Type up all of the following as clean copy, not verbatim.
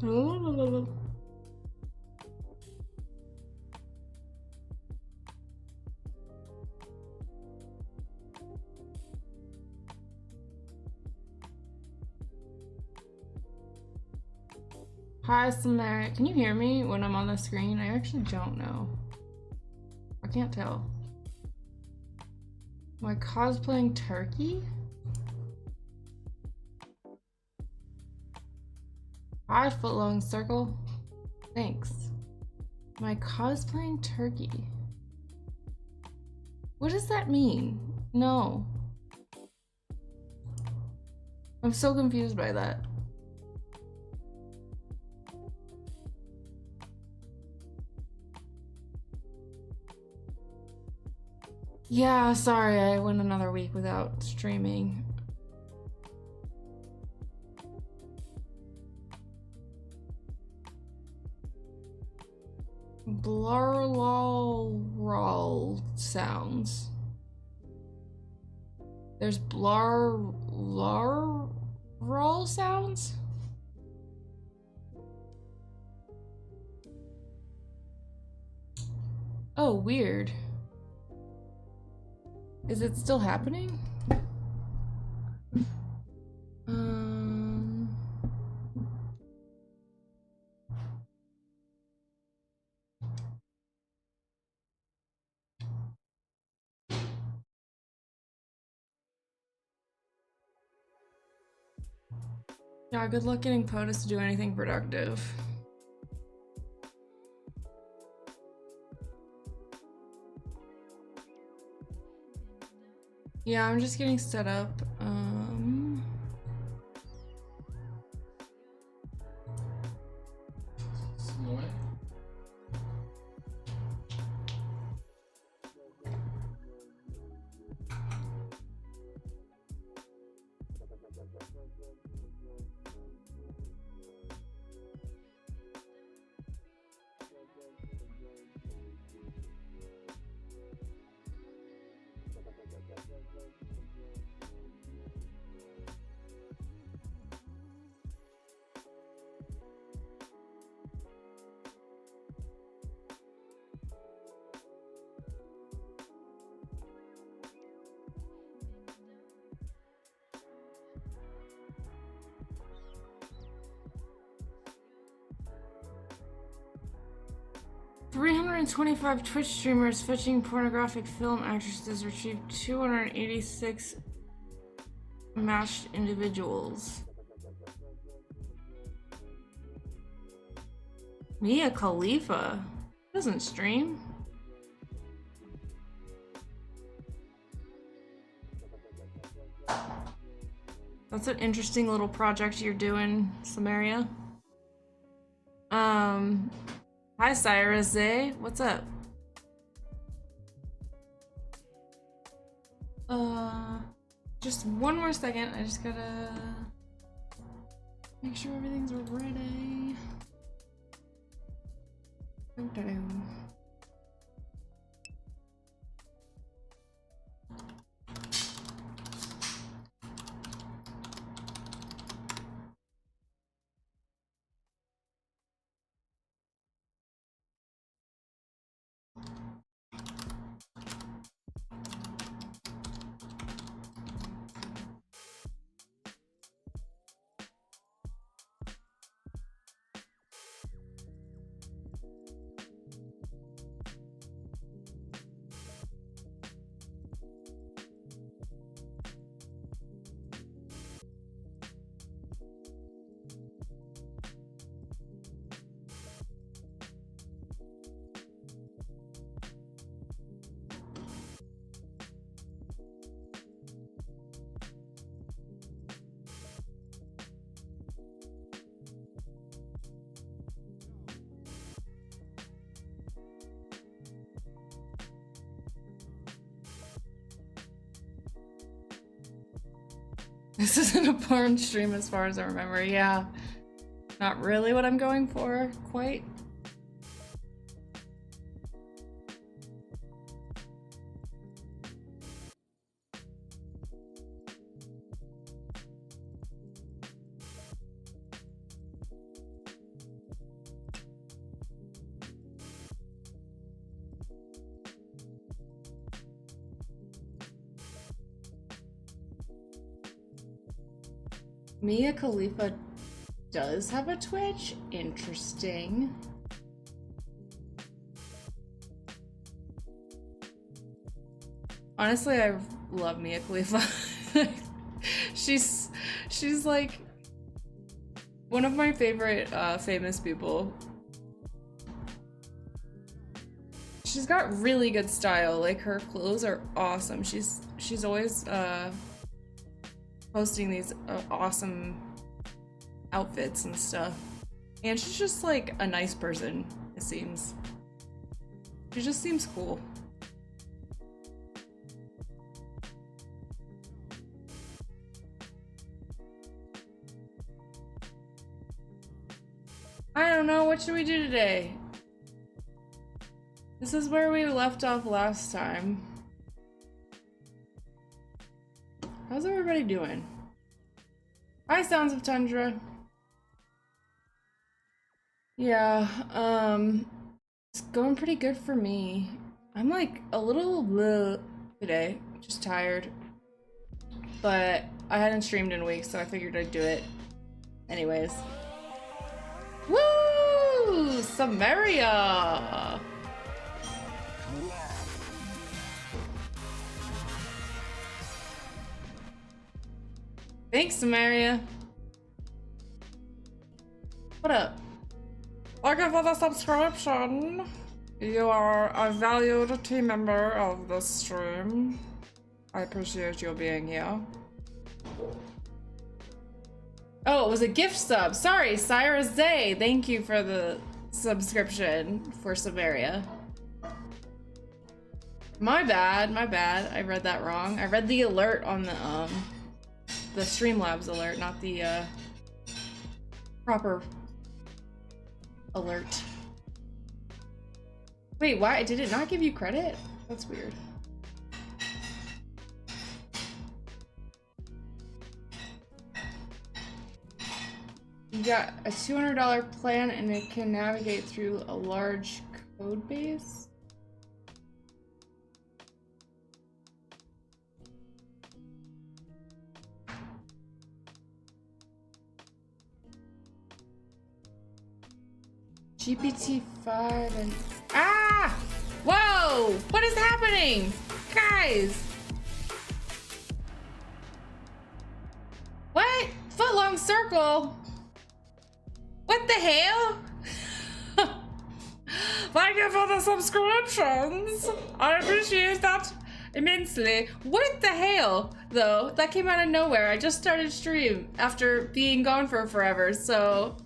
Hi, Samara. Can you hear me when I'm on the screen? I actually don't know. I can't tell. Am I cosplaying turkey? 5-foot long circle? Thanks. Am I cosplaying turkey? What does that mean? No. I'm so confused by that. Yeah, sorry, I went another week without streaming. Blarlal sounds. There's blarl sounds? Oh, weird. Is it still happening? Yeah, good luck getting POTUS to do anything productive. Yeah, I'm just getting set up. $325 Twitch streamers fetching pornographic film actresses retrieved 286 matched individuals. Mia Khalifa doesn't stream. That's an interesting little project you're doing, Samaria. Hi Cyrus A. What's up? Just one more second. I just gotta make sure everything's ready. Okay. This isn't a porn stream as far as I remember. Yeah. Not really what I'm going for, quite. Mia Khalifa does have a Twitch? Interesting. Honestly, I love Mia Khalifa. she's like one of my favorite famous people. She's got really good style. Like, her clothes are awesome. She's always posting these awesome outfits and stuff. And she's just like a nice person, it seems. She just seems cool. I don't know, what should we do today? This is where we left off last time. How's everybody doing? Hi, Sounds of Tundra. Yeah, it's going pretty good for me. I'm like a little bleh today, just tired. But I hadn't streamed in a week, so I figured I'd do it anyways. Woo! Samaria! Thanks, Samaria. What up? Thank you for the subscription. You are a valued team member of the stream. I appreciate you being here. Oh, it was a gift sub. Sorry, Cyrus Zay. Thank you for the subscription for Samaria. My bad, my bad. I read that wrong. I read the alert on the Streamlabs alert, not the proper alert. Wait, why did it not give you credit? That's weird. You got a $200 plan and it can navigate through a large code base. GPT-5 and... Ah! Whoa! What is happening? Guys! What? Footlong circle? What the hell? Thank you for the subscriptions! I appreciate that immensely. What the hell, though? That came out of nowhere. I just started stream after being gone for forever, so...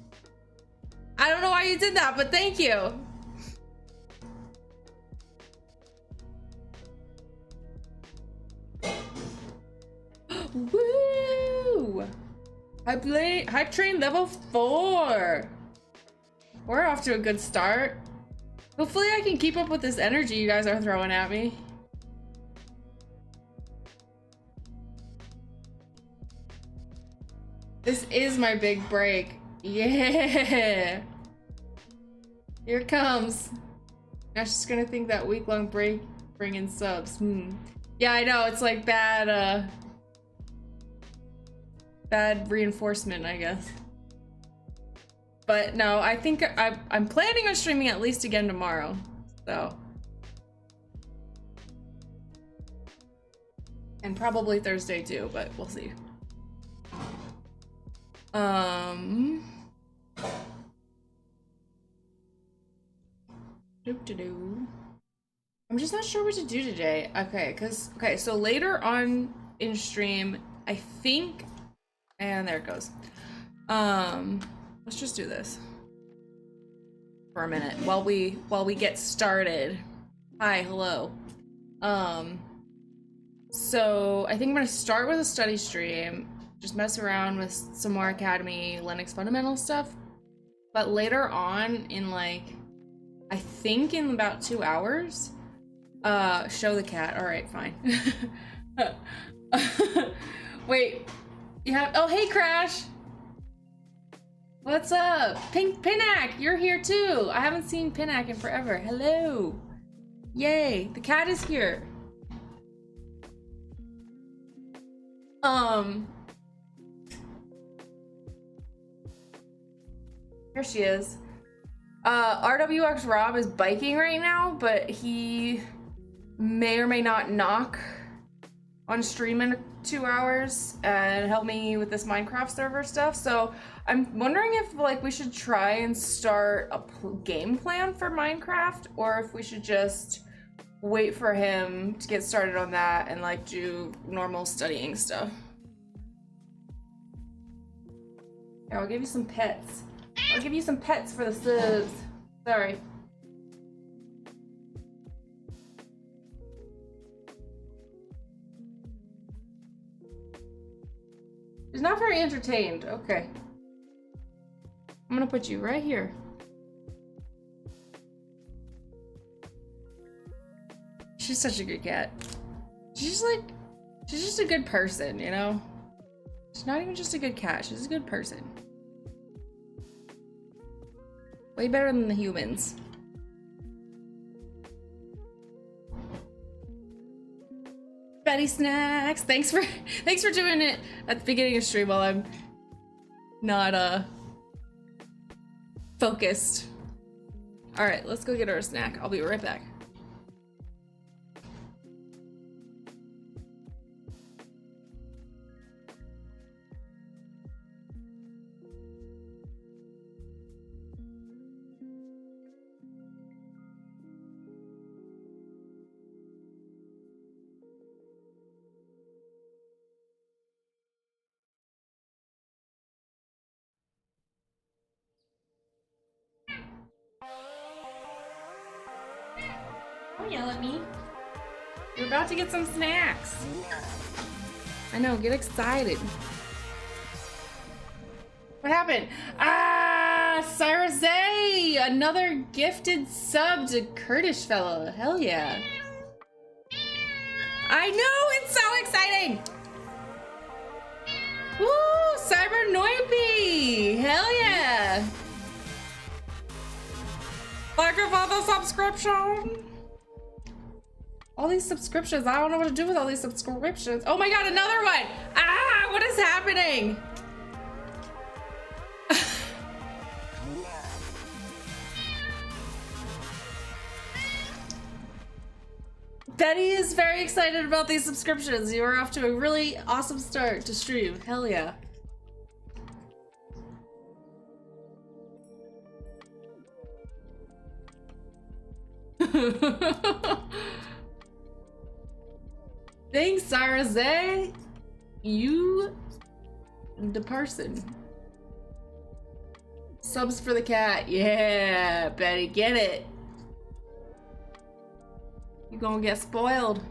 I don't know why you did that, but thank you. Woo! Hype train level 4. We're off to a good start. Hopefully I can keep up with this energy you guys are throwing at me. This is my big break. Yeah. Here it comes. Now she's gonna think that week-long break bring in subs. Yeah, I know, it's like bad reinforcement, I guess. But no, I think I'm planning on streaming at least again tomorrow, so. And probably Thursday too, but we'll see. I'm just not sure what to do today. Okay, so later on in stream, I think, and there it goes. Let's just do this for a minute while we get started. Hi, hello. So I think I'm gonna start with a study stream, just mess around with some more Academy Linux fundamental stuff. But later on in like, I think in about 2 hours, show the cat. All right, fine. Wait, you have, oh, hey Crash. What's up? Pinak, you're here too. I haven't seen Pinak in forever. Hello. Yay, the cat is here. Here she is. RWX Rob is biking right now, but he may or may not knock on stream in 2 hours and help me with this Minecraft server stuff. So I'm wondering if like we should try and start a game plan for Minecraft, or if we should just wait for him to get started on that and like do normal studying stuff. Yeah, I'll give you some pets. I'll give you some pets for the subs. Sorry. She's not very entertained. Okay. I'm gonna put you right here. She's such a good cat. She's just a good person, you know? She's not even just a good cat, she's a good person. Way better than the humans. Betty Snacks, thanks for doing it at the beginning of stream while I'm not focused. All right, let's go get her a snack. I'll be right back. Don't yell at me. You're about to get some snacks. I know, get excited. What happened? Ah, Cyrus A! Another gifted sub to Kurdish fellow. Hell yeah. I know, it's so exciting! Woo! Cyber Noipi! Hell yeah! Thank you for the subscription! All these subscriptions, I don't know what to do with all these subscriptions. Oh my god, another one! Ah, what is happening? Betty is very excited about these subscriptions. You are off to a really awesome start to stream. Hell yeah. Thanks, Sarah. You the person. Subs for the cat. Yeah, Betty, get it. You're gonna get spoiled.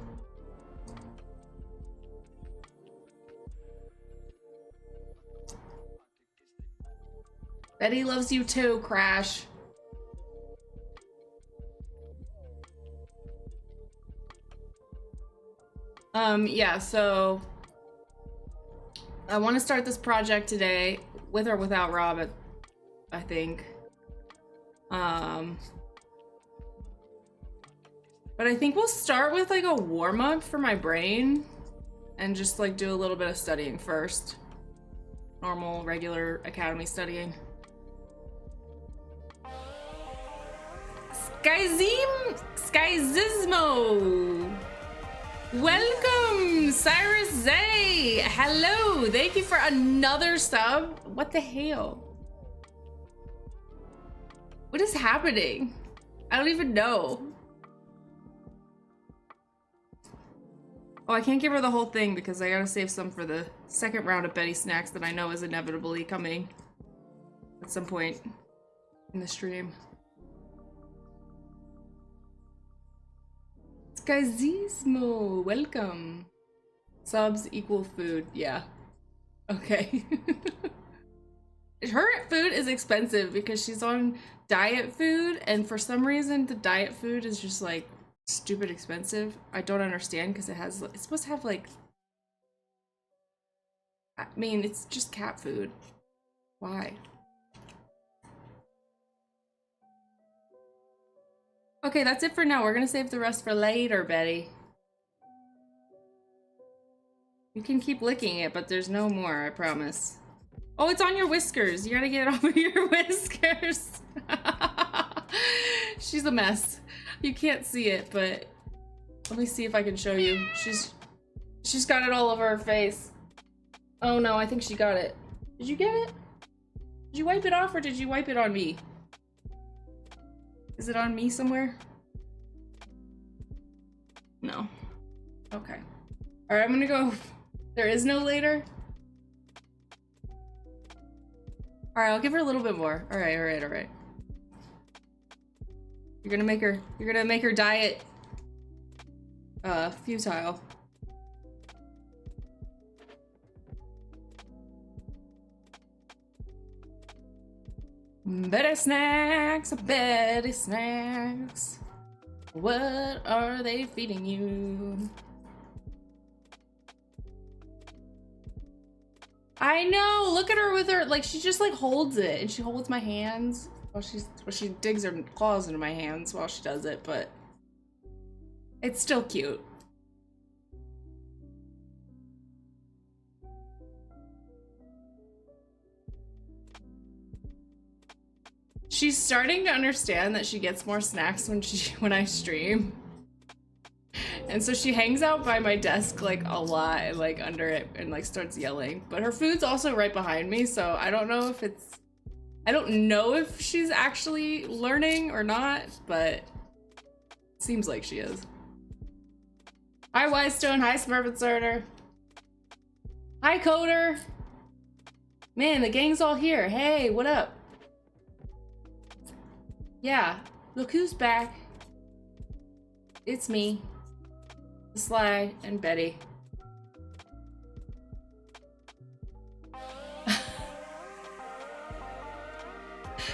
Betty loves you too, Crash. Yeah, so I want to start this project today with or without Rob, I think. But I think we'll start with like a warm-up for my brain and just like do a little bit of studying first. Normal, regular academy studying. Skyzismo! Welcome, Cyrus Zay! Hello! Thank you for another sub. What the hell? What is happening? I don't even know. Oh, I can't give her the whole thing because I gotta save some for the second round of Betty Snacks that I know is inevitably coming at some point in the stream. Skysismo, welcome. Subs equal food, yeah. Okay. Her food is expensive because she's on diet food, and for some reason the diet food is just like stupid expensive. I don't understand because it's supposed to have like, I mean, it's just cat food. Why? Okay, that's it for now. We're gonna save the rest for later, Betty. You can keep licking it, but there's no more, I promise. Oh, it's on your whiskers. You gotta get it off of your whiskers. She's a mess. You can't see it, but let me see if I can show you. She's got it all over her face. Oh no, I think she got it. Did you get it? Did you wipe it off or did you wipe it on me? Is it on me somewhere? No. Okay. All right, I'm gonna go. There is no later. All right, I'll give her a little bit more. All right, all right, all right. You're gonna make her diet futile. Betty snacks, Betty snacks. What are they feeding you? I know, look at her with her, like, she just like holds it and she holds my hands while she digs her claws into my hands while she does it, but it's still cute. She's starting to understand that she gets more snacks when I stream. And so she hangs out by my desk like a lot and like under it and like starts yelling. But her food's also right behind me, so I don't know if she's actually learning or not, but it seems like she is. Hi Wystone, hi Smurfencerner. Hi Coder. Man, the gang's all here. Hey, what up? Yeah, look who's back. It's me, Sly, and Betty.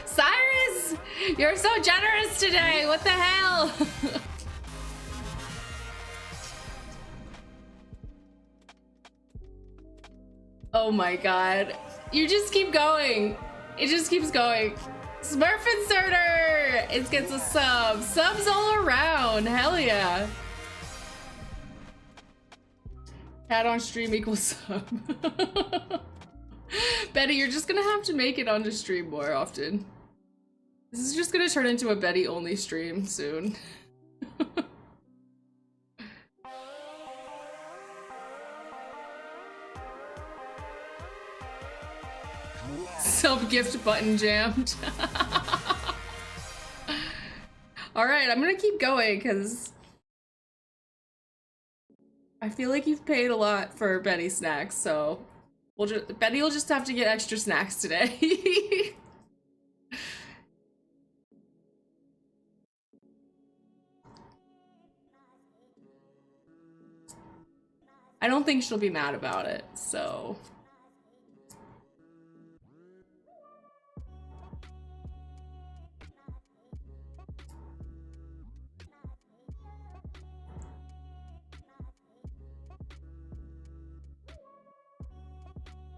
Cyrus! You're so generous today! What the hell? Oh my god. You just keep going. It just keeps going. Smurfencerner! It gets a sub. Subs all around. Hell yeah. Cat on stream equals sub. Betty, you're just gonna have to make it onto stream more often. This is just gonna turn into a Betty only stream soon. Sub gift button jammed. All right, I'm gonna keep going because I feel like you've paid a lot for Betty snacks, so Betty will just have to get extra snacks today. I don't think she'll be mad about it, so.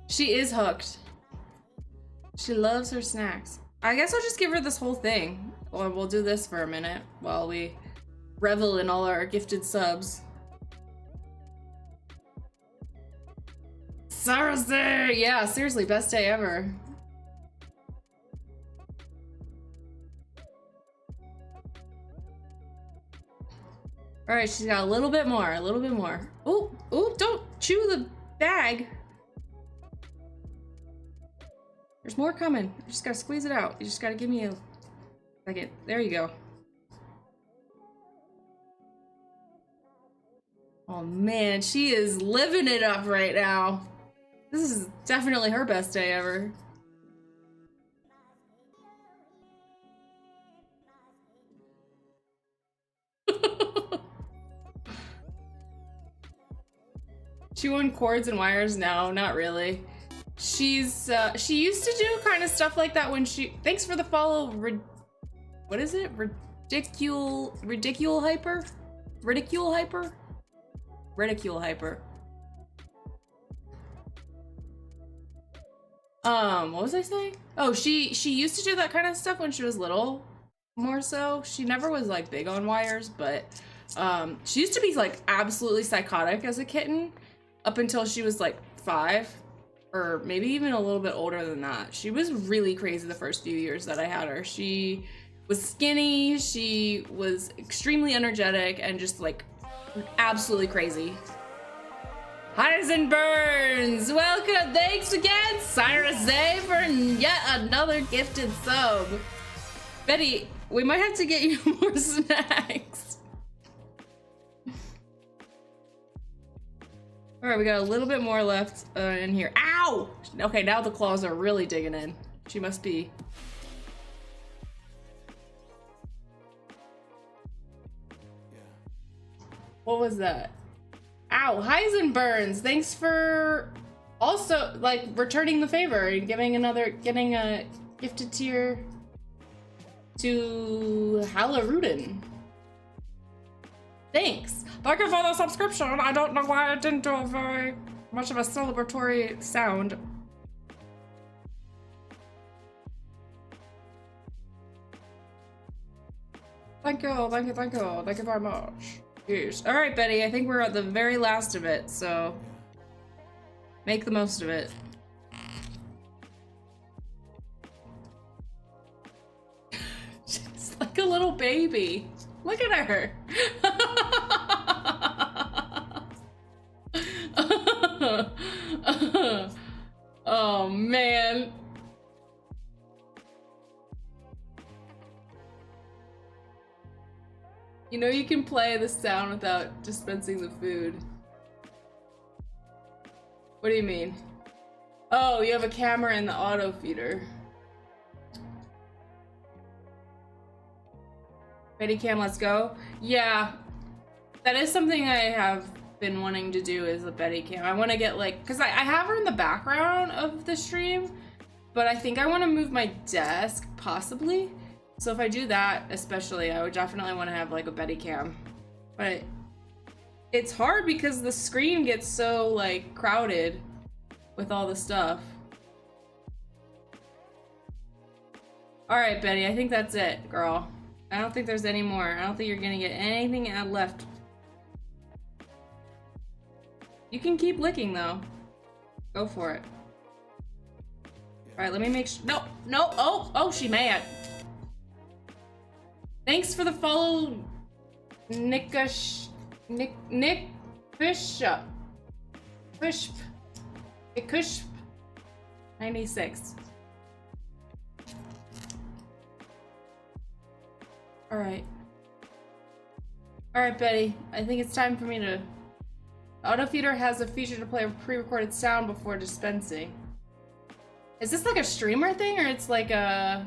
She is hooked. She loves her snacks. I guess I'll just give her this whole thing. Or we'll do this for a minute while we revel in all our gifted subs. Sarah's there! Yeah, seriously, best day ever. Alright, she's got a little bit more, a little bit more. Oh, oh, don't chew the bag. There's more coming. You just gotta squeeze it out. You just gotta give me a second. There you go. Oh man, she is living it up right now. This is definitely her best day ever. Chewing cords and wires? No, not really. She used to do kind of stuff like that when she. Thanks for the follow. What is it? Ridicule hyper. What was I saying? Oh, she used to do that kind of stuff when she was little, more so. She never was like big on wires, but she used to be like absolutely psychotic as a kitten up until she was like 5. or maybe even a little bit older than that. She was really crazy the first few years that I had her. She was skinny, she was extremely energetic, and just like absolutely crazy. Highs and Burns, welcome, thanks again, Cyrus Zay, for yet another gifted sub. Betty, we might have to get you more snacks. All right, we got a little bit more left in here. Ow! Okay, now the claws are really digging in. She must be. What was that? Ow, Highs and Burns, thanks for also like returning the favor and getting a gifted tier to Halarudin. Thanks. Thank you for the subscription. I don't know why I didn't do a very much of a celebratory sound. Thank you, thank you, thank you. Thank you very much. Yes. All right, Betty, I think we're at the very last of it, so make the most of it. She's like a little baby. Look at her. Oh man. You know you can play the sound without dispensing the food. What do you mean? Oh, you have a camera in the auto feeder. Betty Cam, let's go. Yeah, that is something I have been wanting to do, is a Betty Cam. I want to get like, because I have her in the background of the stream, but I think I want to move my desk, possibly. So if I do that, especially, I would definitely want to have like a Betty Cam. But it's hard because the screen gets so like crowded with all the stuff. All right, Betty, I think that's it, girl. I don't think there's any more. I don't think you're gonna get anything left. You can keep licking though. Go for it. All right, let me make sure. No, no. Oh, she mad. Thanks for the follow, Nick Bishop. Kush 96. All right, Betty. I think it's time for me to. Auto feeder has a feature to play a pre-recorded sound before dispensing. Is this like a streamer thing, or it's like a?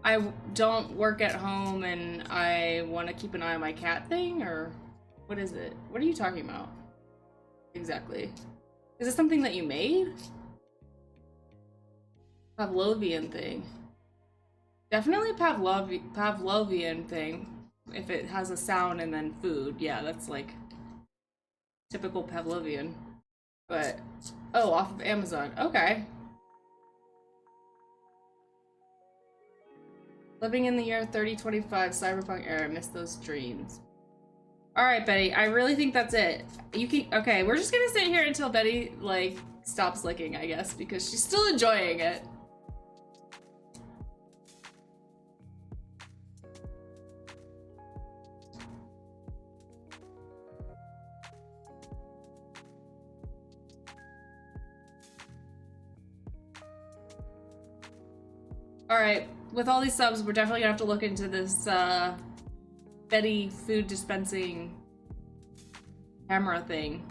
I don't work at home and I want to keep an eye on my cat thing, or what is it? What are you talking about? Exactly. Is it something that you made? Pavlovian thing. Definitely Pavlovian thing. If it has a sound and then food, yeah, that's like typical Pavlovian. But, oh, off of Amazon. Okay. Living in the year 3025, cyberpunk era, missed those dreams. All right, Betty, I really think that's it. You can, okay, we're just gonna sit here until Betty, like, stops licking, I guess, because she's still enjoying it. All right, with all these subs, we're definitely gonna have to look into this Betty food dispensing camera thing.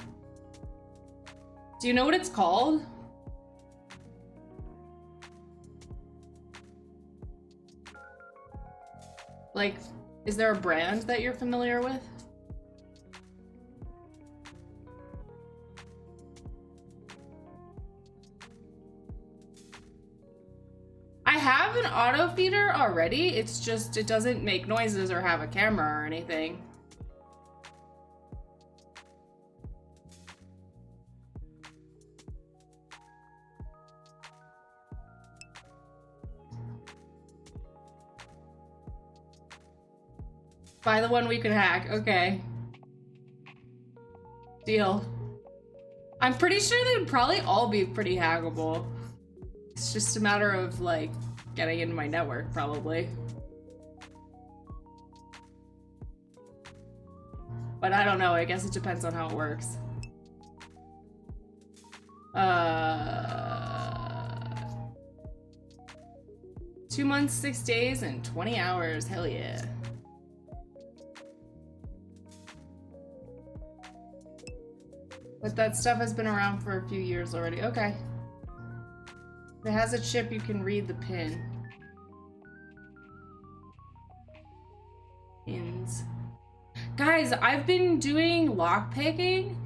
Do you know what it's called? Like, is there a brand that you're familiar with? I have an auto feeder already. It's just, it doesn't make noises or have a camera or anything. Buy the one we could hack. Okay. Deal. I'm pretty sure they'd probably all be pretty hackable. It's just a matter of like getting into my network, probably. But I don't know, I guess it depends on how it works. 2 months, 6 days, and 20 hours. Hell yeah. But that stuff has been around for a few years already. Okay. If it has a chip, you can read the pin. Pins. Guys, I've been doing lockpicking,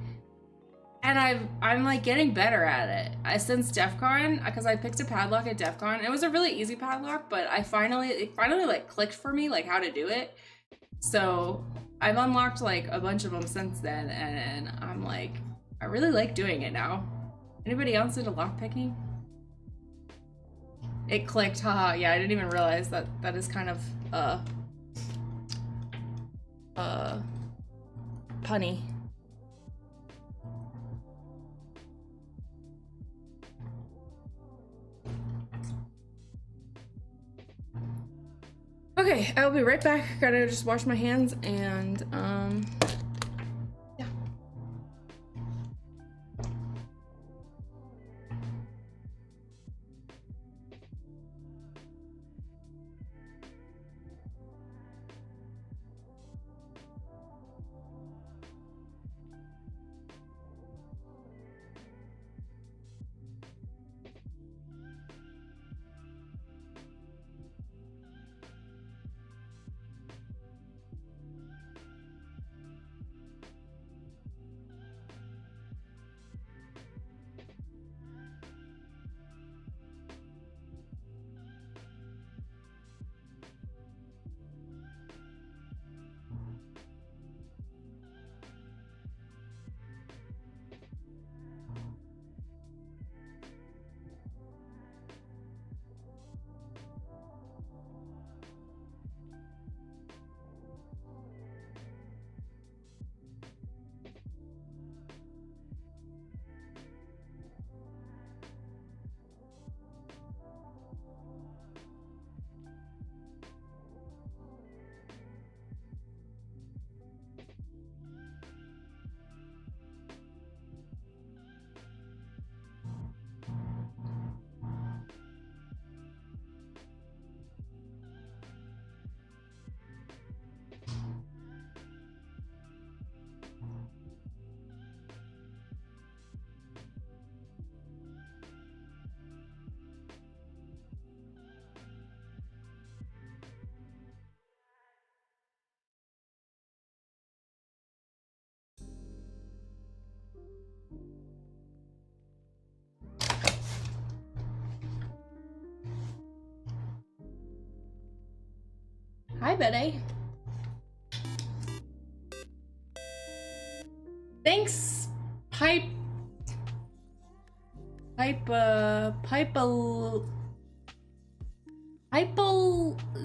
and I'm like getting better at it. Since DEF CON, because I picked a padlock at DEF CON. It was a really easy padlock, but it finally like clicked for me like how to do it. So I've unlocked like a bunch of them since then, and I'm like, I really like doing it now. Anybody else into lockpicking? It clicked, haha. Yeah, I didn't even realize that that is kind of punny. Okay, I'll be right back. Gotta just wash my hands and yeah. Hi, Betty. Thanks, Pipe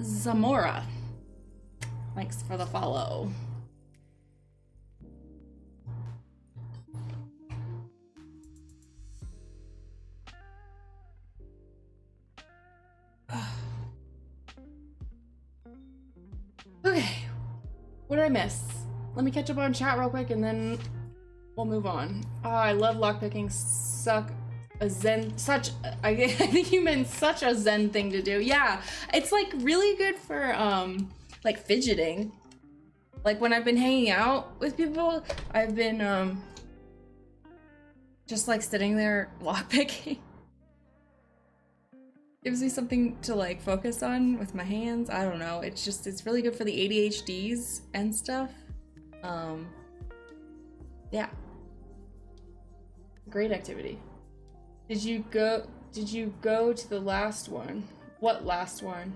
Zamora. Thanks for the follow. Okay, what did I miss? Let me catch up on chat real quick and then we'll move on. Oh, I love lockpicking. I think you meant such a zen thing to do. Yeah, it's like really good for like fidgeting. Like when I've been hanging out with people, I've been just like sitting there lockpicking. Gives me something to like focus on with my hands. I don't know. It's really good for the ADHDs and stuff. Yeah. Great activity. Did you go to the last one? What last one?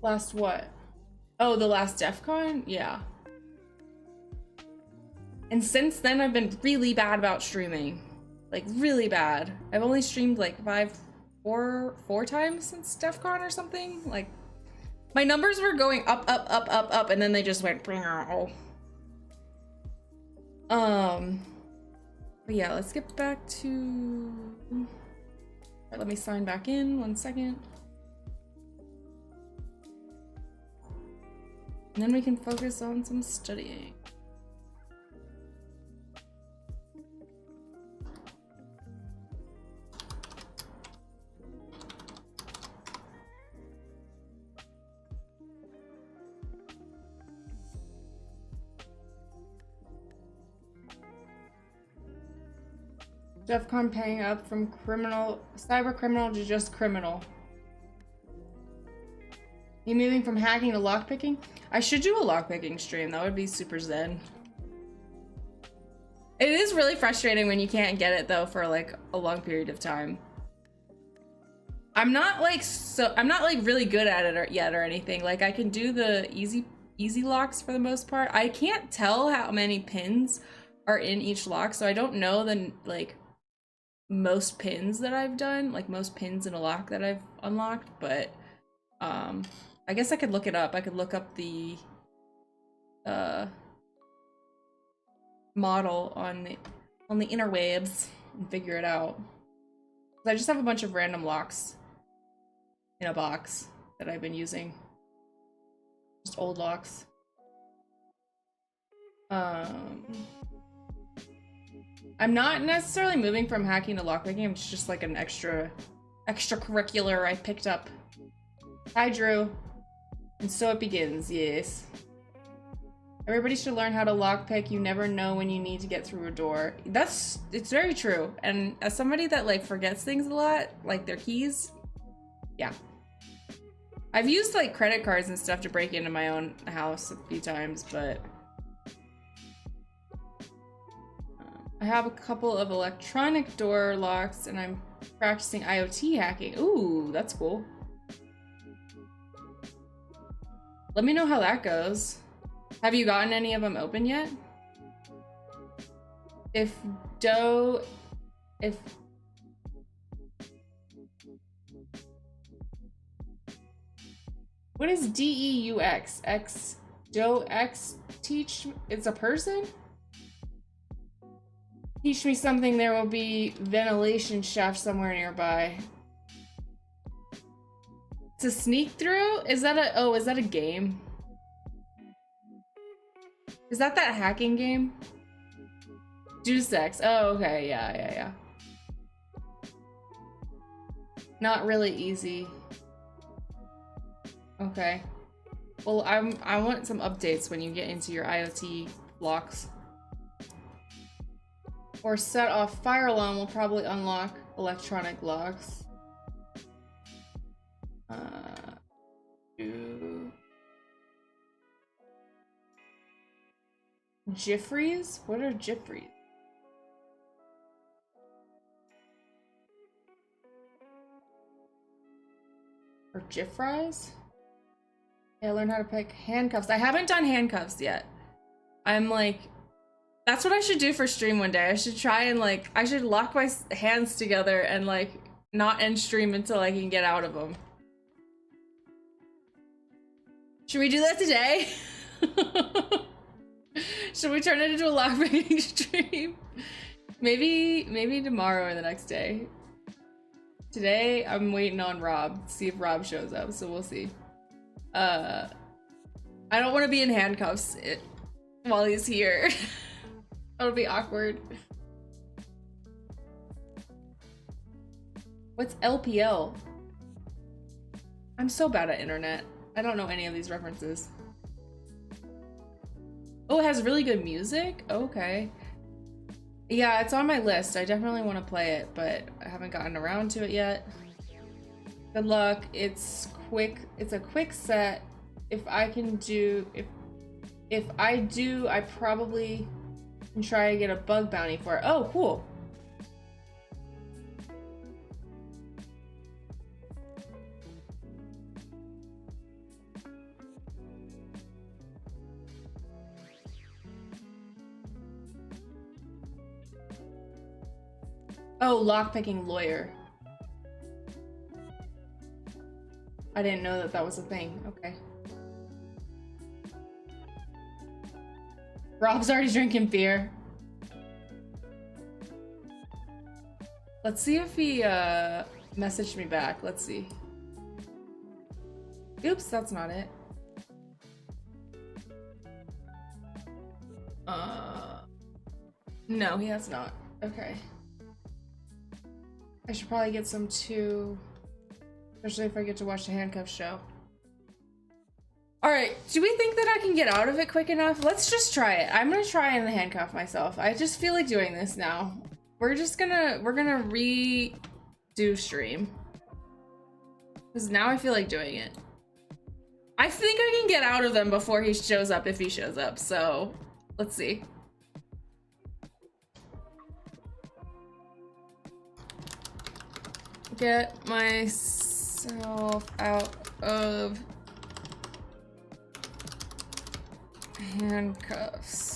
Last what? Oh, the last DEF CON? Yeah. And since then I've been really bad about streaming. Like really bad. I've only streamed like four times since DEF CON or something. Like my numbers were going up, and then they just went. But yeah, let's get back to... Alright, let me sign back in, 1 second. And then we can focus on some studying. DEFCON paying up from cyber criminal to just criminal. You moving from hacking to lockpicking? I should do a lockpicking stream. That would be super zen. It is really frustrating when you can't get it though for like a long period of time. I'm not like really good at it yet or anything. Like I can do the easy locks for the most part. I can't tell how many pins are in each lock, so I don't know the like most pins that I've done, like most pins in a lock that I've unlocked, but I guess I could look it up. I could look up the model on the interwebs and figure it out. I just have a bunch of random locks in a box that I've been using. Just old locks. I'm not necessarily moving from hacking to lockpicking. It's just like an extracurricular I picked up. Hi, Drew. And so it begins, yes. Everybody should learn how to lockpick. You never know when you need to get through a door. It's very true. And as somebody that like forgets things a lot, like their keys, yeah. I've used like credit cards and stuff to break into my own house a few times, but I have a couple of electronic door locks and I'm practicing IoT hacking. Ooh, that's cool. Let me know how that goes. Have you gotten any of them open yet? What is DEUX? Dox teach? It's a person? Teach me something. There will be ventilation shaft somewhere nearby. To sneak through? Is that a game? Is that hacking game? Juicex. Oh, okay. Yeah. Not really easy. Okay. Well, I want some updates when you get into your IoT locks. Or set off fire alarm will probably unlock electronic locks. Jiffries? What are Jiffries? Or Jiffries? Yeah, learn how to pick handcuffs. I haven't done handcuffs yet. I'm like, that's what I should do for stream one day. I should try and like, I should lock my hands together and like not end stream until I can get out of them. Should we do that today? Should we turn it into a lockpicking stream? Maybe tomorrow or the next day. Today, I'm waiting on Rob to see if Rob shows up, so we'll see. I don't want to be in handcuffs while he's here. That'll be awkward. What's LPL? I'm so bad at internet. I don't know any of these references. Oh, it has really good music? Okay. Yeah, it's on my list. I definitely want to play it, but I haven't gotten around to it yet. Good luck. It's quick. It's a quick set. If I do, I probably can try to get a bug bounty for it. Oh, cool. Oh, lockpicking lawyer. I didn't know that was a thing. Okay. Rob's already drinking beer. Let's see if he messaged me back. Let's see. Oops, that's not it. No, he has not. Okay. I should probably get some too, especially if I get to watch the handcuff show. All right, do we think that I can get out of it quick enough? Let's just try it. I'm gonna try and handcuff myself. I just feel like doing this now. We're gonna redo stream. Because now I feel like doing it. I think I can get out of them before he shows up, if he shows up, so let's see. Get myself out of handcuffs.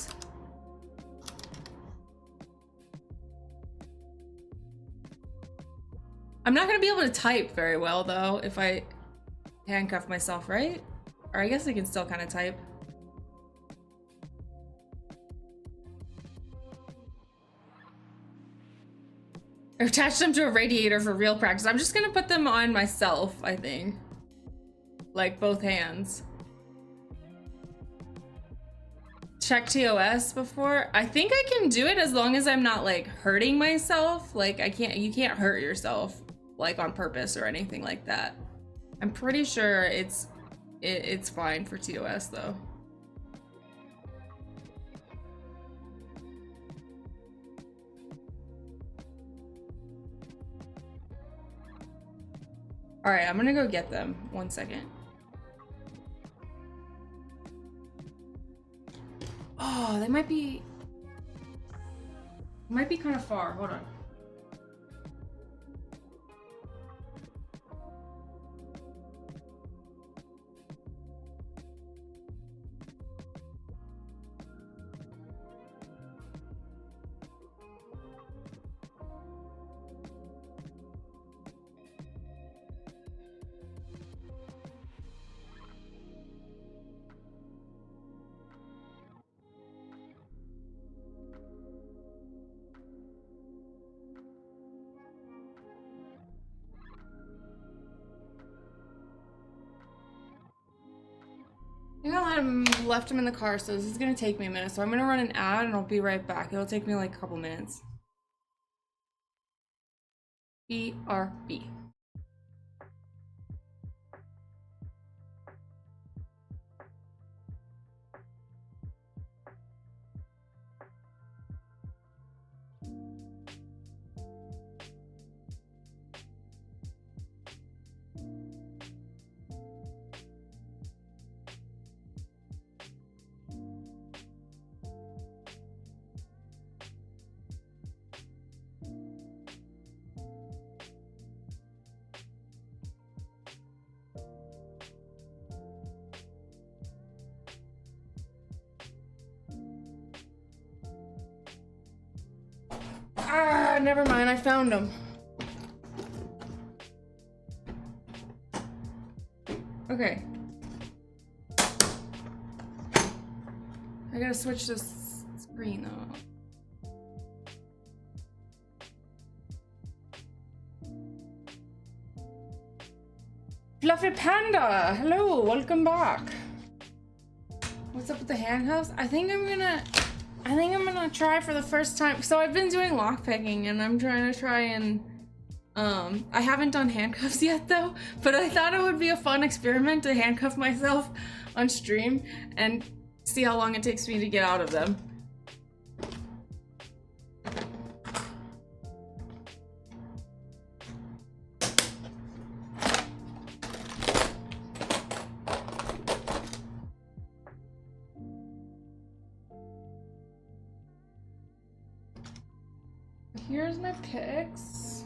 I'm not gonna be able to type very well though if I handcuff myself, right? Or I guess I can still kind of type. Attach them to a radiator for real practice. I'm just gonna put them on myself, I think. Like both hands. Check TOS before. I think I can do it as long as I'm not like hurting myself. Like you can't hurt yourself like on purpose or anything like that. I'm pretty sure it's fine for TOS though. All right, I'm gonna go get them. 1 second. Oh, they might be kind of far. Hold on. Left him in the car, so this is gonna take me a minute. So I'm gonna run an ad and I'll be right back. It'll take me like a couple minutes. BRB. Ah, never mind, I found him. Okay. I gotta switch this screen though. Fluffy Panda! Hello, welcome back. What's up with the handcuffs? I think I'm gonna try for the first time. So I've been doing lockpicking and I'm trying and I haven't done handcuffs yet though, but I thought it would be a fun experiment to handcuff myself on stream and see how long it takes me to get out of them. Here's my picks.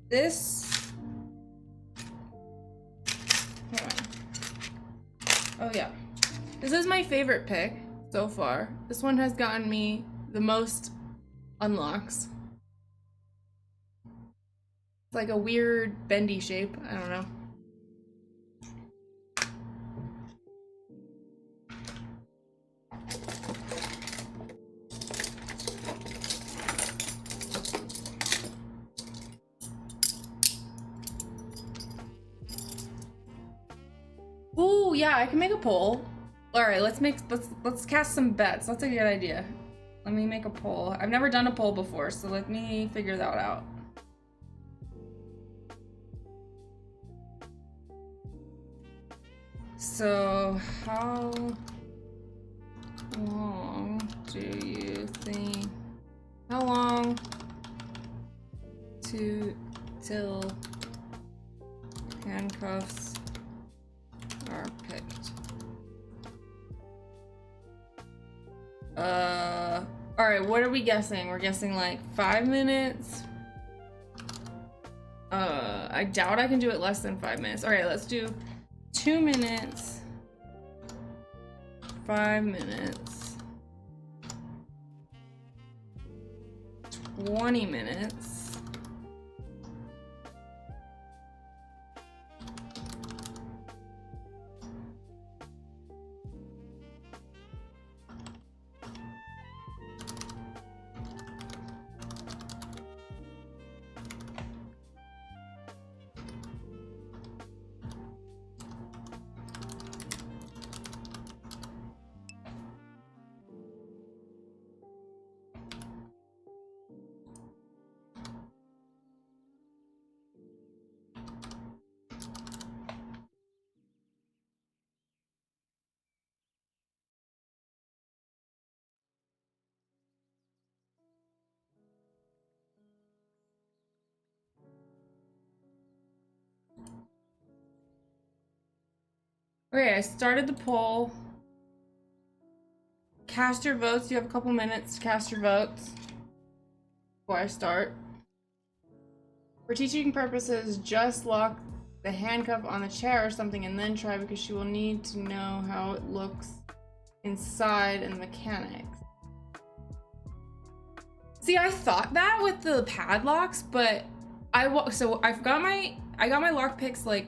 This. Hold on. Oh yeah. This is my favorite pick so far. This one has gotten me the most unlocks. It's like a weird bendy shape. I don't know. yeah, I can make a poll. All right, let's cast some bets. That's a good idea. Let me make a poll. I've never done a poll before, so let me figure that out. So, how long do you think? How long till handcuffs are picked? All right, what are we guessing? We're guessing like 5 minutes. I doubt I can do it less than 5 minutes. All right, let's do 2 minutes, 5 minutes, 20 minutes. Okay, I started the poll. Cast your votes. You have a couple minutes to cast your votes before I start. For teaching purposes, just lock the handcuff on the chair or something and then try, because she will need to know how it looks inside and the mechanics. See, I thought that with the padlocks, but I got my lock picks like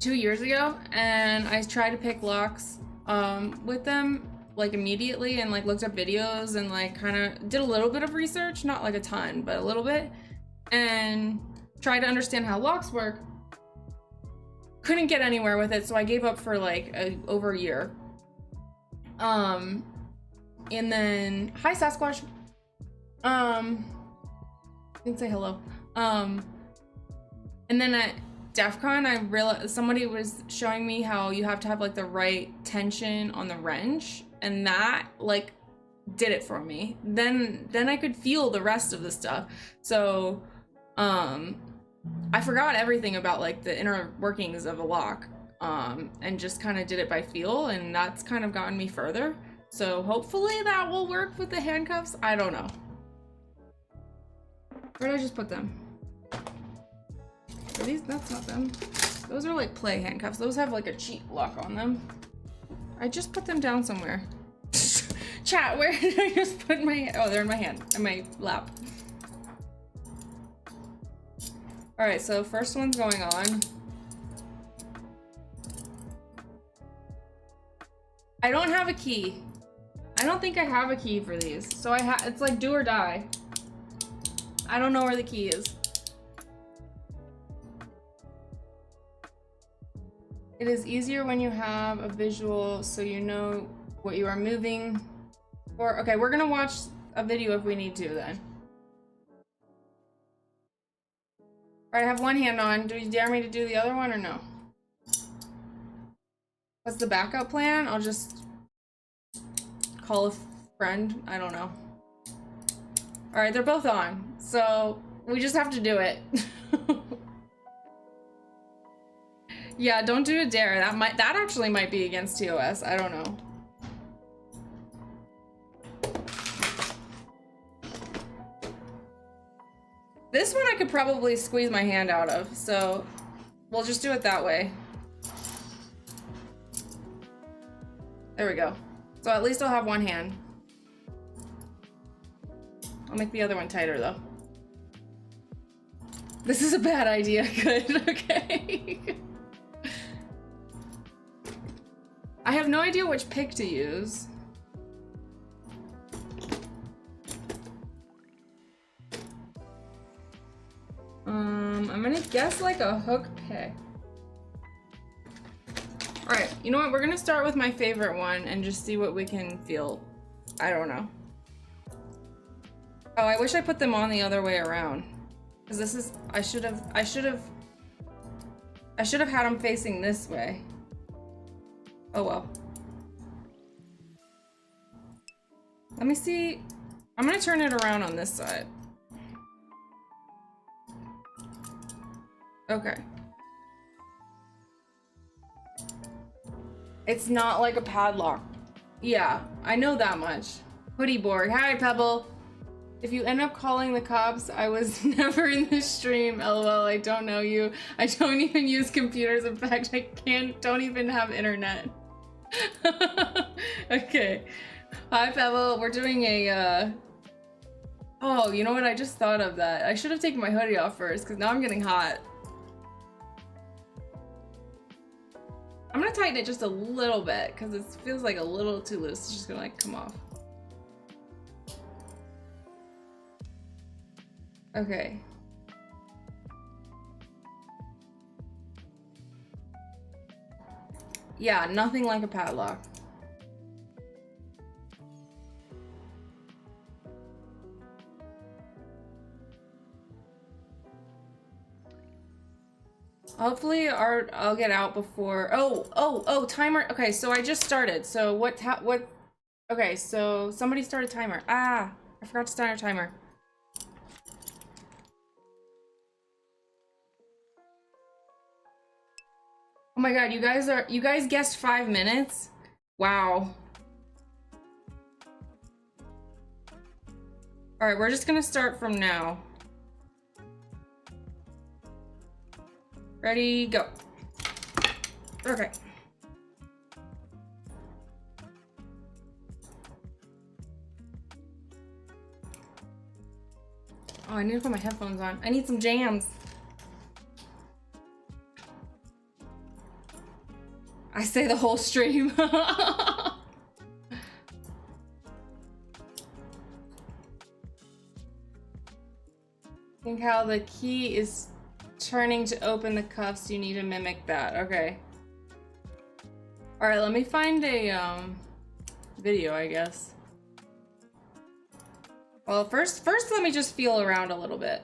2 years ago, and I tried to pick locks with them like immediately, and like looked up videos and like kind of did a little bit of research, not like a ton, but a little bit, and tried to understand how locks work. Couldn't get anywhere with it, so I gave up for like over a year. And then hi Sasquatch. Didn't say hello. And then at DEF CON, I realized somebody was showing me how you have to have like the right tension on the wrench, and that like did it for me. Then I could feel the rest of the stuff. So I forgot everything about like the inner workings of a lock, and just kind of did it by feel, and that's kind of gotten me further. So hopefully that will work with the handcuffs. I don't know. Where did I just put them? Are these? That's not them. Those are like play handcuffs. Those have like a cheat lock on them. I just put them down somewhere. Chat, where did I just put my... Oh, they're in my hand, in my lap. All right, so first one's going on. I don't have a key. I don't think I have a key for these. So it's like do or die. I don't know where the key is. It is easier when you have a visual, so you know what you are moving for. Okay, we're gonna watch a video if we need to then. All right, I have one hand on. Do you dare me to do the other one or no? What's the backup plan? I'll just call a friend. I don't know. All right, they're both on, so we just have to do it. Yeah, don't do a dare. That actually might be against TOS. I don't know. This one I could probably squeeze my hand out of, so we'll just do it that way. There we go. So at least I'll have one hand. I'll make the other one tighter though. This is a bad idea. Good, okay. I have no idea which pick to use. I'm gonna guess like a hook pick. Alright, you know what? We're gonna start with my favorite one and just see what we can feel. I don't know. Oh, I wish I put them on the other way around. Because this is, I should have had them facing this way. Oh well. Let me see. I'm gonna turn it around on this side. Okay. It's not like a padlock. Yeah, I know that much. Hoodieborg. Hi, Pebble. If you end up calling the cops, I was never in this stream. LOL, I don't know you. I don't even use computers. In fact, I don't even have internet. Okay. Hi, Pebble. We're doing a, Oh, you know what? I just thought of that. I should have taken my hoodie off first, because now I'm getting hot. I'm gonna tighten it just a little bit, because it feels like a little too loose. It's just gonna, like, come off. Okay. Yeah, nothing like a padlock. Hopefully I'll get out before. Oh, timer. Okay, so I just started. So what, okay, so somebody started timer. Ah, I forgot to start a timer. Oh my god, you guys guessed 5 minutes? Wow. All right, we're just gonna start from now. Ready, go. Okay. Oh, I need to put my headphones on. I need some jams. I say the whole stream. Think how the key is turning to open the cuffs. You need to mimic that. Okay. All right, let me find a video, I guess. Well, first let me just feel around a little bit.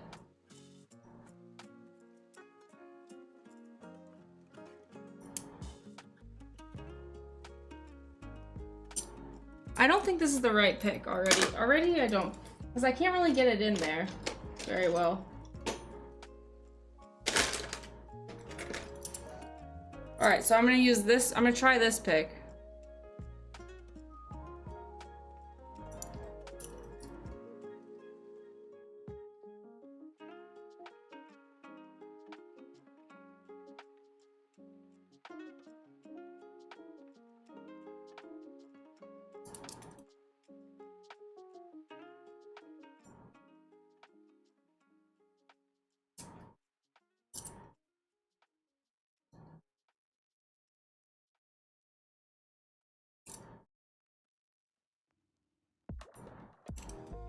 I don't think this is the right pick already. Already I don't, because I can't really get it in there very well. All right, so I'm gonna use this. I'm gonna try this pick.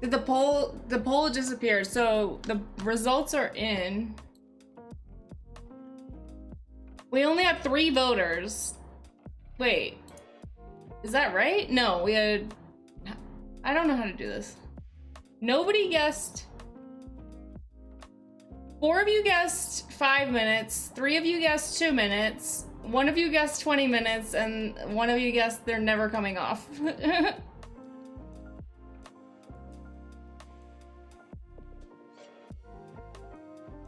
The poll disappeared, so the results are in. We only had 3 voters. Wait, is that right? No, we had, I don't know how to do this. Nobody guessed. 4 of you guessed 5 minutes, 3 of you guessed 2 minutes, 1 of you guessed 20 minutes, and 1 of you guessed they're never coming off.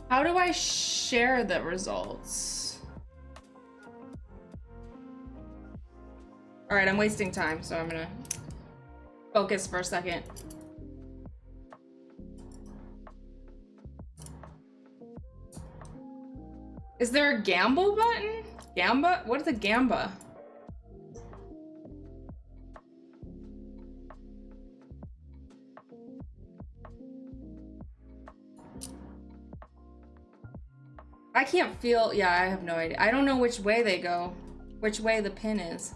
How do I share the results? All right, I'm wasting time, so I'm gonna focus for a second. Is there a gamble button? Gamba? What is a gamba? I can't feel, yeah, I have no idea. I don't know which way they go, which way the pin is.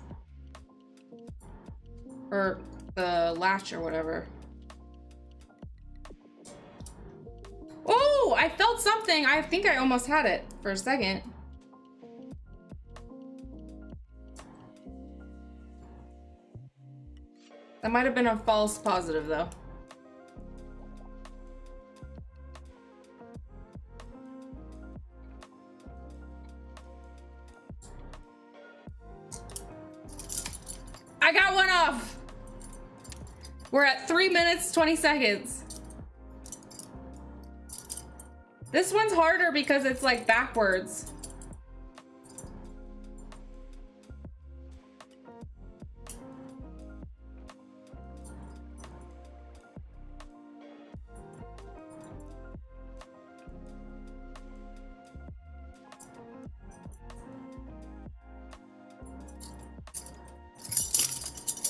Or the latch or whatever. Oh, I felt something. I think I almost had it for a second. That might have been a false positive though. I got one off. We're at 3 minutes, 20 seconds. This one's harder because it's like backwards.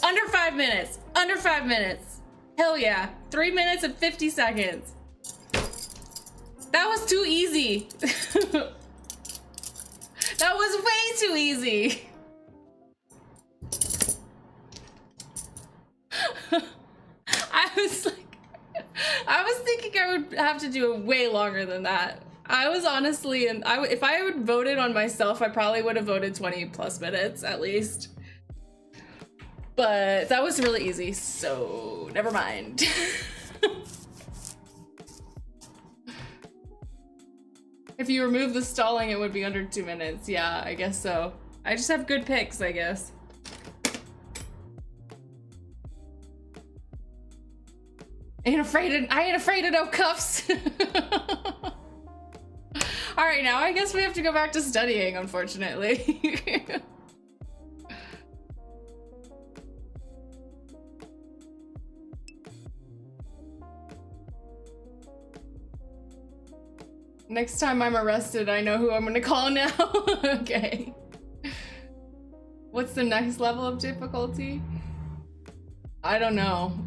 Under 5 minutes. Under 5 minutes. Hell yeah. 3 minutes and 50 seconds. That was too easy. That was way too easy. I was thinking I would have to do it way longer than that. I was honestly, and if I had voted on myself, I probably would have voted 20 plus minutes at least. But that was really easy, so never mind. If you remove the stalling, it would be under 2 minutes. Yeah, I guess so. I just have good picks, I guess. I ain't afraid of no cuffs. All right, now I guess we have to go back to studying, unfortunately. Next time I'm arrested, I know who I'm gonna call now. Okay. What's the next level of difficulty? I don't know.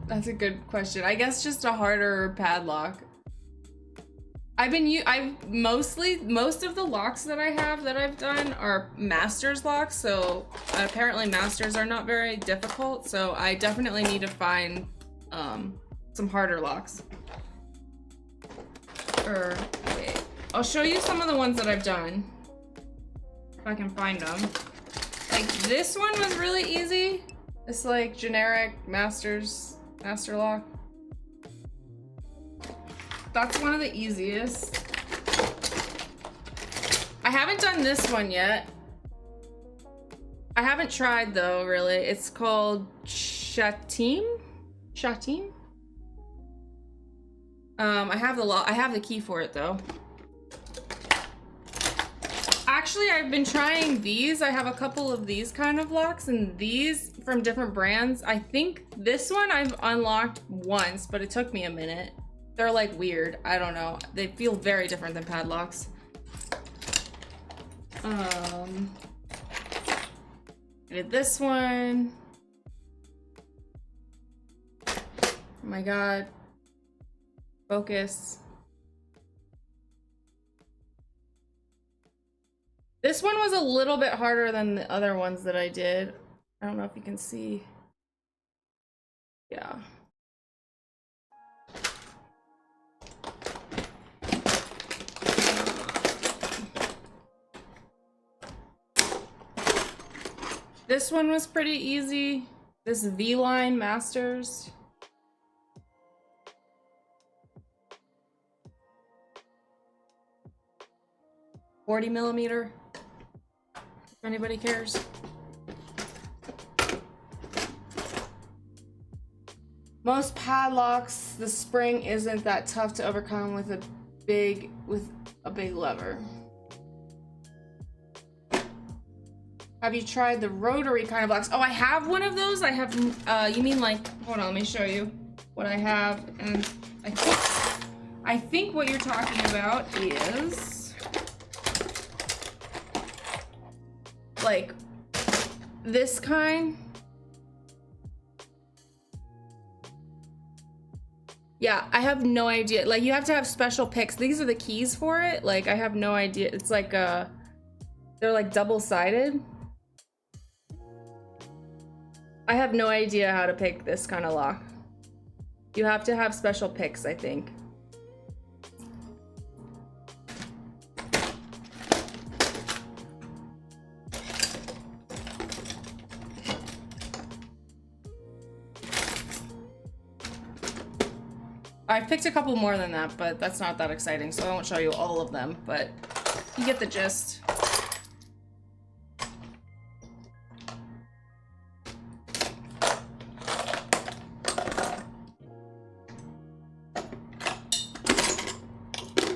That's a good question. I guess just a harder padlock. Most of the locks that I have that I've done are master's locks, so apparently masters are not very difficult, so I definitely need to find some harder locks. Wait, I'll show you some of the ones that I've done if I can find them. Like this one was really easy. It's like generic master lock. That's one of the easiest. I haven't done this one yet. I haven't tried though, really. It's called Shatim? I have the key for it though. Actually, I've been trying these. I have a couple of these kind of locks, and these from different brands. I think this one I've unlocked once, but it took me a minute. They're like weird. I don't know. They feel very different than padlocks. I did this one. Oh my god. Focus. This one was a little bit harder than the other ones that I did. I don't know if you can see. Yeah. This one was pretty easy. This V-line masters. .40 millimeter, if anybody cares. Most padlocks, the spring isn't that tough to overcome with a big lever. Have you tried the rotary kind of locks? Oh, I have one of those. I have, you mean like, hold on, let me show you what I have. And I think what you're talking about is like this kind. Yeah, I have no idea. Like, you have to have special picks. These are the keys for it. Like, I have no idea. It's like they're like double-sided. I have no idea how to pick this kind of lock. You have to have special picks, I think. I've picked a couple more than that, but that's not that exciting, so I won't show you all of them, but you get the gist.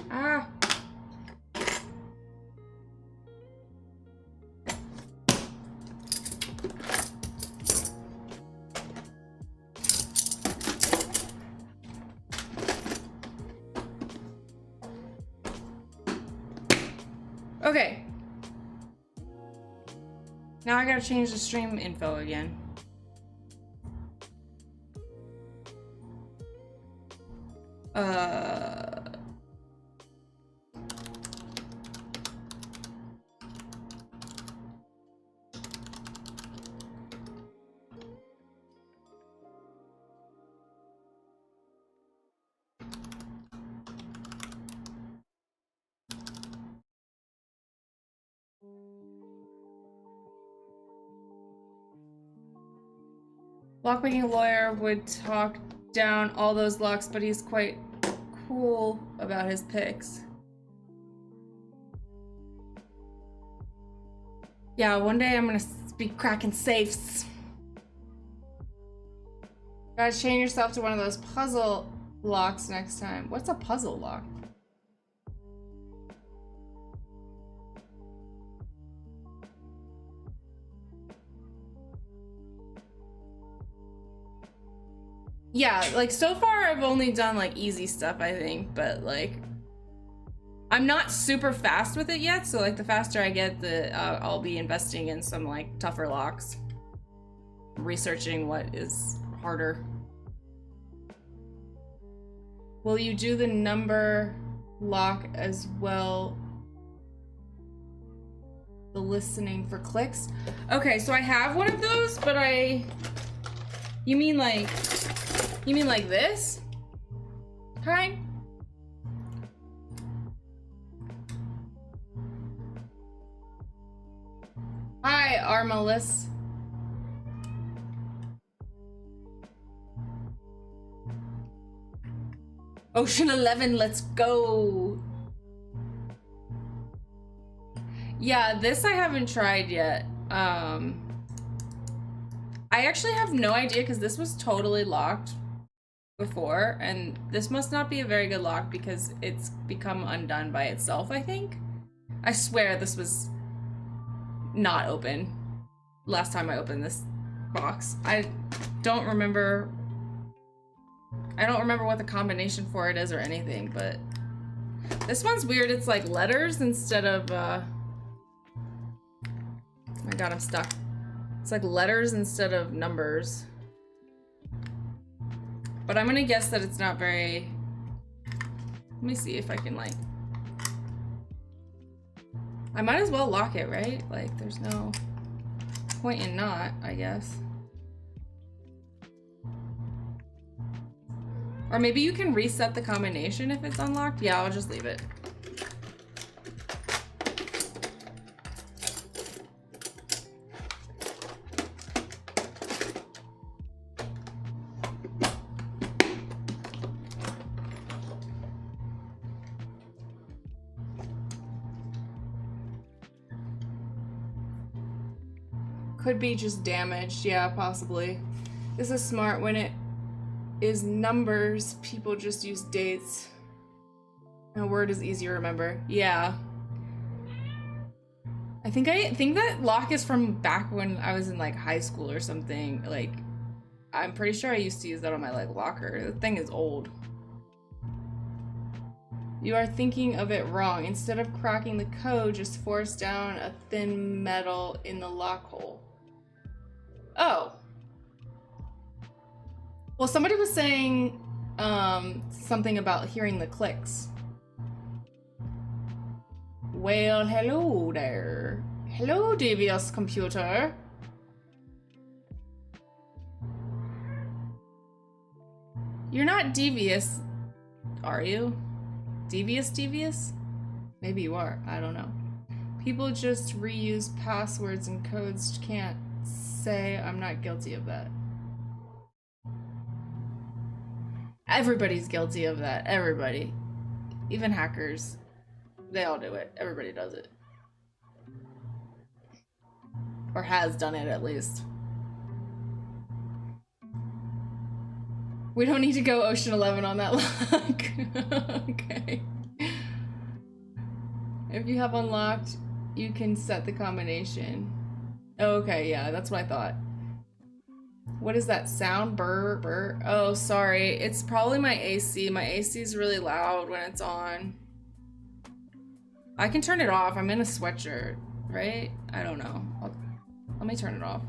Ah. Okay. Now I gotta change the stream info again. Lockpicking lawyer would talk down all those locks, but he's quite cool about his picks. Yeah, one day I'm gonna be cracking safes. Gotta chain yourself to one of those puzzle locks next time. What's a puzzle lock? Yeah, like so far I've only done like easy stuff, I think, but like I'm not super fast with it yet, so like the faster I get, I'll be investing in some like tougher locks. Researching what is harder. Will you do the number lock as well? The listening for clicks? Okay, so I have one of those, but you mean like this? Kind? Hi, Armalus. Ocean 11, let's go. Yeah, this I haven't tried yet. I actually have no idea because this was totally locked before, and this must not be a very good lock because it's become undone by itself, I think. I swear this was not open last time I opened this box. I don't remember what the combination for it is or anything, but this one's weird. It's like letters instead of oh my god, I'm stuck. It's like letters instead of numbers. But I'm gonna guess that it's not very... Let me see if I can like... I might as well lock it, right? Like there's no point in not, I guess. Or maybe you can reset the combination if it's unlocked. Yeah, I'll just leave it. Could be just damaged. Yeah, possibly. This is smart. When it is numbers, people just use dates. And a word is easy to remember. Yeah. I think that lock is from back when I was in like high school or something. Like, I'm pretty sure I used to use that on my like locker. The thing is old. You are thinking of it wrong. Instead of cracking the code, just force down a thin metal in the lock hole. Oh. Well, somebody was saying something about hearing the clicks. Well, hello there. Hello, devious computer. You're not devious, are you? Devious? Maybe you are. I don't know. People just reuse passwords and codes. Can't say I'm not guilty of that. Everybody's guilty of that. Everybody. Even hackers. They all do it. Everybody does it. Or has done it, at least. We don't need to go Ocean 11 on that lock. Okay. If you have unlocked, you can set the combination. Okay, yeah, that's what I thought. What is that sound? Burr, burr. Oh, sorry. It's probably my AC. My AC is really loud when it's on. I can turn it off. I'm in a sweatshirt, right? I don't know. Let me turn it off.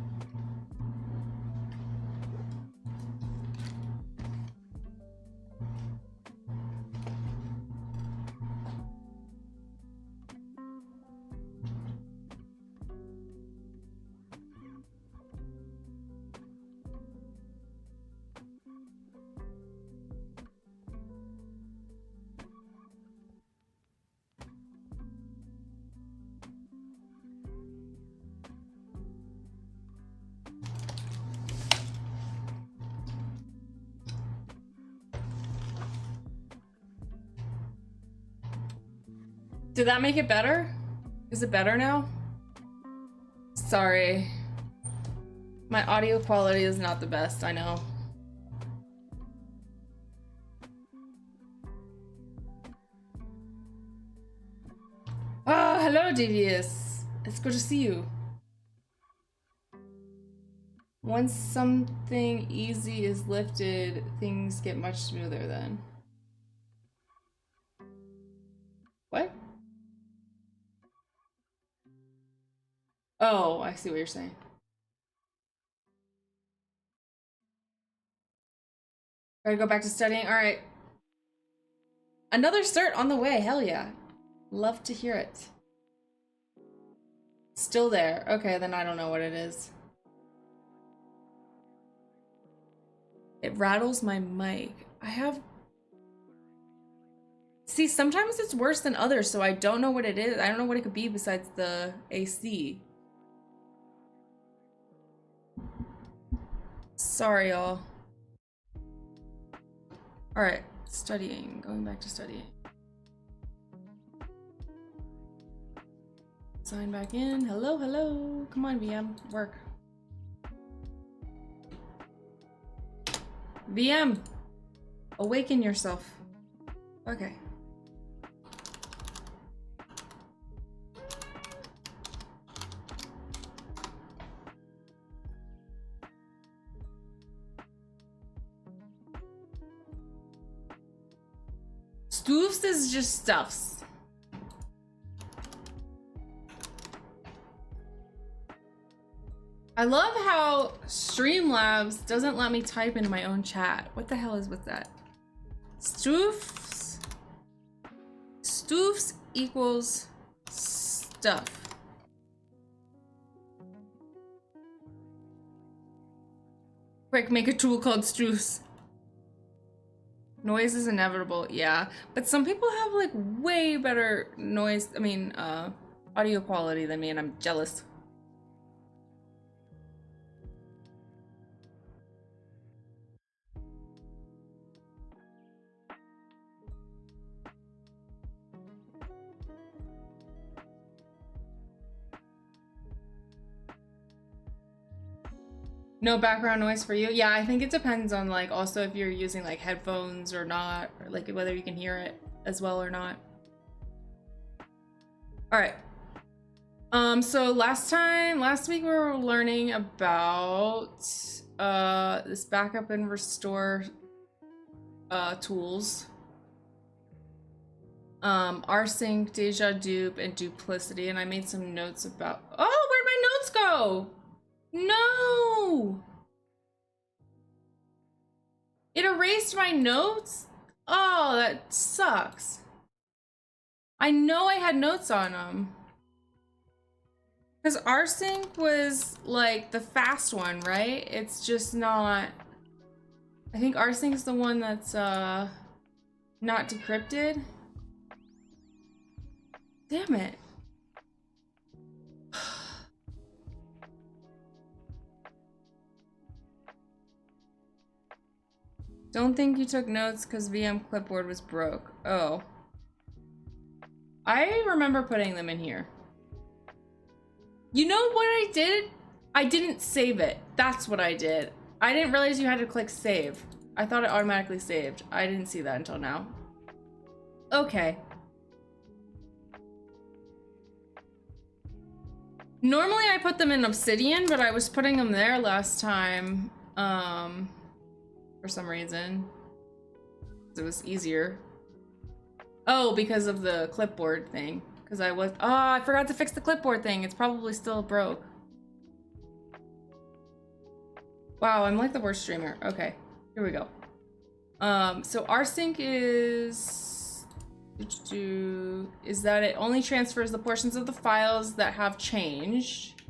Did that make it better? Is it better now? Sorry. My audio quality is not the best, I know. Oh, hello, Devious. It's good to see you. Once something easy is lifted, things get much smoother then. What? Oh, I see what you're saying. Gotta go back to studying. All right. Another cert on the way. Hell yeah. Love to hear it. Still there. Okay, then I don't know what it is. It rattles my mic. I have... See, sometimes it's worse than others, so I don't know what it is. I don't know what it could be besides the AC. Sorry, y'all. Alright, studying. Going back to studying. Sign back in. Hello, hello. Come on, VM. Work. VM! Awaken yourself. Okay. Stoofs is just stuffs. I love how Streamlabs doesn't let me type into my own chat. What the hell is with that? Stoofs. Stoofs equals stuff. Quick, make a tool called Stoofs. Noise is inevitable, yeah. But some people have like way better noise, audio quality than me, and I'm jealous. No background noise for you? Yeah, I think it depends on like also if you're using like headphones or not, or like whether you can hear it as well or not. All right. So last week we were learning about this backup and restore tools. rsync, deja dupe, and duplicity, and I made some notes about where'd my notes go? No! It erased my notes? Oh, that sucks. I know I had notes on them. Because rsync was like the fast one, right? It's just not... I think rsync is the one that's not decrypted. Damn it. Don't think you took notes because VM clipboard was broke. Oh. I remember putting them in here. You know what I did? I didn't save it. That's what I did. I didn't realize you had to click save. I thought it automatically saved. I didn't see that until now. Okay. Normally I put them in Obsidian, but I was putting them there last time, for some reason. It was easier. Oh, because of the clipboard thing. Because oh, I forgot to fix the clipboard thing. It's probably still broke. Wow, I'm like the worst streamer. Okay, here we go. So rsync is that it only transfers the portions of the files that have changed.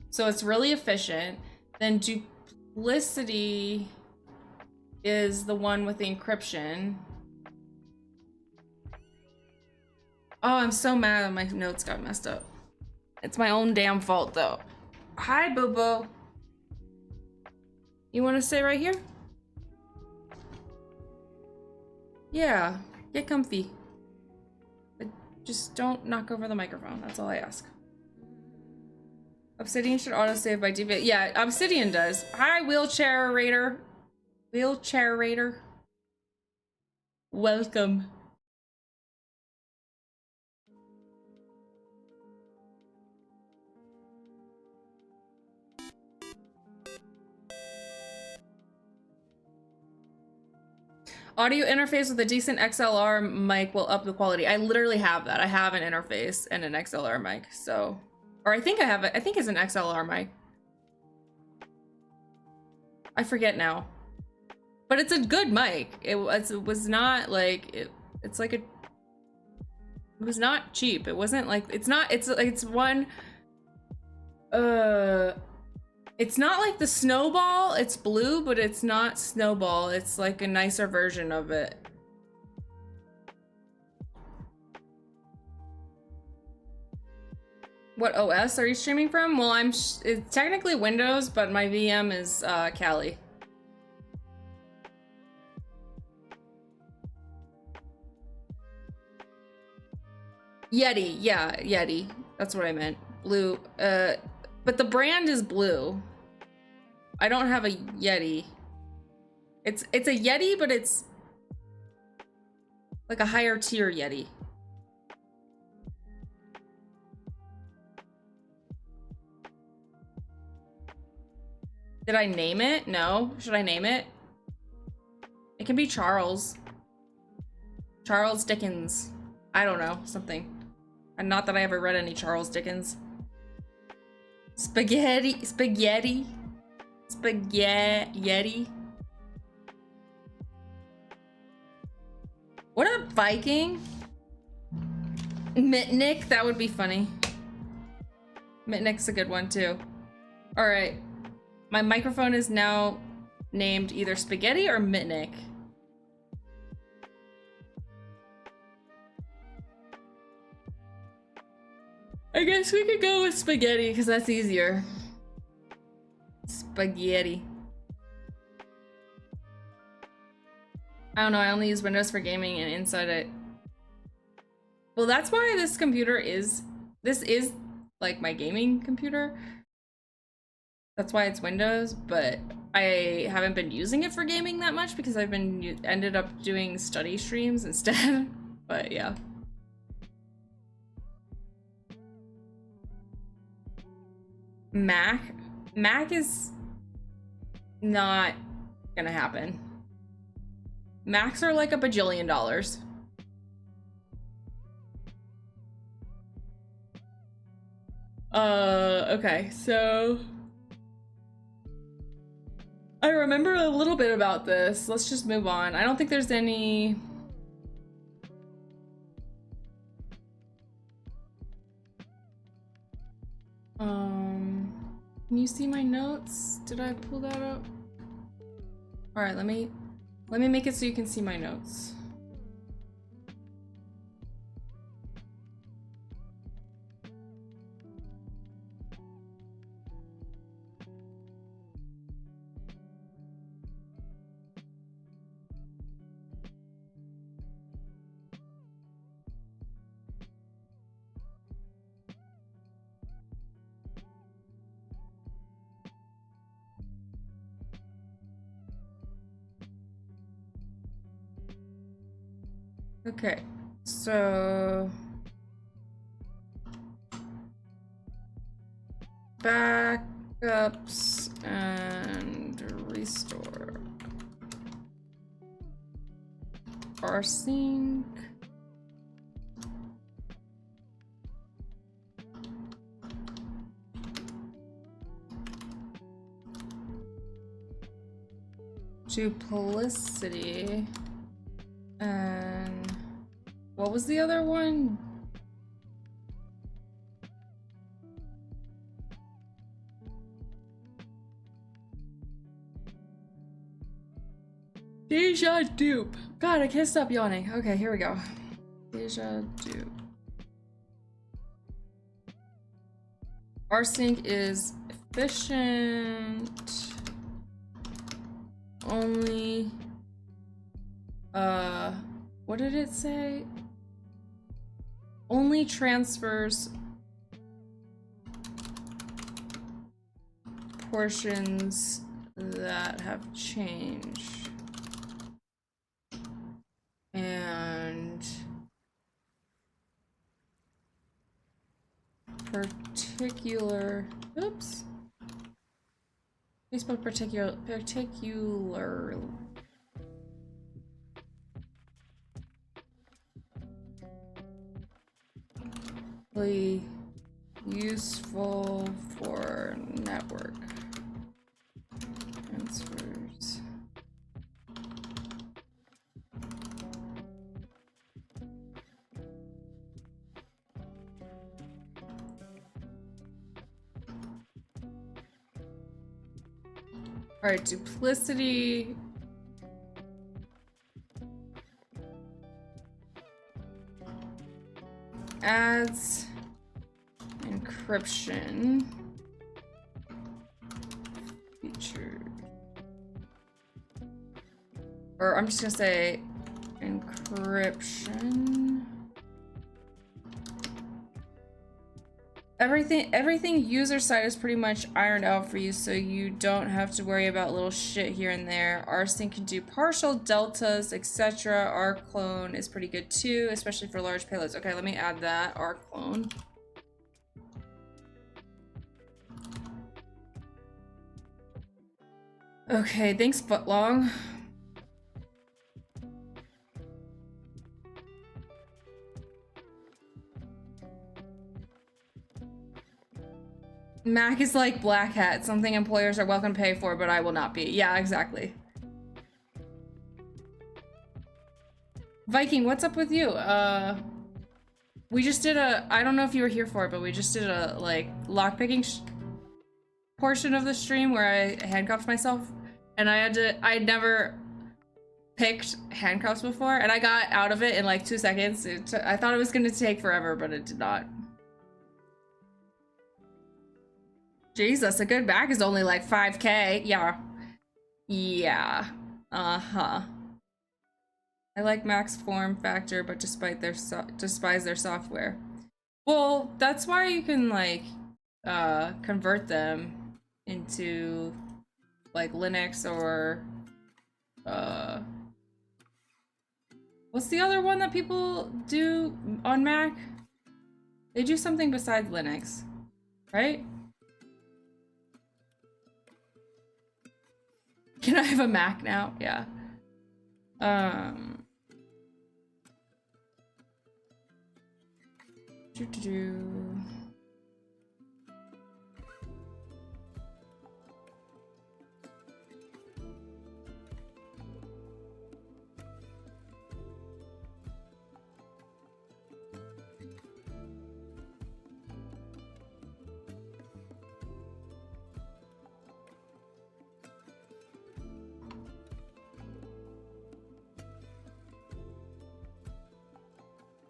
So it's really efficient. Then duplicity is the one with the encryption. Oh, I'm so mad that my notes got messed up. It's my own damn fault though. Hi, Boo-Boo. You want to stay right here? Yeah, get comfy. But just don't knock over the microphone. That's all I ask. Obsidian should autosave by default. Yeah, Obsidian does. Hi, Wheelchair Raider. Wheelchair Raider. Welcome. Audio interface with a decent XLR mic will up the quality. I literally have that. I have an interface and an XLR mic, so... Or I think I have it. I think it's an XLR mic. I forget now. But it's a good mic. It was not like... It's like a... It was not cheap. It wasn't like... It's not... It's one... It's not like the Snowball, it's blue, but it's not Snowball. It's like a nicer version of it. What OS are you streaming from? Well, it's technically Windows, but my VM is Kali. Yeti, yeah, Yeti. That's what I meant. Blue, but the brand is blue. I don't have a Yeti. It's a Yeti, but it's like a higher tier Yeti. Did I name it? No. Should I name it? It can be Charles. Charles Dickens. I don't know, something. And not that I ever read any Charles Dickens. Spaghetti. What up, Viking? Mitnick, that would be funny. Mitnick's a good one too. All right, my microphone is now named either Spaghetti or Mitnick. I guess we could go with Spaghetti because that's easier. Spaghetti. I don't know, I only use Windows for gaming and inside it. Well, that's why this is like my gaming computer. That's why it's Windows, but I haven't been using it for gaming that much because I've been ended up doing study streams instead. But yeah. Mac is not gonna happen. Macs are like $1 bajillion. Okay, so I remember a little bit about this. Let's just move on. I don't think there's any... Can you see my notes? Did I pull that up? All right, let me make it so you can see my notes. Okay, so backups and restore. Rsync. Duplicity. And what was the other one? Deja dupe. God, I can't stop yawning. Okay, here we go. Deja dupe. Rsync is efficient. Only what did it say? Only transfers portions that have changed. And particular, oops. Facebook particular. Useful for network transfers. All right, duplicity. Adds encryption feature, or I'm just gonna say encryption. Everything user side is pretty much ironed out for you, so you don't have to worry about little shit here and there. Rsync can do partial deltas, etc. Rclone is pretty good too, especially for large payloads. Okay, let me add that. Rclone. Okay, thanks, Footlong. Mac is like Black Hat, something employers are welcome to pay for, but I will not be. Yeah, exactly. Viking, what's up with you? We just did I don't know if you were here for it, but we just did a, like, lockpicking portion of the stream where I handcuffed myself. And I'd never picked handcuffs before, and I got out of it in like 2 seconds. I thought it was gonna take forever, but it did not. Jesus, a good back is only like 5K. Yeah. Yeah. Uh-huh. I like Mac's form factor, but despise their software. Well, that's why you can like convert them into like Linux or what's the other one that people do on Mac? They do something besides Linux, right? Can I have a Mac now? Yeah.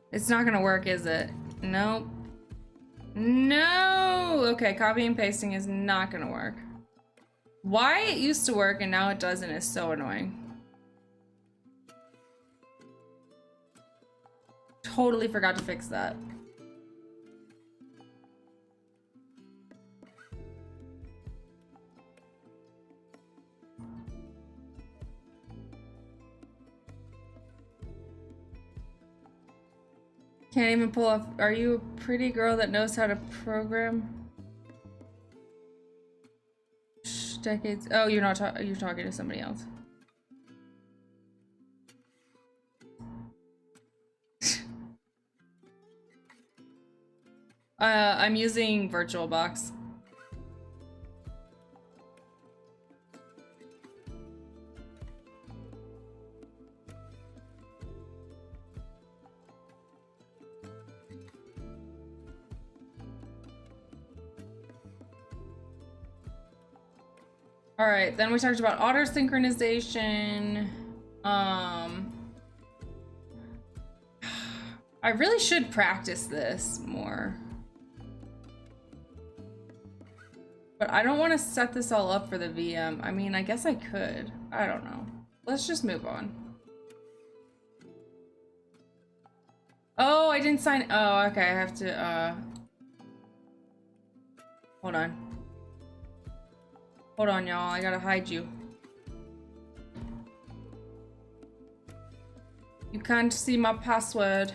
It's not gonna work, is it? Nope. No! Okay, copying and pasting is not gonna work. Why it used to work and now it doesn't is so annoying. Totally forgot to fix that. Can't even pull off. Are you a pretty girl that knows how to program? Shh, decades. Oh, you're not. You're talking to somebody else. I'm using VirtualBox. All right, then we talked about auto synchronization. I really should practice this more. But I don't want to set this all up for the VM. I mean, I guess I could. I don't know. Let's just move on. Oh, I didn't sign. Oh, okay. I have to, hold on. Hold on, y'all. I gotta hide you. You can't see my password.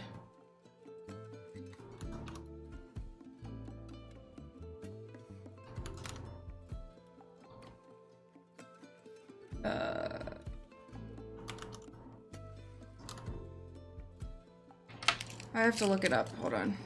I have to look it up. Hold on.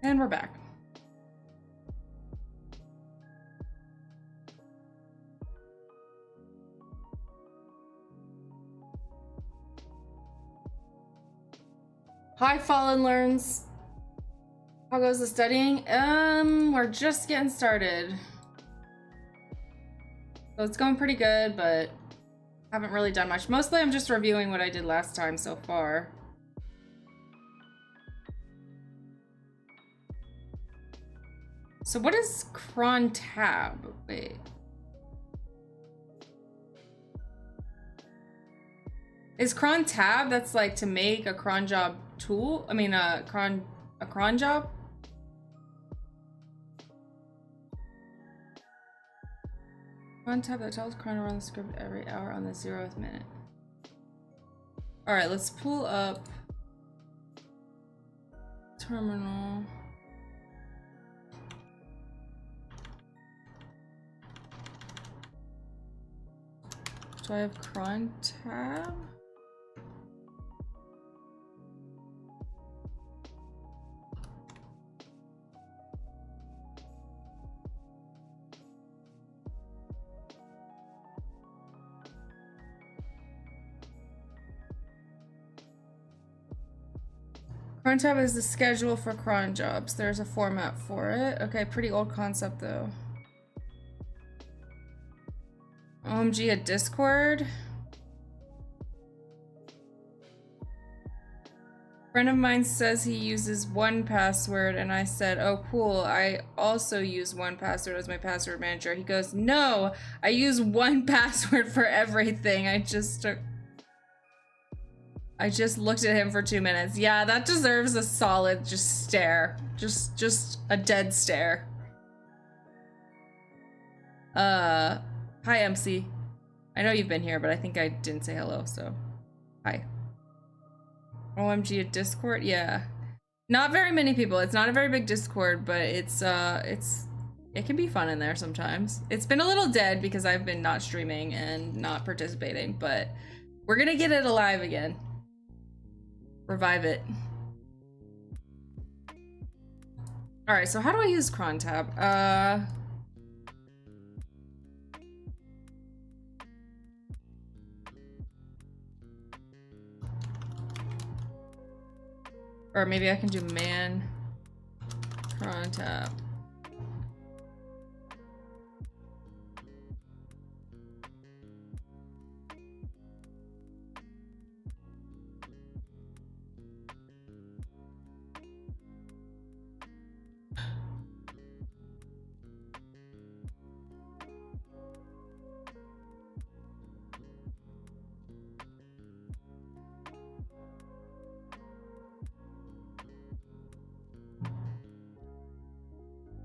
And we're back. Hi, Fallen Learns. How goes the studying? We're just getting started. So it's going pretty good, but haven't really done much. Mostly I'm just reviewing what I did last time so far. So what is cron tab? Wait. Is cron tab that's like to make a cron job tool? I mean a cron job? Cron tab that tells cron to run the script every hour on the 0th minute. Alright, let's pull up terminal. Do I have cron tab? Cron tab is the schedule for cron jobs. There's a format for it. Okay, pretty old concept though. OMG, a Discord? A friend of mine says he uses 1Password, and I said, oh cool, I also use 1Password as my password manager. He goes, no, I use 1Password for everything. I just looked at him for 2 minutes. Yeah, that deserves a solid just stare. Just a dead stare. Hi, MC. I know you've been here, but I think I didn't say hello, so hi. OMG, a Discord? Yeah. Not very many people. It's not a very big Discord, but it can be fun in there sometimes. It's been a little dead because I've been not streaming and not participating, but we're gonna get it alive again. Revive it. Alright, so how do I use cron tab? Or maybe I can do man cron tab.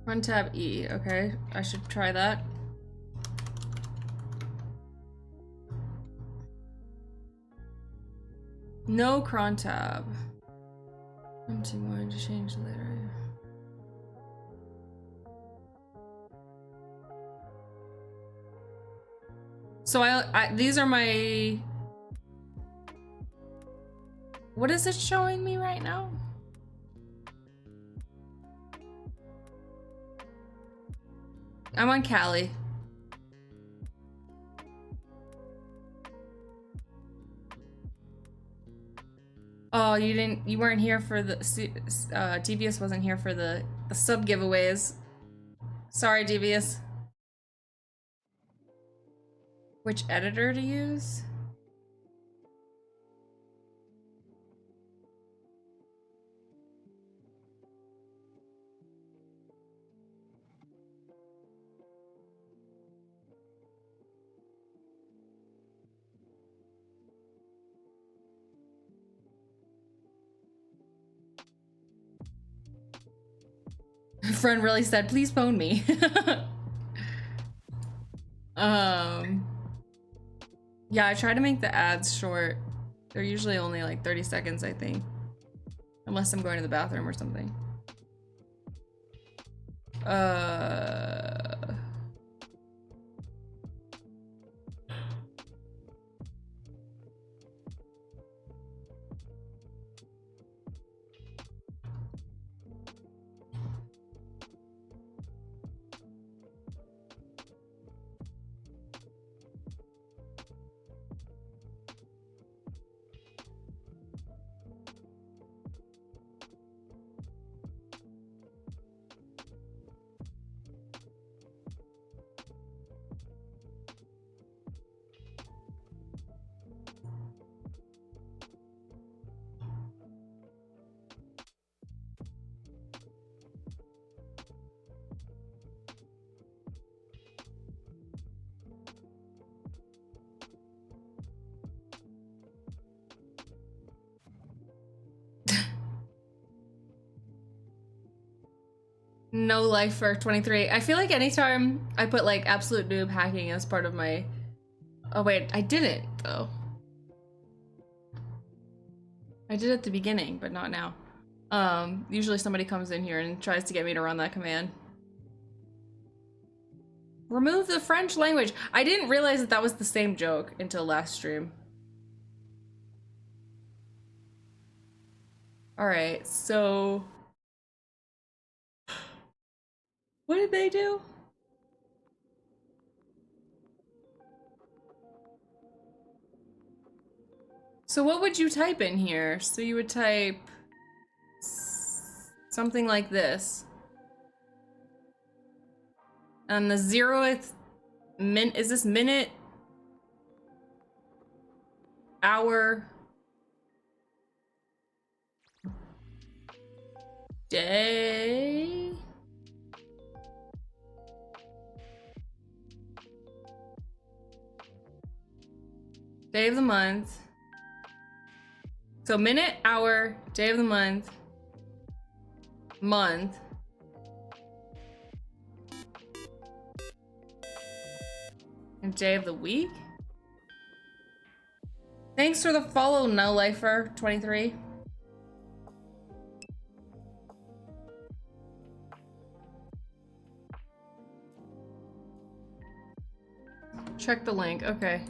Run tab E, okay. I should try that. No cron tab. Empty one to change later. So these are my... What is it showing me right now? I'm on Cali. Oh, you weren't here for the, Devious wasn't here for the sub giveaways. Sorry, Devious. Which editor to use? Friend really said, please phone me. Yeah, I try to make the ads short. They're usually only like 30 seconds, I think. Unless I'm going to the bathroom or something. No life for 23. I feel like anytime I put like absolute noob hacking as part of my... Oh wait, I didn't though. I did at the beginning, but not now. Usually somebody comes in here and tries to get me to run that command. Remove the French language. I didn't realize that that was the same joke until last stream. Alright, so... What did they do? So what would you type in here? So you would type... something like this. And the 0th is this minute? Hour? Day? Day of the month. So minute, hour, day of the month, month. And day of the week? Thanks for the follow, No Lifer 23. Check the link, okay.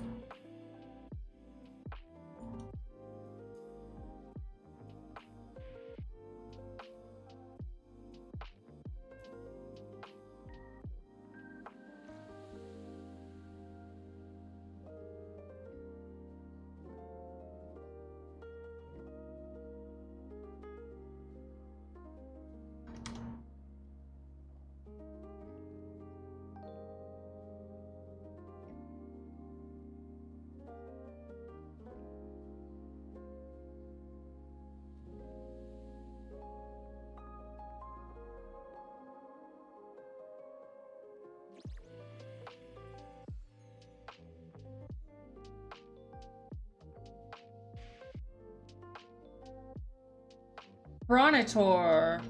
Bronnator.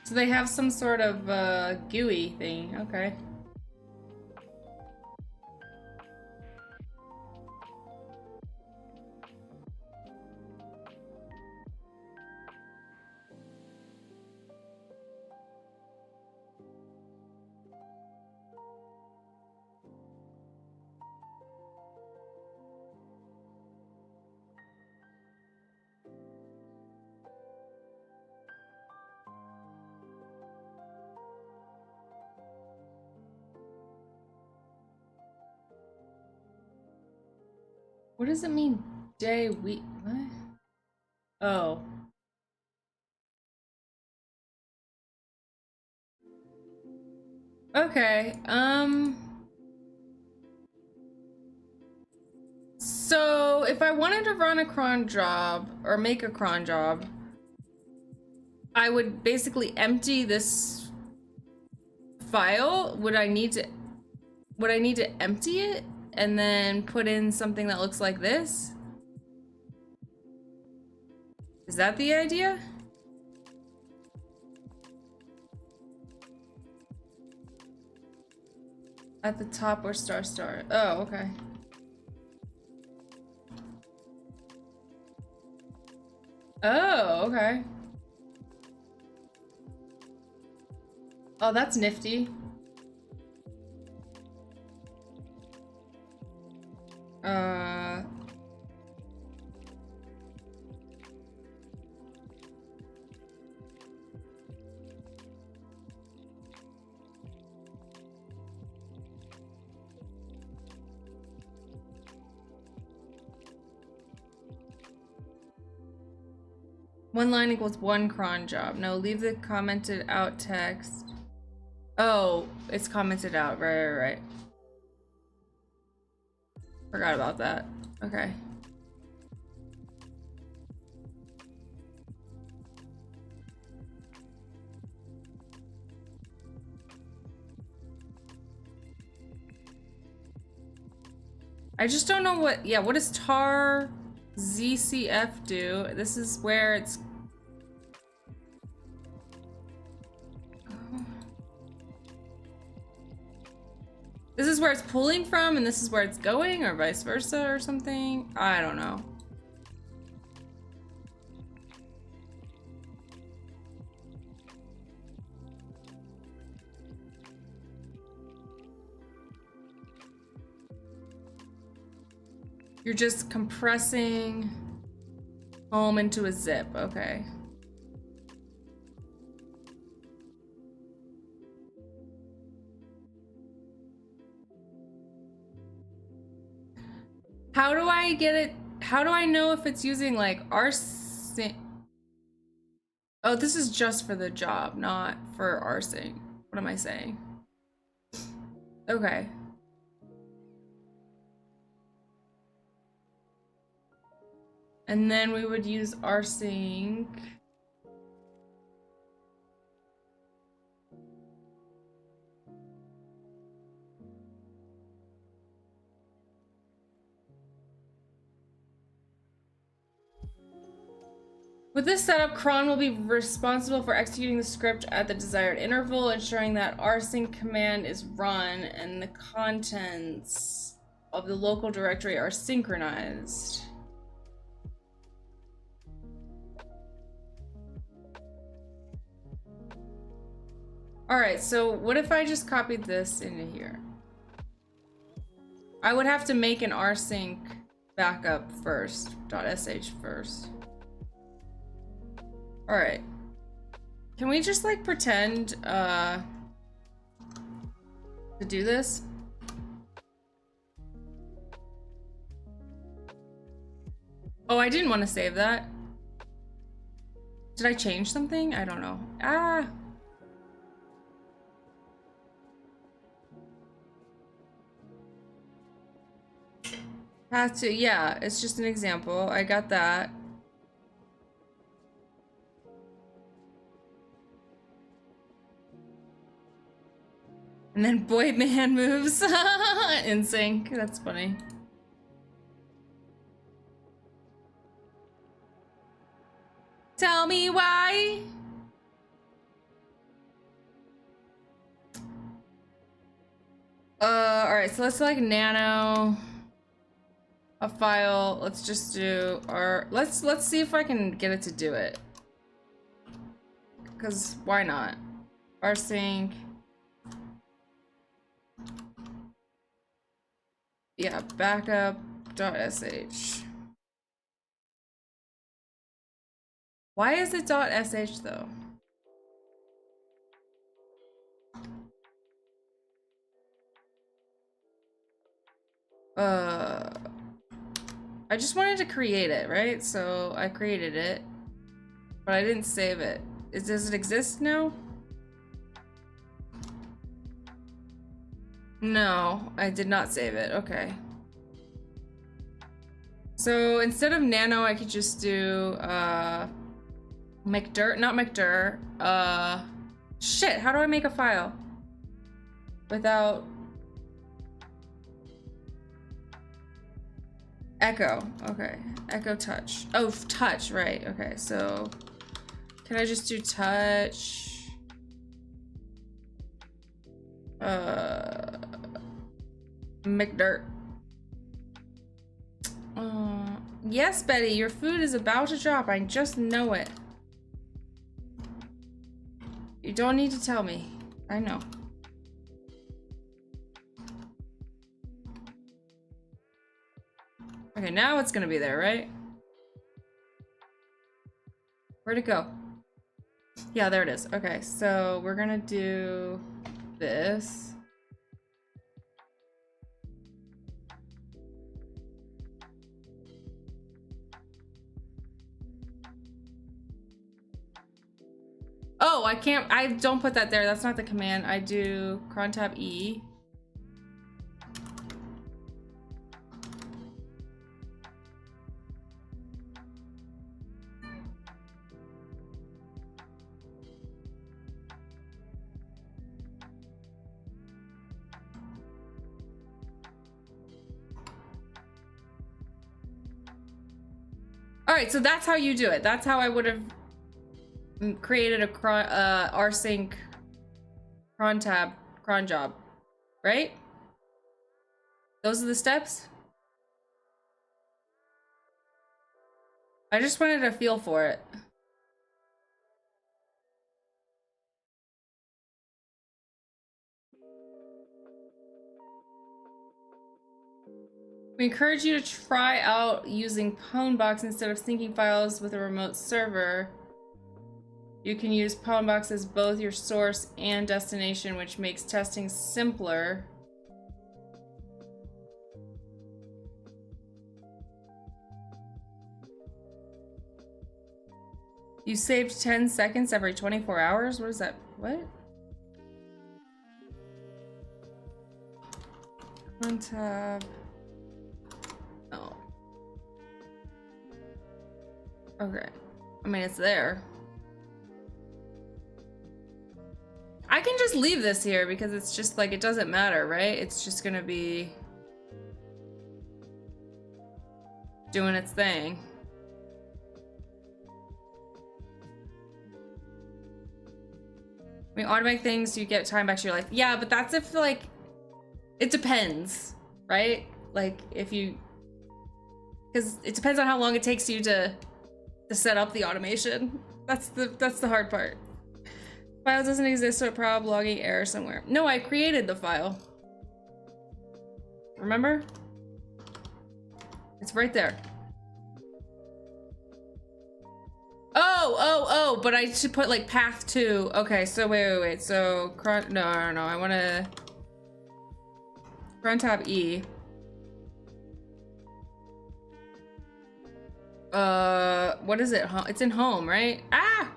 So they have some sort of gooey thing. Okay. What does it mean? Day, week, what? Oh. Okay, so if I wanted to run a cron job, or make a cron job, I would basically empty this file. Would I need to empty it and then put in something that looks like this? Is that the idea? At the top or star star. Oh, okay. Oh, okay. Oh, that's nifty. One line equals one cron job. No, leave the commented out text. Oh, it's commented out. Right. Forgot about that. Okay. I just don't know what, yeah, what does tar ZCF do? This is where it's... This is where it's pulling from and this is where it's going, or vice versa or something? I don't know. You're just compressing home into a zip, okay. How do I get it? How do I know if it's using like rsync? Oh, this is just for the job, not for rsync. What am I saying? Okay. And then we would use rsync. With this setup, cron will be responsible for executing the script at the desired interval, ensuring that rsync command is run and the contents of the local directory are synchronized. All right, so what if I just copied this into here? I would have to make an rsync backup first, .sh first. All right. Can we just like pretend to do this? Oh, I didn't want to save that. Did I change something? I don't know. Ah. Have to, yeah, it's just an example. I got that. And then boy man moves in sync. That's funny. Tell me why. Alright, so let's like nano a file. Let's just do our let's see if I can get it to do it. Cause why not? Rsync. Yeah, backup.sh. Why is it .sh though? I just wanted to create it, right? So I created it, but I didn't save it. Does it exist now? No, I did not save it. Okay. So instead of nano, I could just do McDir, not McDir. Shit, how do I make a file without echo? Okay, echo touch. Oh, touch, right. Okay, so can I just do touch? McDirt. Yes, Betty, your food is about to drop. I just know it. You don't need to tell me. I know. Okay, now it's gonna be there, right? Where'd it go? Yeah, there it is. Okay, so we're gonna do this. Oh, I can't, I don't put that there. That's not the command. I do cron tab E. All right, so that's how you do it. That's how I would have created a rsync cron tab cron job, right? Those are the steps. I just wanted a feel for it. We encourage you to try out using Pwnbox instead of syncing files with a remote server. You can use Pwnbox as both your source and destination, which makes testing simpler. You saved 10 seconds every 24 hours? What is that? What? On tab. Oh. Okay. I mean, it's there. I can just leave this here because it's just like, it doesn't matter, right? It's just gonna be doing its thing. I mean, automatic things, you get time back to your life. Yeah, but that's if, like, it depends, right? Like, if you, because it depends on how long it takes you to set up the automation. That's the hard part. File doesn't exist, so problem logging error somewhere. No, I created the file. Remember? It's right there. Oh, but I should put like path to. Okay, so wait. So, no, I want to cron tab E. What is it? It's in home, right? Ah!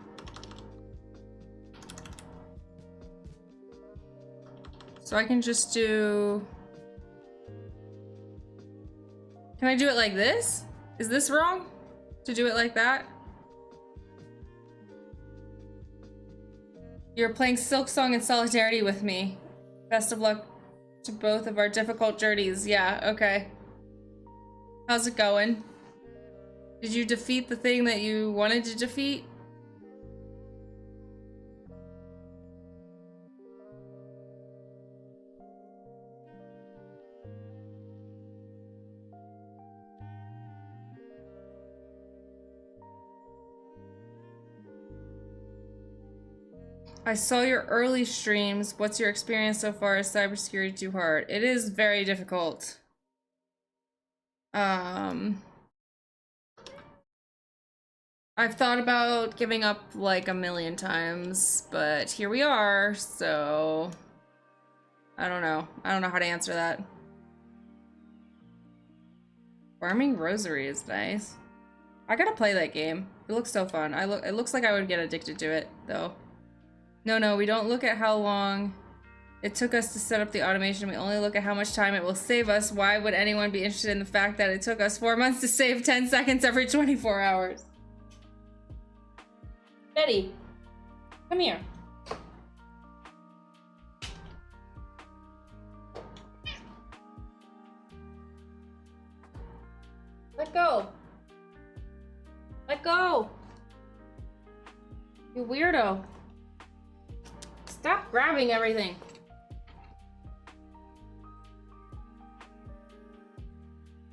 So I can just do... Can I do it like this? Is this wrong? To do it like that? You're playing Silk Song in solidarity with me. Best of luck to both of our difficult journeys. Yeah, okay. How's it going? Did you defeat the thing that you wanted to defeat? I saw your early streams. What's your experience so far? Is cybersecurity too hard? It is very difficult. I've thought about giving up like a million times, but here we are, so I don't know. I don't know how to answer that. Farming Rosary is nice. I gotta play that game. It looks so fun. It looks like I would get addicted to it, though. No, we don't look at how long it took us to set up the automation. We only look at how much time it will save us. Why would anyone be interested in the fact that it took us 4 months to save 10 seconds every 24 hours? Betty, come here. Let go. Let go. You weirdo. Stop grabbing everything.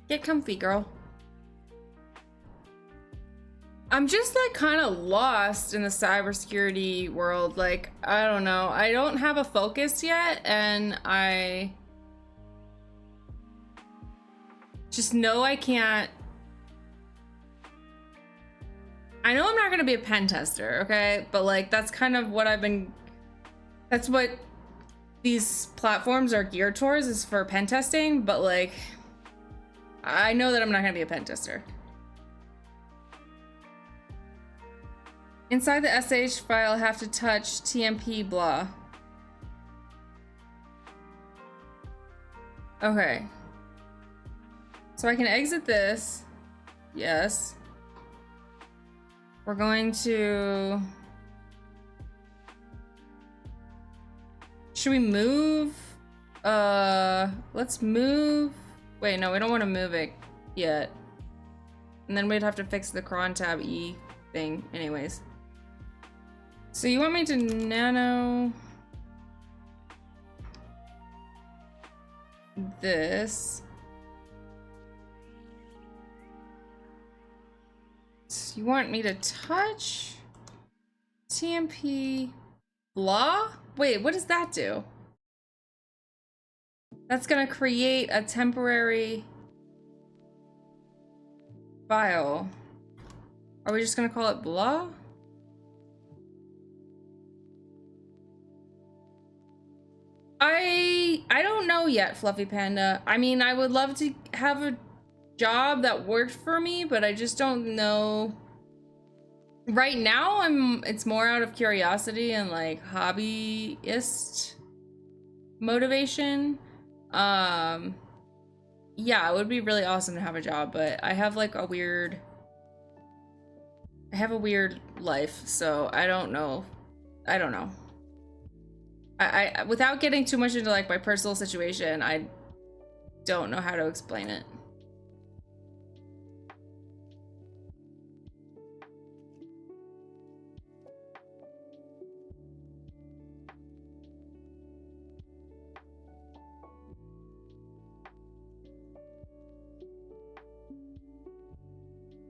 Get comfy, girl. I'm just like kind of lost in the cybersecurity world. Like, I don't know. I don't have a focus yet, and I just know I can't. I know I'm not gonna be a pen tester, okay? But like, that's kind of what that's what these platforms are geared towards, is for pen testing, but like, I know that I'm not gonna be a pen tester. Inside the SH file, I have to touch TMP blah. Okay. So I can exit this. Yes. We're going to... Should we move? Let's move. Wait, no, we don't want to move it yet. And then we'd have to fix the cron tab E thing anyways. So you want me to nano this? So you want me to touch TMP blah? Wait, what does that do? That's gonna create a temporary file. Are we just gonna call it blah? I don't know yet, Fluffy Panda. I mean, I would love to have a job that worked for me, but I just don't know. Right now, it's more out of curiosity and like hobbyist motivation. Yeah, it would be really awesome to have a job, but I have like a weird life, so I don't know. I without getting too much into like my personal situation, I don't know how to explain it.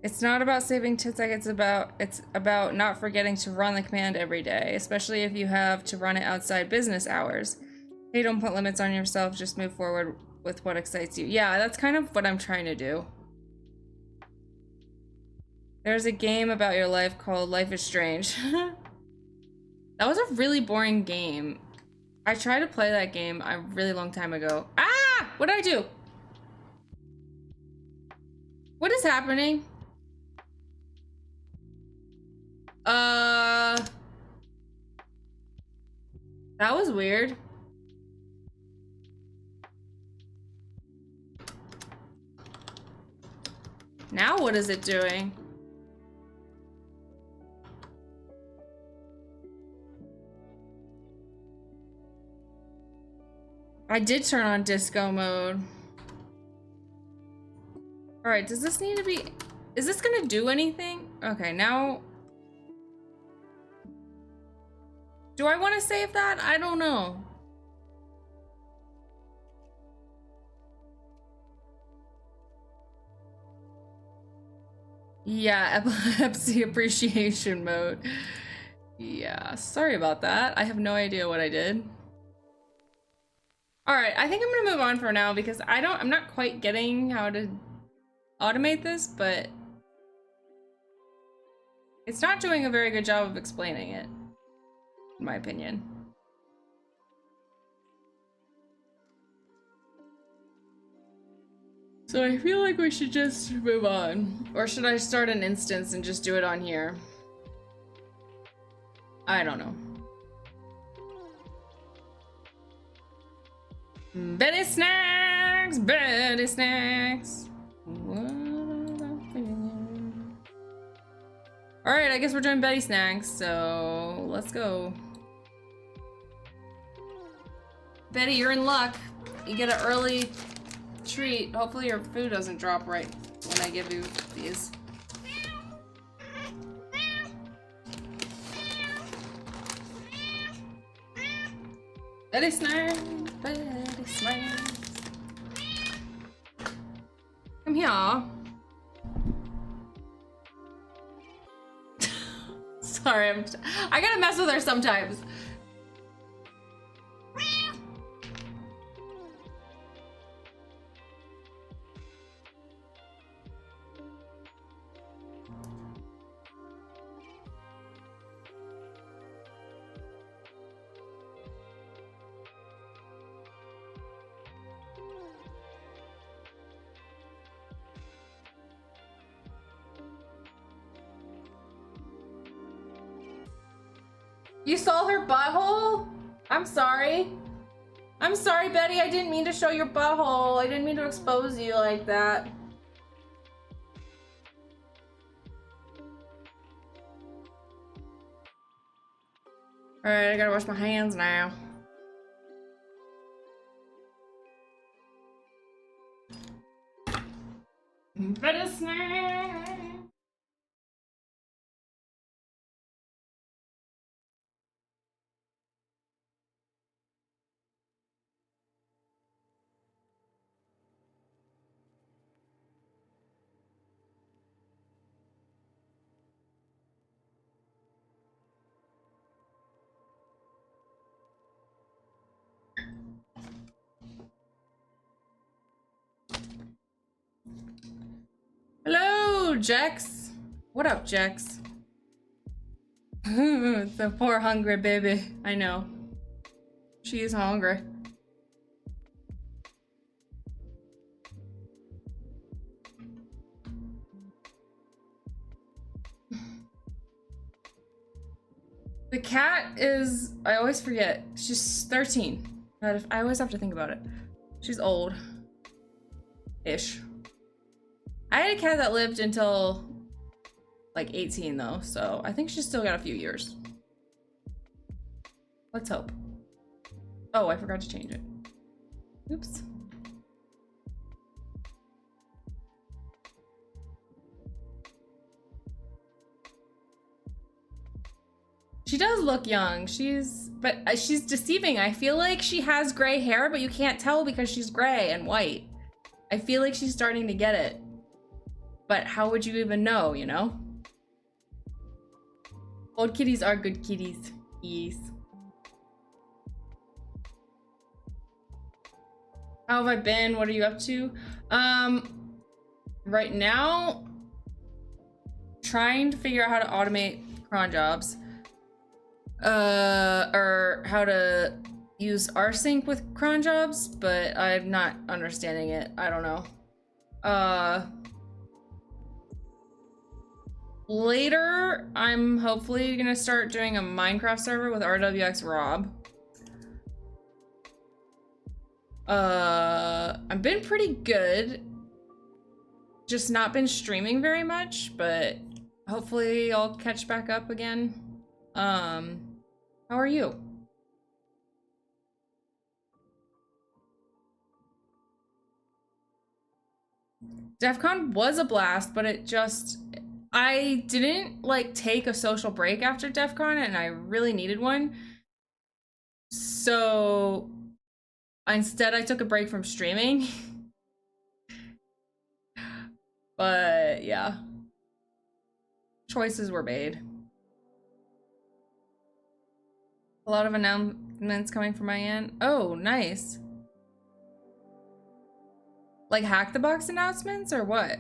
It's not about saving 10 seconds, it's about not forgetting to run the command every day, especially if you have to run it outside business hours. Hey, don't put limits on yourself, just move forward with what excites you. Yeah, that's kind of what I'm trying to do. There's a game about your life called Life is Strange. That was a really boring game. I tried to play that game a really long time ago. Ah! What did I do? What is happening? That was weird. Now what is it doing? I did turn on disco mode. All right, does this need to be... Is this gonna do anything? Okay, now... Do I want to save that? I don't know. Yeah, epilepsy appreciation mode. Yeah, sorry about that. I have no idea what I did. All right, I think I'm gonna move on for now because I'm not quite getting how to automate this, but it's not doing a very good job of explaining it, in my opinion. So I feel like we should just move on. Or should I start an instance and just do it on here? I don't know. Betty Snacks! Betty Snacks! Alright, I guess we're doing Betty Snacks, so let's go. Betty, you're in luck. You get an early treat. Hopefully your food doesn't drop right when I give you these. Betty Snacks! Betty Snacks! Come here. Sorry, I gotta mess with her sometimes. You saw her butthole? I'm sorry. I'm sorry, Betty. I didn't mean to show your butthole. I didn't mean to expose you like that. Alright, I gotta wash my hands now. Better snack. Hello, Jex. What up, Jex? The poor hungry baby. I know. She is hungry. The cat is, I always forget, she's 13. I always have to think about it. She's old-ish. I had a cat that lived until like 18 though, so I think she's still got a few years. Let's hope. Oh, I forgot to change it. Oops. She does look young. But she's deceiving. I feel like she has gray hair, but you can't tell because she's gray and white. I feel like she's starting to get it. But how would you even know, you know? Old kitties are good kitties. Yes. How have I been? What are you up to? Right now, trying to figure out how to automate cron jobs. Or how to use rsync with cron jobs, but I'm not understanding it. I don't know. Later, I'm hopefully gonna start doing a Minecraft server with RWX Rob. I've been pretty good. Just not been streaming very much, but hopefully I'll catch back up again. How are you? DEF CON was a blast, but I didn't like take a social break after DEF CON, and I really needed one. So instead, I took a break from streaming. But yeah, choices were made. A lot of announcements coming from my end. Oh, nice. Like Hack the Box announcements or what?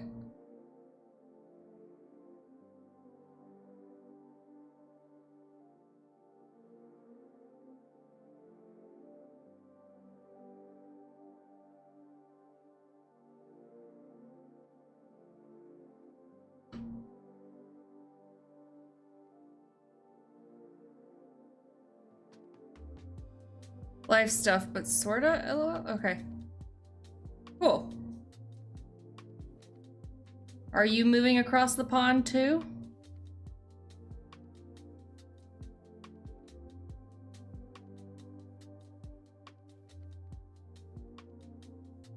Life stuff, but sorta, lol. Okay. Cool. Are you moving across the pond too?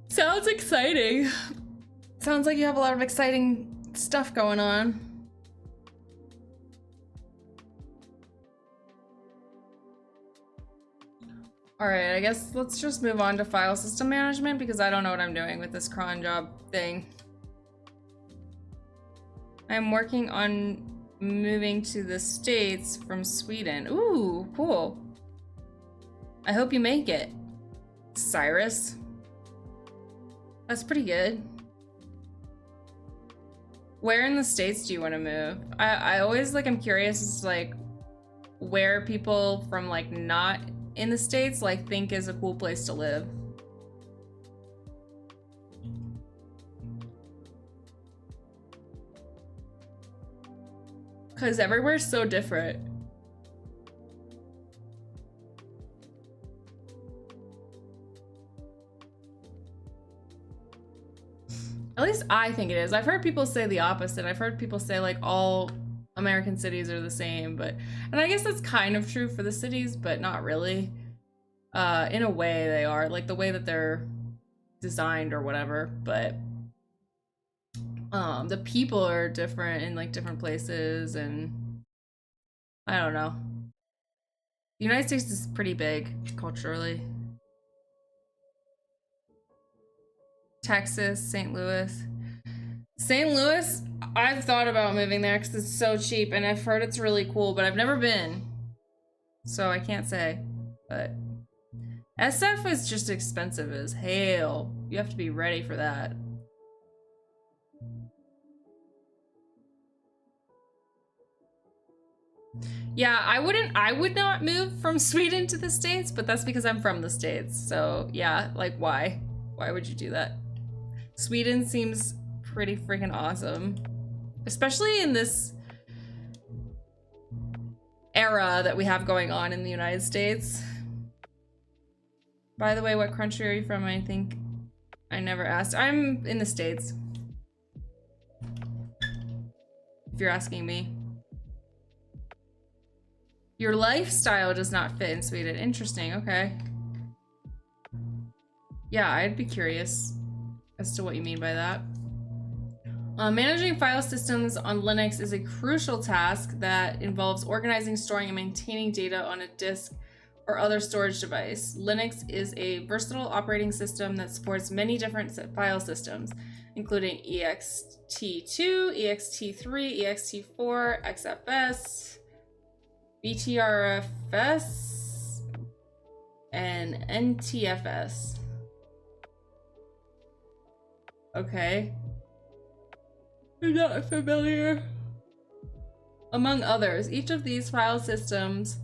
Sounds exciting. Sounds like you have a lot of exciting stuff going on. Alright, I guess let's just move on to file system management because I don't know what I'm doing with this cron job thing. I'm working on moving to the States from Sweden. Ooh, cool. I hope you make it, Cyrus. That's pretty good. Where in the States do you want to move? I always like, I'm curious as to like where people from like not in the States like think is a cool place to live. Cause everywhere's so different. At least I think it is. I've heard people say the opposite. I've heard people say like all American cities are the same, and I guess that's kind of true for the cities, but not really. In a way they are, like the way that they're designed or whatever, but the people are different in like different places, and I don't know. The United States is pretty big culturally. Texas, St. Louis. St. Louis, I've thought about moving there because it's so cheap, and I've heard it's really cool, but I've never been. So I can't say, but SF is just expensive as hell. You have to be ready for that. Yeah, I would not move from Sweden to the States, but that's because I'm from the States. So yeah, like why? Why would you do that? Sweden seems pretty freaking awesome. Especially in this era that we have going on in the United States. By the way, what country are you from? I think I never asked. I'm in the States. If you're asking me. Your lifestyle does not fit in Sweden. Interesting, okay. Yeah, I'd be curious as to what you mean by that. Managing file systems on Linux is a crucial task that involves organizing, storing, and maintaining data on a disk or other storage device. Linux is a versatile operating system that supports many different file systems, including ext2, ext3, ext4, XFS, BTRFS, and NTFS. Okay. I'm not familiar. Among others, each of these file systems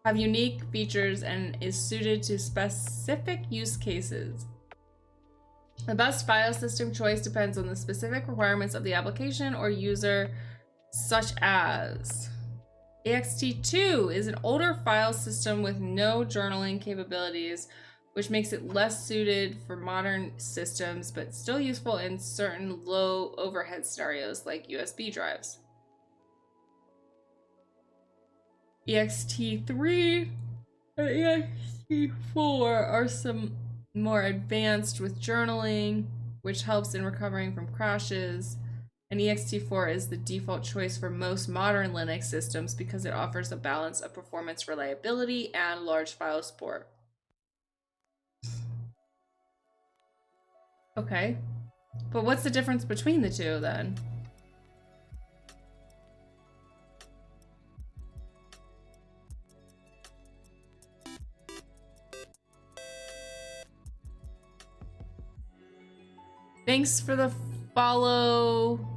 have unique features and is suited to specific use cases. The best file system choice depends on the specific requirements of the application or user, such as ext2 is an older file system with no journaling capabilities, which makes it less suited for modern systems, but still useful in certain low overhead scenarios like USB drives. ext3 and ext4 are some more advanced with journaling which helps in recovering from crashes. And ext4 is the default choice for most modern Linux systems because it offers a balance of performance reliability and large file support. Okay. But what's the difference between the two then? Thanks for the follow.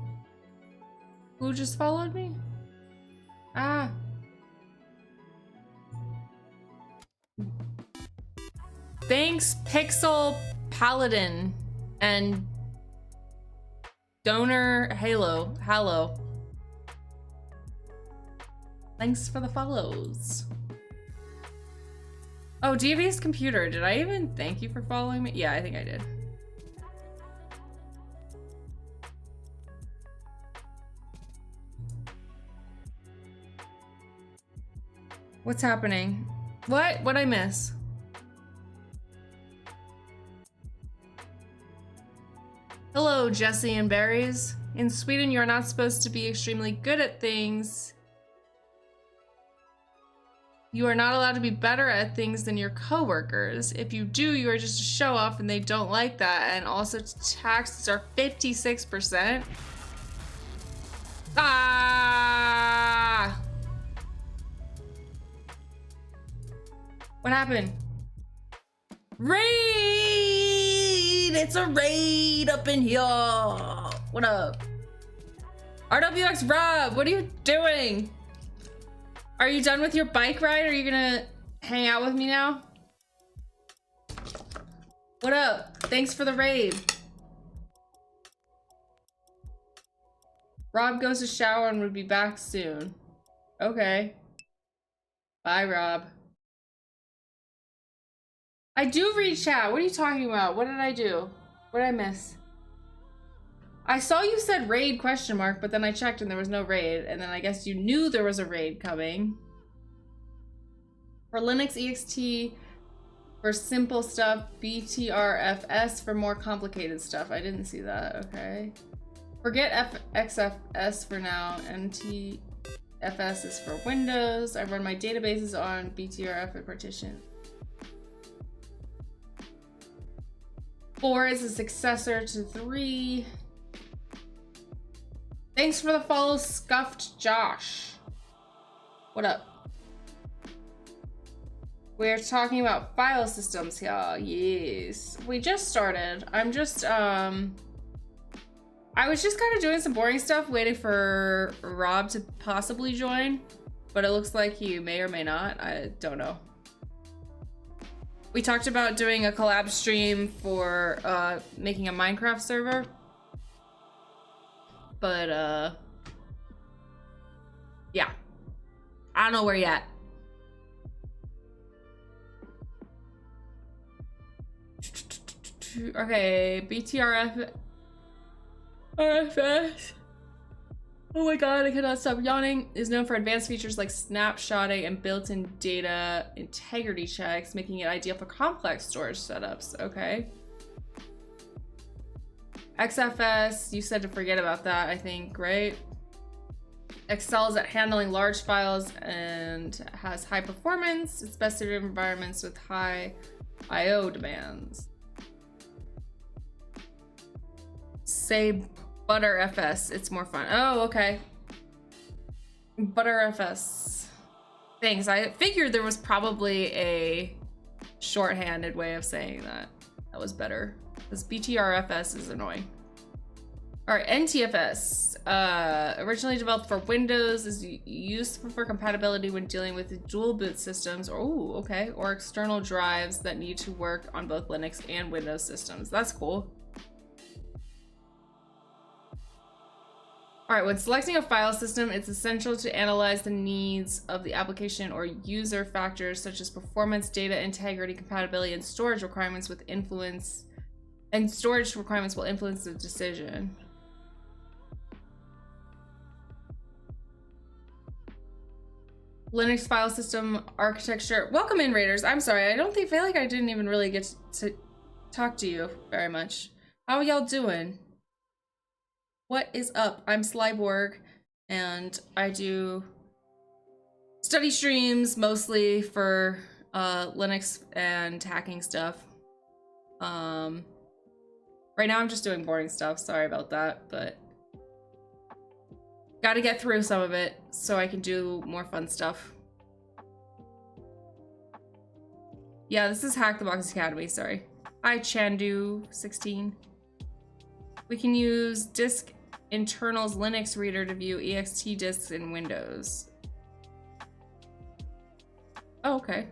Who just followed me? Ah. Thanks, Pixel Paladin and Donor Halo. Thanks for the follows. Oh, DV's computer. Did I even thank you for following me? Yeah, I think I did. What's happening? What'd I miss? Hello, Jesse and Berries. In Sweden, you're not supposed to be extremely good at things. You are not allowed to be better at things than your coworkers. If you do, you are just a show off and they don't like that. And also taxes are 56%. Ah! What happened? Raid! It's a raid up in here. What up? RWX Rob, what are you doing? Are you done with your bike ride? Are you gonna hang out with me now? What up? Thanks for the raid. Rob goes to shower and would be back soon. Okay. Bye, Rob. I do read chat. What are you talking about? What did I do? What did I miss? I saw you said raid question mark, but then I checked and there was no raid. And then I guess you knew there was a raid coming. For Linux EXT, for simple stuff, BTRFS for more complicated stuff. I didn't see that, okay. Forget XFS for now. NTFS is for Windows. I run my databases on BTRF partition. 4 is a successor to 3. Thanks for the follow, Scuffed Josh. What up? We're talking about file systems here. Yes. We just started. I was just kind of doing some boring stuff, waiting for Rob to possibly join, but it looks like he may or may not. I don't know. We talked about doing a collab stream for making a Minecraft server. But yeah. I don't know where yet. Okay, BTRF RFS. Oh my god, I cannot stop yawning. Is known for advanced features like snapshotting and built-in data integrity checks, making it ideal for complex storage setups. Okay. XFS, you said to forget about that, I think, right? Excels at handling large files and has high performance. It's best suited in environments with high I/O demands. Say ButterFS, it's more fun. Oh, okay. ButterFS. Thanks. I figured there was probably a shorthanded way of saying that. That was better. This BTRFS is annoying. All right, NTFS. Originally developed for Windows, is useful for compatibility when dealing with dual boot systems. Oh, okay. Or external drives that need to work on both Linux and Windows systems. That's cool. All right, when selecting a file system, it's essential to analyze the needs of the application or user factors such as performance, data integrity, compatibility, and storage requirements will influence the decision. Linux file system architecture. Welcome in, Raiders. I'm sorry, I feel like I didn't even really get to talk to you very much. How y'all doing? What is up? I'm Slyborg, and I do study streams mostly for Linux and hacking stuff. Right now I'm just doing boring stuff. Sorry about that, but gotta get through some of it so I can do more fun stuff. Yeah, this is Hack the Box Academy, sorry. Hi, Chandu16. We can use disk internals Linux reader to view ext disks in Windows. Oh, okay.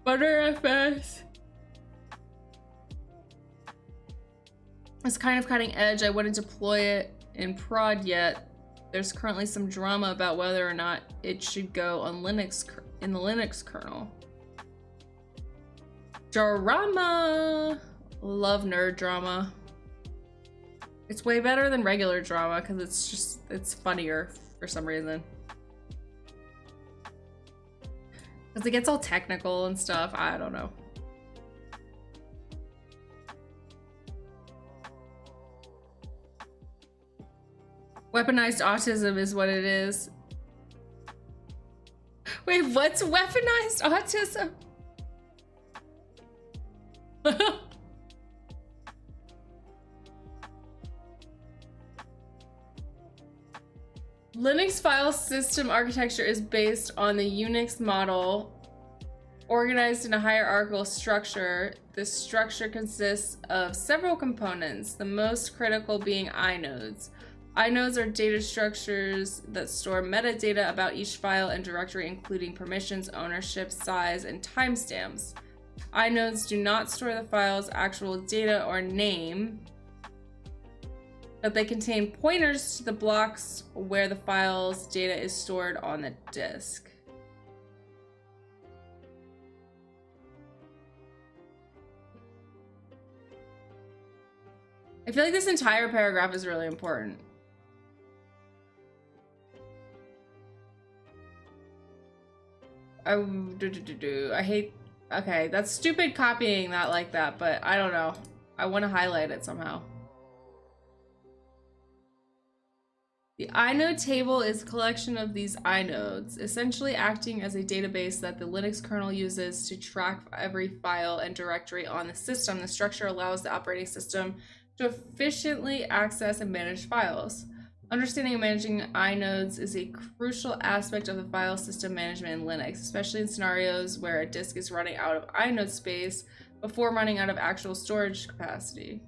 ButterFS. It's kind of cutting edge. I wouldn't deploy it in prod yet. There's currently some drama about whether or not it should go on Linux in the Linux kernel. Drama! Love nerd drama. It's way better than regular drama because it's funnier for some reason. Because it gets all technical and stuff. I don't know. Weaponized autism is what it is. Wait, what's weaponized autism? Linux file system architecture is based on the Unix model, organized in a hierarchical structure. This structure consists of several components, the most critical being inodes. Inodes are data structures that store metadata about each file and directory, including permissions, ownership, size, and timestamps. Inodes do not store the file's actual data or name, but they contain pointers to the blocks where the file's data is stored on the disk. I feel like this entire paragraph is really important. I hate, okay, that's stupid copying that like that, but I don't know. I want to highlight it somehow. The inode table is a collection of these inodes, essentially acting as a database that the Linux kernel uses to track every file and directory on the system. The structure allows the operating system to efficiently access and manage files. Understanding and managing inodes is a crucial aspect of the file system management in Linux, especially in scenarios where a disk is running out of inode space before running out of actual storage capacity.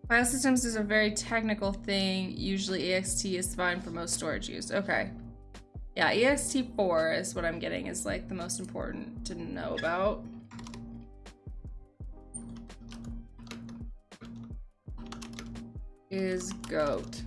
File systems is a very technical thing. Usually ext is fine for most storage use. Okay. Yeah, ext4 is what I'm getting, is like the most important to know about. Is goat.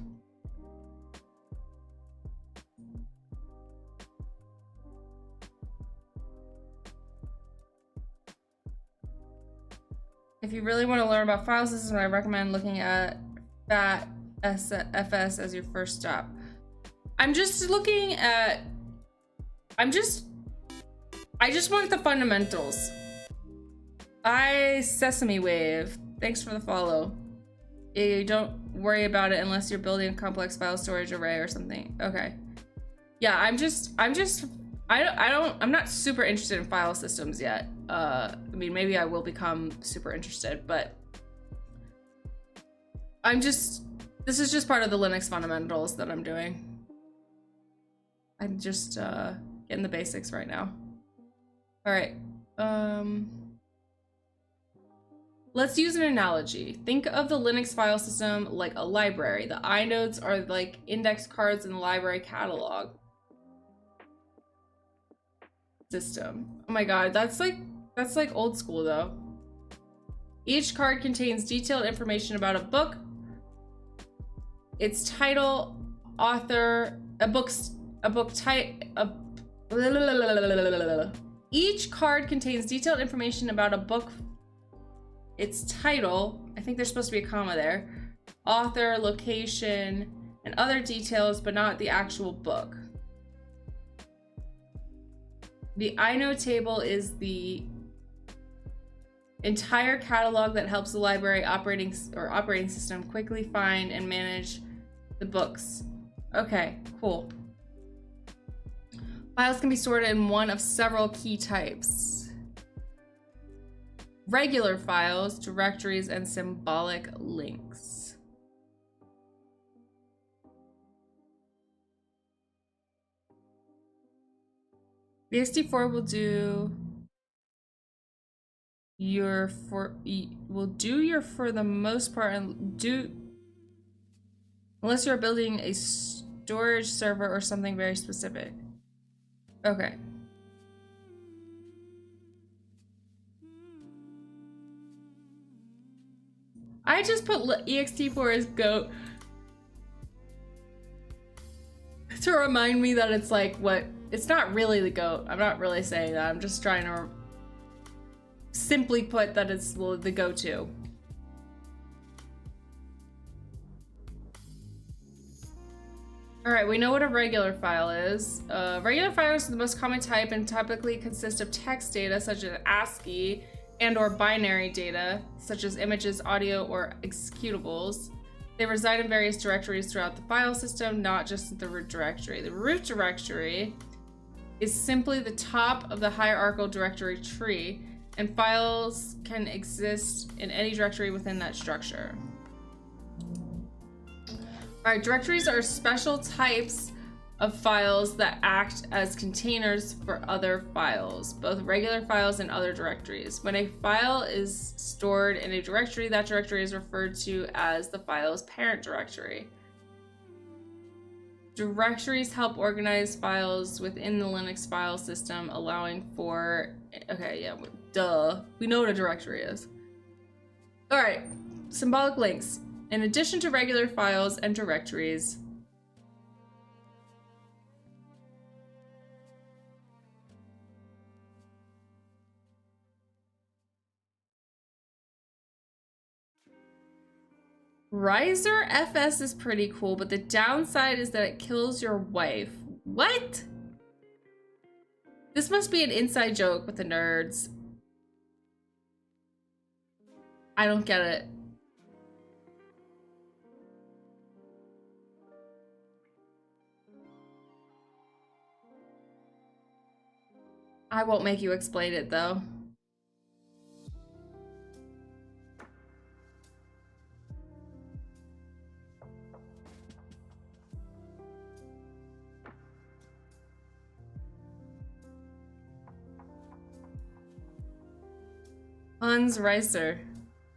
If you really want to learn about file systems, I recommend looking at FS as your first step. I'm just looking at, I just want the fundamentals. Sesame Wave, thanks for the follow. You don't worry about it unless you're building a complex file storage array or something. Okay. Yeah, I'm not super interested in file systems yet. I mean, maybe I will become super interested, but this is just part of the Linux fundamentals that I'm doing. I'm just getting the basics right now. All right. Let's use an analogy. Think of the Linux file system like a library. The inodes are like index cards in the library catalog system. Oh my god, that's like old school though. Each card contains detailed information about a book, its title, author, each card contains detailed information about a book, its title, I think there's supposed to be a comma there, author, location, and other details, but not the actual book. The inode table is the entire catalog that helps the library operating system quickly find and manage the books. Okay, cool. Files can be stored in one of several key types: regular files, directories, and symbolic links. The ext4 will do your for the most part, and unless you're building a storage server or something very specific. Okay. I just put ext4 as goat to remind me that it's like what, it's not really the goat. I'm not really saying that. I'm just trying to simply put that it's the go-to. All right, we know what a regular file is. Regular files are the most common type and typically consist of text data such as ASCII and or binary data such as images, audio, or executables. They reside in various directories throughout the file system, not just the root directory. The root directory is simply the top of the hierarchical directory tree, and files can exist in any directory within that structure. All right, directories are special types of files that act as containers for other files, both regular files and other directories. When a file is stored in a directory, that directory is referred to as the file's parent directory. Directories help organize files within the Linux file system, allowing for, okay, yeah, duh, we know what a directory is. All right, symbolic links. In addition to regular files and directories, Riser FS is pretty cool, but the downside is that it kills your wife. What? This must be an inside joke with the nerds. I don't get it. I won't make you explain it though. Hans Reiser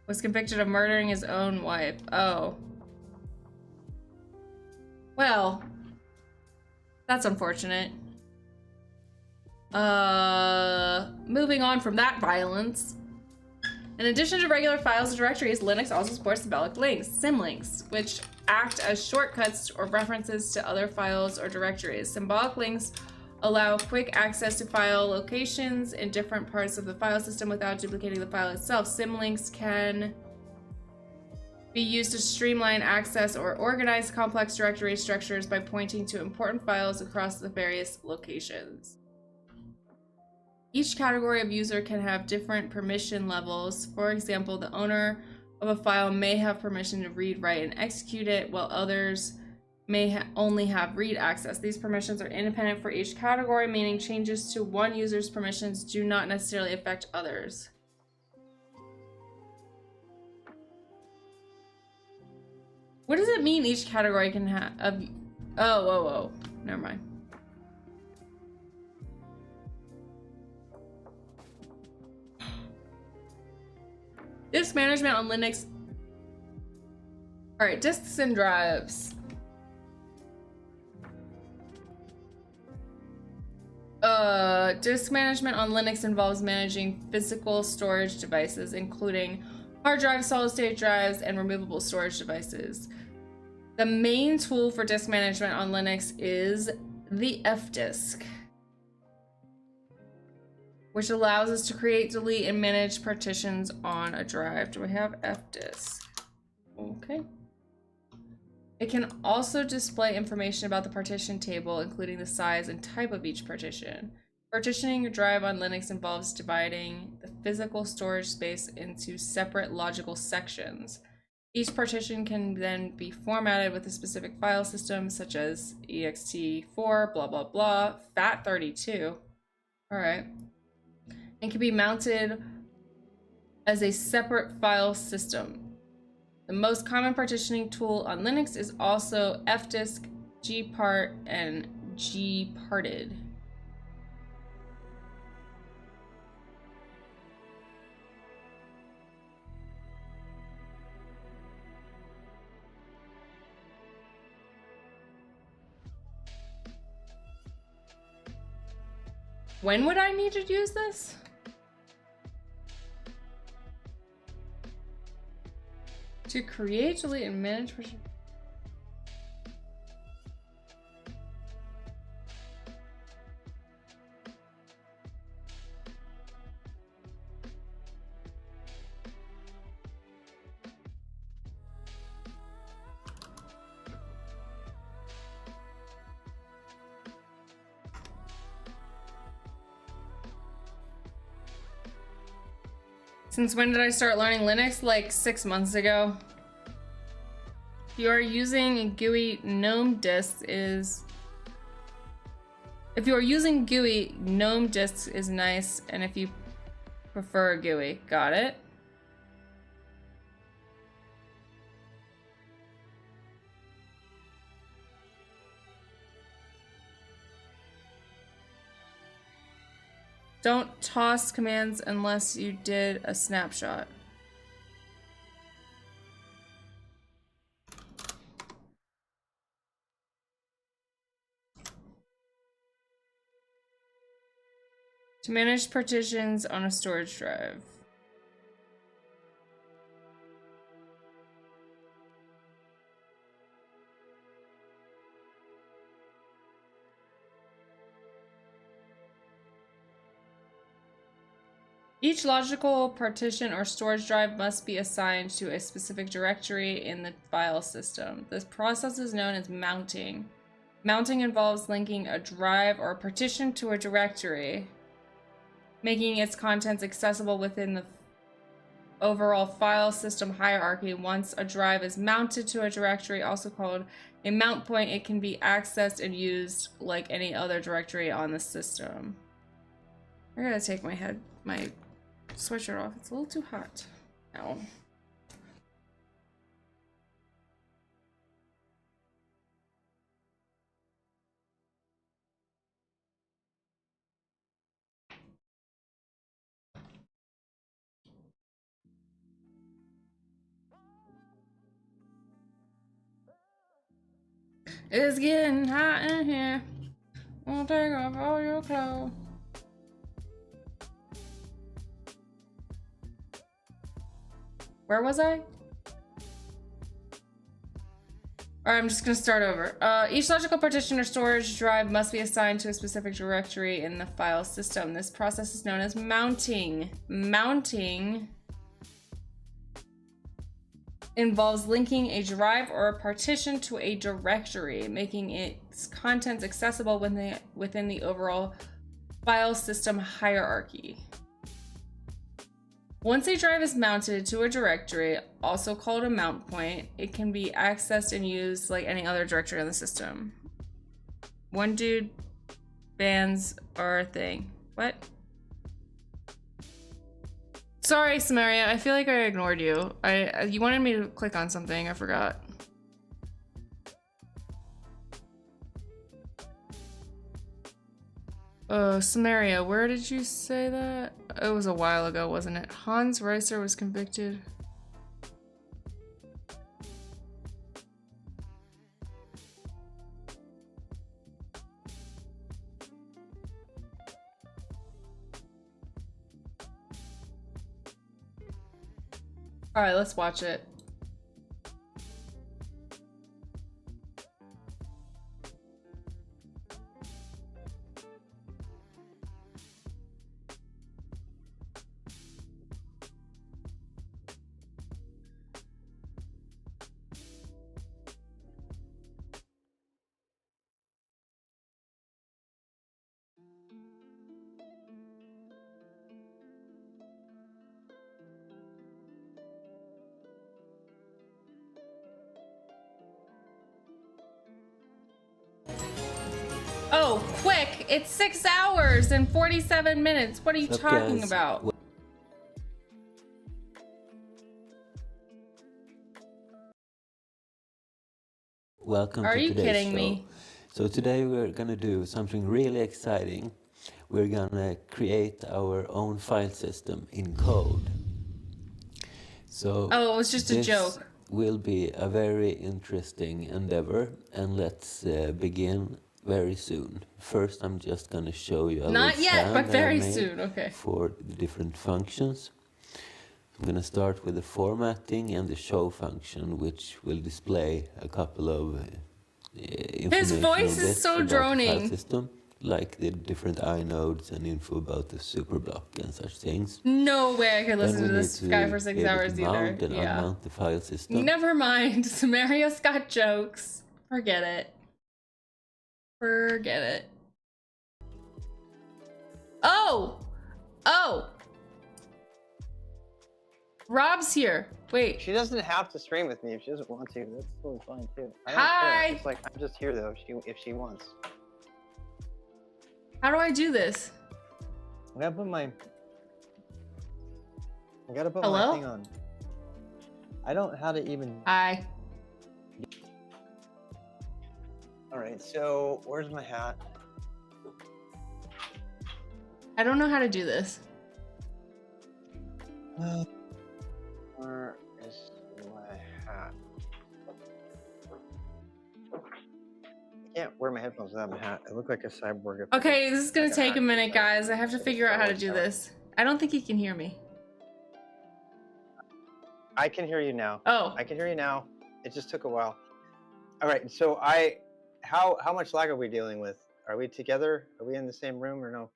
was convicted of murdering his own wife. Oh. Well, that's unfortunate. Moving on from that violence. In addition to regular files and directories, Linux also supports symbolic links, symlinks, which act as shortcuts or references to other files or directories. Symbolic links allow quick access to file locations in different parts of the file system without duplicating the file itself. Symlinks can be used to streamline access or organize complex directory structures by pointing to important files across the various locations. Each category of user can have different permission levels. For example, the owner of a file may have permission to read, write, and execute it, while others may only have read access. These permissions are independent for each category, meaning changes to one user's permissions do not necessarily affect others. What does it mean each category can have? Oh, never mind. Disk management on Linux. All right, disks and drives. Disk management on Linux involves managing physical storage devices, including hard drives, solid-state drives, and removable storage devices. The main tool for disk management on Linux is the fdisk, which allows us to create, delete, and manage partitions on a drive. Do we have fdisk? Okay. It can also display information about the partition table, including the size and type of each partition. Partitioning a drive on Linux involves dividing the physical storage space into separate logical sections. Each partition can then be formatted with a specific file system, such as ext4, blah, blah, blah, FAT32. All right. And can be mounted as a separate file system. The most common partitioning tool on Linux is also fdisk, gpart, and gparted. When would I need to use this? To create, delete, and manage partition. Since when did I start learning Linux? Like 6 months ago. If you are using GUI, GNOME disks is... If you are using GUI, GNOME disks is nice, and if you prefer GUI, got it? Don't toss commands unless you did a snapshot. To manage partitions on a storage drive. Each logical partition or storage drive must be assigned to a specific directory in the file system. This process is known as mounting. Mounting involves linking a drive or a partition to a directory, making its contents accessible within the overall file system hierarchy. Once a drive is mounted to a directory, also called a mount point, it can be accessed and used like any other directory on the system. I gotta take my sweatshirt off. It's a little too hot. Ow. It's getting hot in here. Won't take off all your clothes. Where was I? Alright, I'm just gonna start over. Each logical partition or storage drive must be assigned to a specific directory in the file system. This process is known as mounting. Mounting involves linking a drive or a partition to a directory, making its contents accessible within the overall file system hierarchy. Once a drive is mounted to a directory, also called a mount point, it can be accessed and used like any other directory on the system. One dude bans are a thing. What? Sorry, Samaria, I feel like I ignored you. You wanted me to click on something, I forgot. Samaria, where did you say that? It was a while ago, wasn't it? Hans Reiser was convicted. Alright, let's watch it. quick. It's 6 hours and 47 minutes. What are you talking about? Welcome to today's show. So today we're gonna do something really exciting. We're gonna create our own file system in code. So oh, it was just a joke. This will be a very interesting endeavor, and let's begin very soon. First, I'm just gonna show you a Not yet, but very soon. Okay. For the different functions. I'm going to start with the formatting and the show function, which will display a couple of information. His voice is so droning. The file system, like the different inodes and info about the superblock and such things. No way I could listen to this guy for 6 hours either. Mount and unmount the file system. Never mind. Mario's got jokes. Forget it. Forget it. Oh! Oh! Rob's here. Wait. She doesn't have to stream with me if she doesn't want to. That's totally fine too. I don't Hi. care. It's like I'm just here though if she wants. How do I do this? I gotta put my Hello? thing on. I don't know how to even. Hi. All right. So where's my hat? I don't know how to do this. Where is my hat? I can't wear my headphones without my hat. I look like a cyborg. Okay, this is gonna take a minute, guys. I have to figure out how to do this. I don't think he can hear me. I can hear you now. Oh. I can hear you now. It just took a while. All right. So how much lag are we dealing with? Are we together? Are we in the same room or no?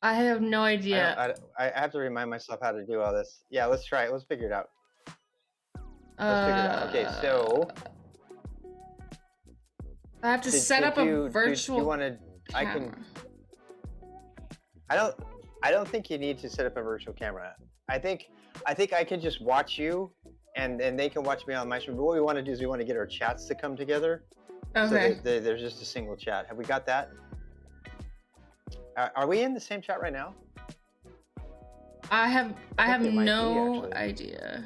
I have no idea. I have to remind myself how to do all this. Yeah, let's try it. Let's figure it out. Let's figure it out. Okay, so I have to set up a virtual. Do you want to? I don't think you need to set up a virtual camera. I think I can just watch you, and they can watch me on my stream. But what we want to do is we want to get our chats to come together. Okay. So there's just a single chat. Have we got that? Are we in the same chat right now? I have no idea.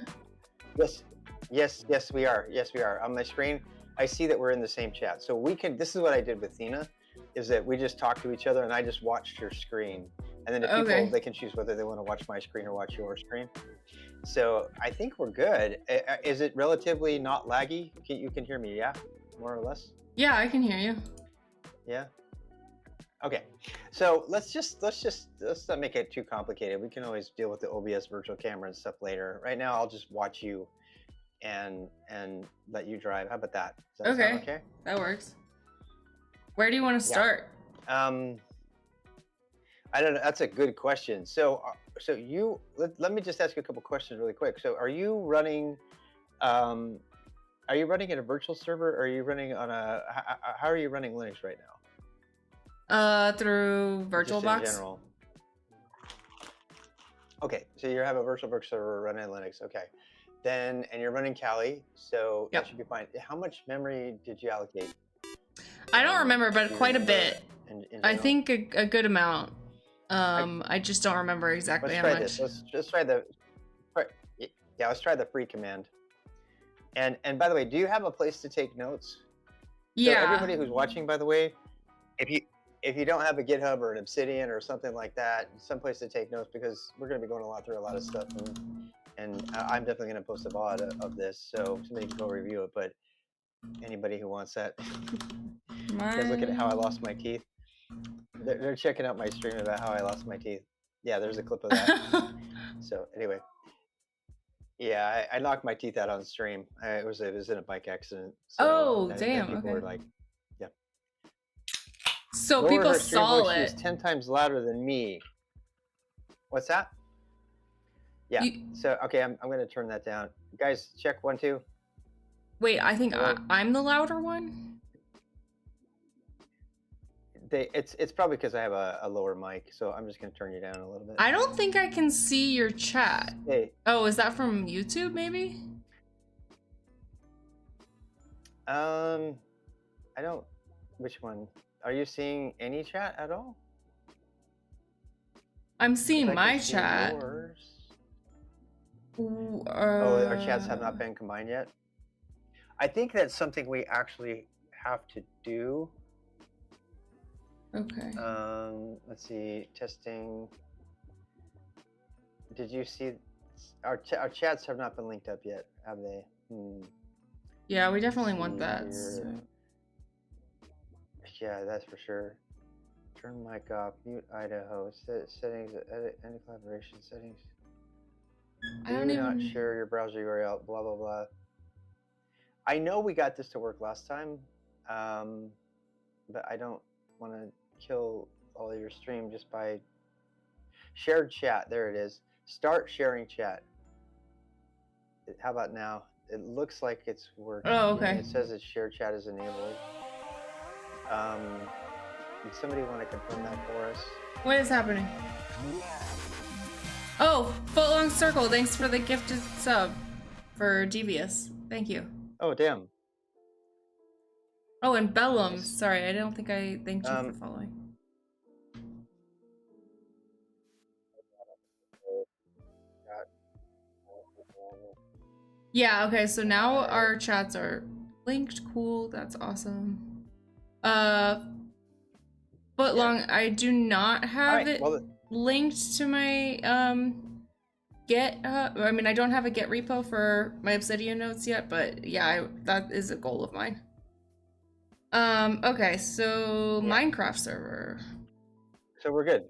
Yes, we are. Yes, we are. On my screen, I see that we're in the same chat. So we can. This is what I did with Thina, is that we just talked to each other, and I just watched your screen, and then if people they can choose whether they want to watch my screen or watch your screen. So I think we're good. Is it relatively not laggy? You can hear me, yeah, more or less. Yeah, I can hear you. Yeah. Okay, so let's not make it too complicated. We can always deal with the OBS virtual camera and stuff later. Right now, I'll just watch you and let you drive. How about that? Does that sound okay? That works. Where do you want to start? I don't know. That's a good question. So let me just ask you a couple questions really quick. So are you running at a virtual server, or are you running on how are you running Linux right now? Through VirtualBox. Just in general. Okay, so you have a VirtualBox server running Linux. Okay, and you're running Kali, so that should be fine. How much memory did you allocate? I don't remember, but quite a bit. I think a good amount. I just don't remember exactly how much. Let's try the free command. And by the way, do you have a place to take notes? Yeah. So everybody who's watching, by the way, if you don't have a GitHub or an Obsidian or something like that, someplace to take notes, because we're going to be going through a lot of stuff, and I'm definitely going to post a VOD of this, so somebody can go review it. But anybody who wants that, you guys look at how I lost my teeth. They're checking out my stream about how I lost my teeth. Yeah, there's a clip of that. So anyway, yeah, I knocked my teeth out on stream. It was in a bike accident. So damn. People were like, yeah. So people saw it. She was 10 times louder than me. What's that? Yeah. So okay, I'm gonna turn that down. Guys, check 1, 2. Wait, I think I'm the louder one. It's probably because I have a lower mic, so I'm just gonna turn you down a little bit. I don't think I can see your chat. Hey. Oh, is that from YouTube maybe? I don't. Which one? Are you seeing any chat at all? I'm seeing my chat. Yours. Oh, our chats have not been combined yet. I think that's something we actually have to do. Okay. Let's see. Testing. Did you see our chats have not been linked up yet, have they? Yeah, we definitely want that. So. Yeah, that's for sure. Turn mic off, mute Idaho, settings, edit any collaboration settings. Do not share your browser URL, blah, blah, blah. I know we got this to work last time, but I don't want to kill all of your stream just by shared chat. There it is. Start sharing chat. How about now? It looks like it's working. Oh, okay. It says that shared chat is enabled. Does somebody want to confirm that for us? What is happening? Oh, Footlong Circle, thanks for the gifted sub for Devious. Thank you. Oh, damn. Oh, and Bellum. Nice. Sorry, I don't think I thanked you for following. Yeah, okay, so now our chats are linked. Cool, that's awesome. Footlong, I do not have it linked to my GitHub. I mean, I don't have a Git repo for my Obsidian notes yet, but yeah, that is a goal of mine. Okay, so Minecraft server. So we're good.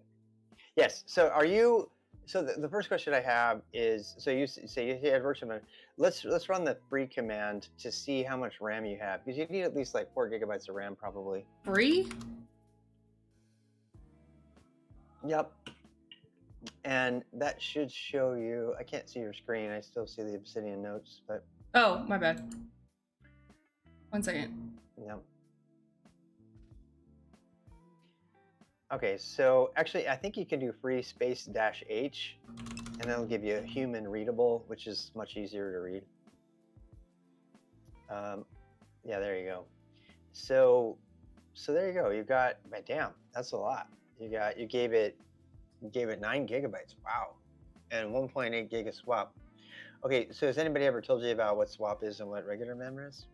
Yes. So are you? So the first question I have is: so you say you had virtual memory. Let's run the free command to see how much RAM you have, because you need at least like 4 gigabytes of RAM, probably. Free? Yep. And that should show you. I can't see your screen. I still see the Obsidian notes, but. Oh, my bad. 1 second. Yep. Okay, so actually, I think you can do free space -H, and that'll give you a human readable, which is much easier to read. Yeah, there you go. So there you go. You got, damn, that's a lot. You gave it 9 gigabytes. Wow, and 1.8 gig of swap. Okay, so has anybody ever told you about what swap is and what regular memory is?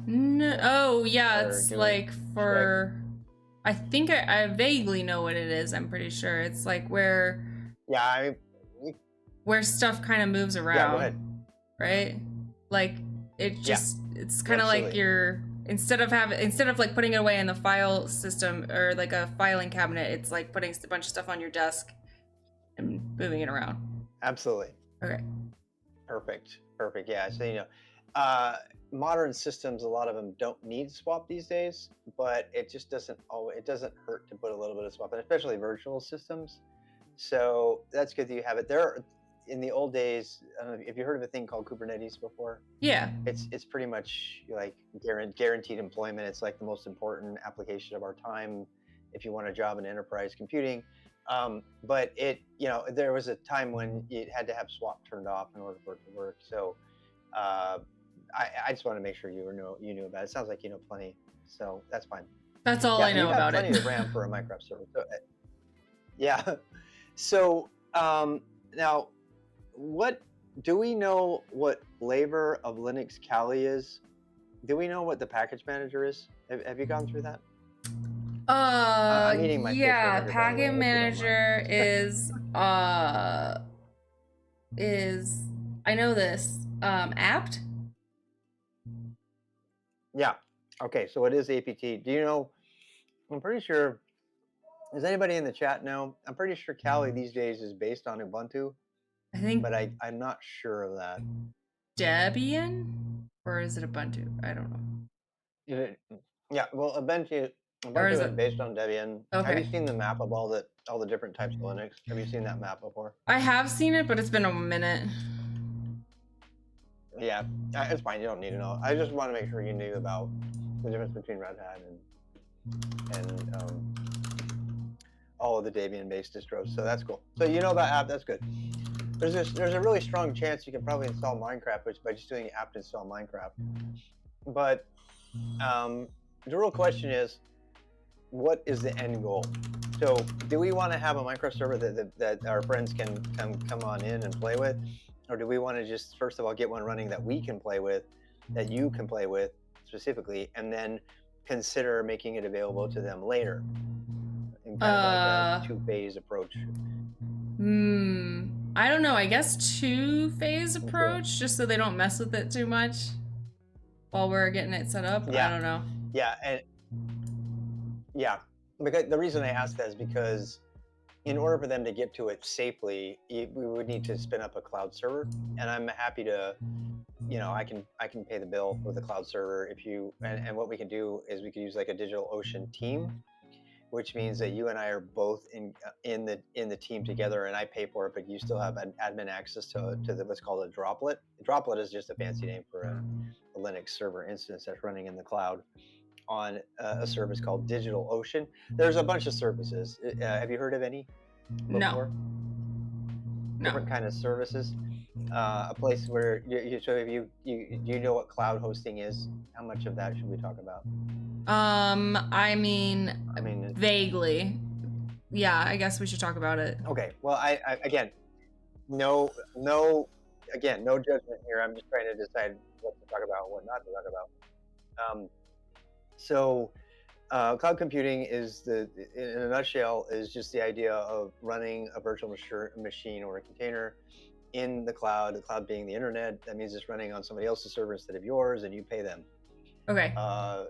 No. Oh, yeah, it's like for. I think I vaguely know what it is. I'm pretty sure it's like where. Yeah, where stuff kind of moves around. Yeah, go ahead. Right? Like it just it's kind of like you're instead of like putting it away in the file system or like a filing cabinet, it's like putting a bunch of stuff on your desk and moving it around. Absolutely. Okay. Perfect. Yeah. So modern systems, a lot of them don't need swap these days, but it just doesn't hurt to put a little bit of swap, and especially virtual systems. So that's good that you have it. In the old days, I don't know if you heard of a thing called Kubernetes before. Yeah. It's pretty much like guaranteed employment. It's like the most important application of our time if you want a job in enterprise computing. But there was a time when you had to have swap turned off in order for it to work. So I just want to make sure you knew about it. It sounds like you know plenty, so that's fine. That's all I know about it. Plenty of RAM for a Minecraft server. So, yeah. So now, what do we know? What flavor of Linux Kali is? Do we know what the package manager is? Have you gone through that? I'm eating my package manager is I know this apt. Yeah. Okay. So it is apt. Do you know? I'm pretty sure. Does anybody in the chat know? I'm pretty sure Kali these days is based on Ubuntu. I think. But I'm not sure of that. Debian? Or is it Ubuntu? I don't know. Yeah. Well, Ubuntu is based on Debian. Okay. Have you seen the map of all the different types of Linux? Have you seen that map before? I have seen it, but it's been a minute. Yeah, it's fine. You don't need to know. I just want to make sure you knew about the difference between Red Hat and all of the Debian-based distros. So that's cool. So you know about apt. That's good. There's a really strong chance you can probably install Minecraft by just doing apt install Minecraft. But the real question is, what is the end goal? So do we want to have a Minecraft server that our friends can come on in and play with? Or do we want to just, first of all, get one running that we can play with, that you can play with specifically, and then consider making it available to them later in kind of like a two-phase approach? I don't know. I guess two-phase approach, just so they don't mess with it too much while we're getting it set up. Yeah. I don't know. Yeah, and yeah, because the reason I ask that is because in order for them to get to it safely, we would need to spin up a cloud server, and I'm happy to, I can pay the bill with a cloud server if you, and what we can do is we could use like a DigitalOcean team, which means that you and I are both in the team together, and I pay for it, but you still have an admin access to the what's called a droplet. A droplet is just a fancy name for a Linux server instance that's running in the cloud on a service called DigitalOcean. There's a bunch of services. Have you heard of any before? No. Different kind of services. A place where so if you do you know what cloud hosting is? How much of that should we talk about? I mean vaguely. Yeah, I guess we should talk about it. Okay. Well, I again, no judgment here. I'm just trying to decide what to talk about and what not to talk about. So cloud computing is in a nutshell, is just the idea of running a virtual machine or a container in the cloud being the internet. That means it's running on somebody else's server instead of yours, and you pay them. Okay.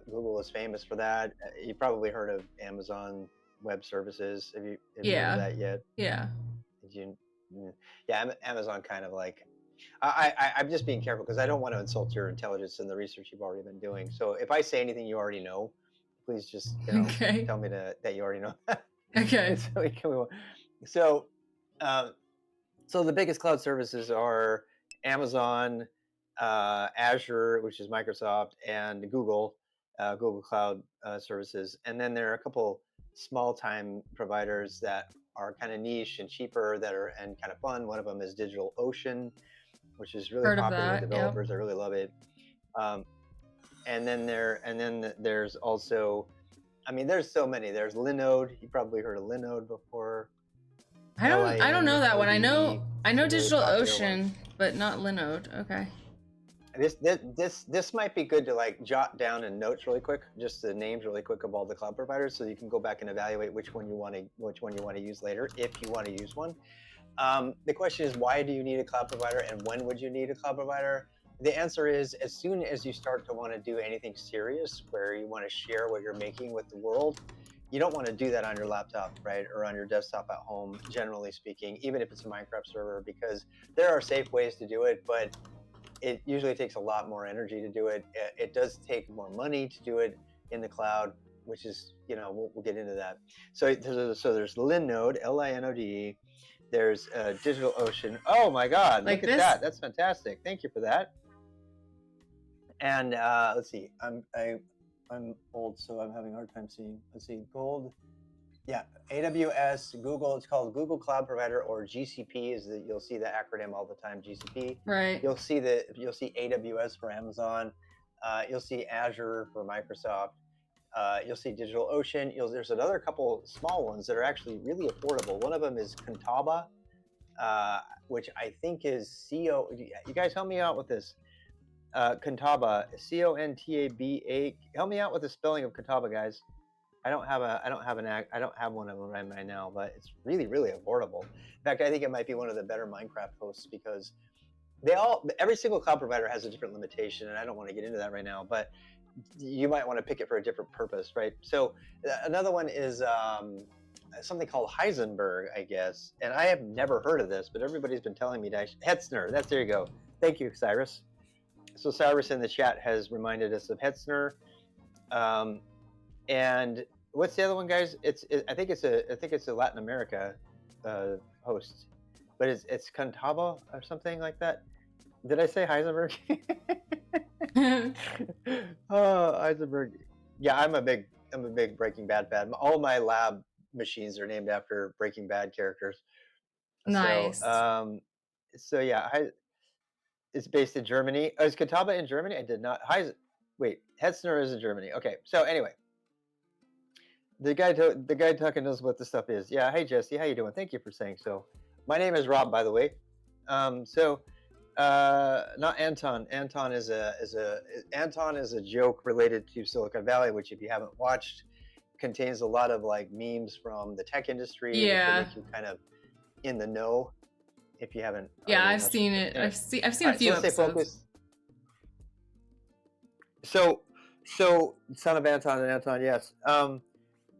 Google is famous for that. You probably heard of Amazon Web Services. Have you heard of that yet? Yeah. Yeah, Amazon kind of like, I'm just being careful because I don't want to insult your intelligence and the research you've already been doing. So if I say anything you already know, please just tell me that you already know. Okay. So the biggest cloud services are Amazon, Azure, which is Microsoft, and Google Cloud services. And then there are a couple small-time providers that are kind of niche and cheaper and kind of fun. One of them is DigitalOcean, which is really popular with developers. Yep. I really love it. And then there's also, there's so many. There's Linode. You probably heard of Linode before. I don't know that one. I know DigitalOcean, but not Linode. Okay. This might be good to like jot down in notes really quick, just the names really quick of all the cloud providers, so you can go back and evaluate which one you want to use later, if you want to use one. The question is, why do you need a cloud provider, and when would you need a cloud provider? The answer is, as soon as you start to want to do anything serious, where you want to share what you're making with the world, you don't want to do that on your laptop, right, or on your desktop at home, generally speaking, even if it's a Minecraft server, because there are safe ways to do it, but it usually takes a lot more energy to do it. It does take more money to do it in the cloud, which is, we'll get into that. So there's Linode, Linode. There's DigitalOcean. Oh my God, look at that. That's fantastic. Thank you for that. And let's see. I'm old, so I'm having a hard time seeing. Let's see. Gold. Yeah, AWS, Google. It's called Google Cloud Provider, or GCP. You'll see the acronym all the time. GCP. Right. You'll see AWS for Amazon. You'll see Azure for Microsoft. You'll see DigitalOcean. There's another couple small ones that are actually really affordable. One of them is Contaba, which I think is You guys help me out with this. Contaba, Contaba. Help me out with the spelling of Contaba, guys. I don't have one of them right now, but it's really, really affordable. In fact, I think it might be one of the better Minecraft hosts, because every single cloud provider has a different limitation, and I don't want to get into that right now, but you might want to pick it for a different purpose, right? So another one is something called Heisenberg, I guess, and I have never heard of this, but everybody's been telling me that. Hetzner, there you go. Thank you, Cyrus. So Cyrus in the chat has reminded us of Hetzner. And what's the other one, guys? I think it's a Latin America host, but it's Contaba or something like that. Did I say Heisenberg? Oh, Heisenberg. Yeah, I'm a big Breaking Bad fan. All my lab machines are named after Breaking Bad characters. Nice. So yeah, it's based in Germany. Is Contaba in Germany? I did not. Wait, Hetzner is in Germany. Okay, so anyway. The guy talking knows what this stuff is. Yeah. Hey Jesse, how you doing? Thank you for saying so. My name is Rob, by the way. Not Anton. Anton is a joke related to Silicon Valley, which if you haven't watched, contains a lot of like memes from the tech industry, which will make you kind of in the know. If you haven't, yeah, I've seen it. Anyway. I've seen a few episodes. Stay focused. So, son of Anton and Anton, yes.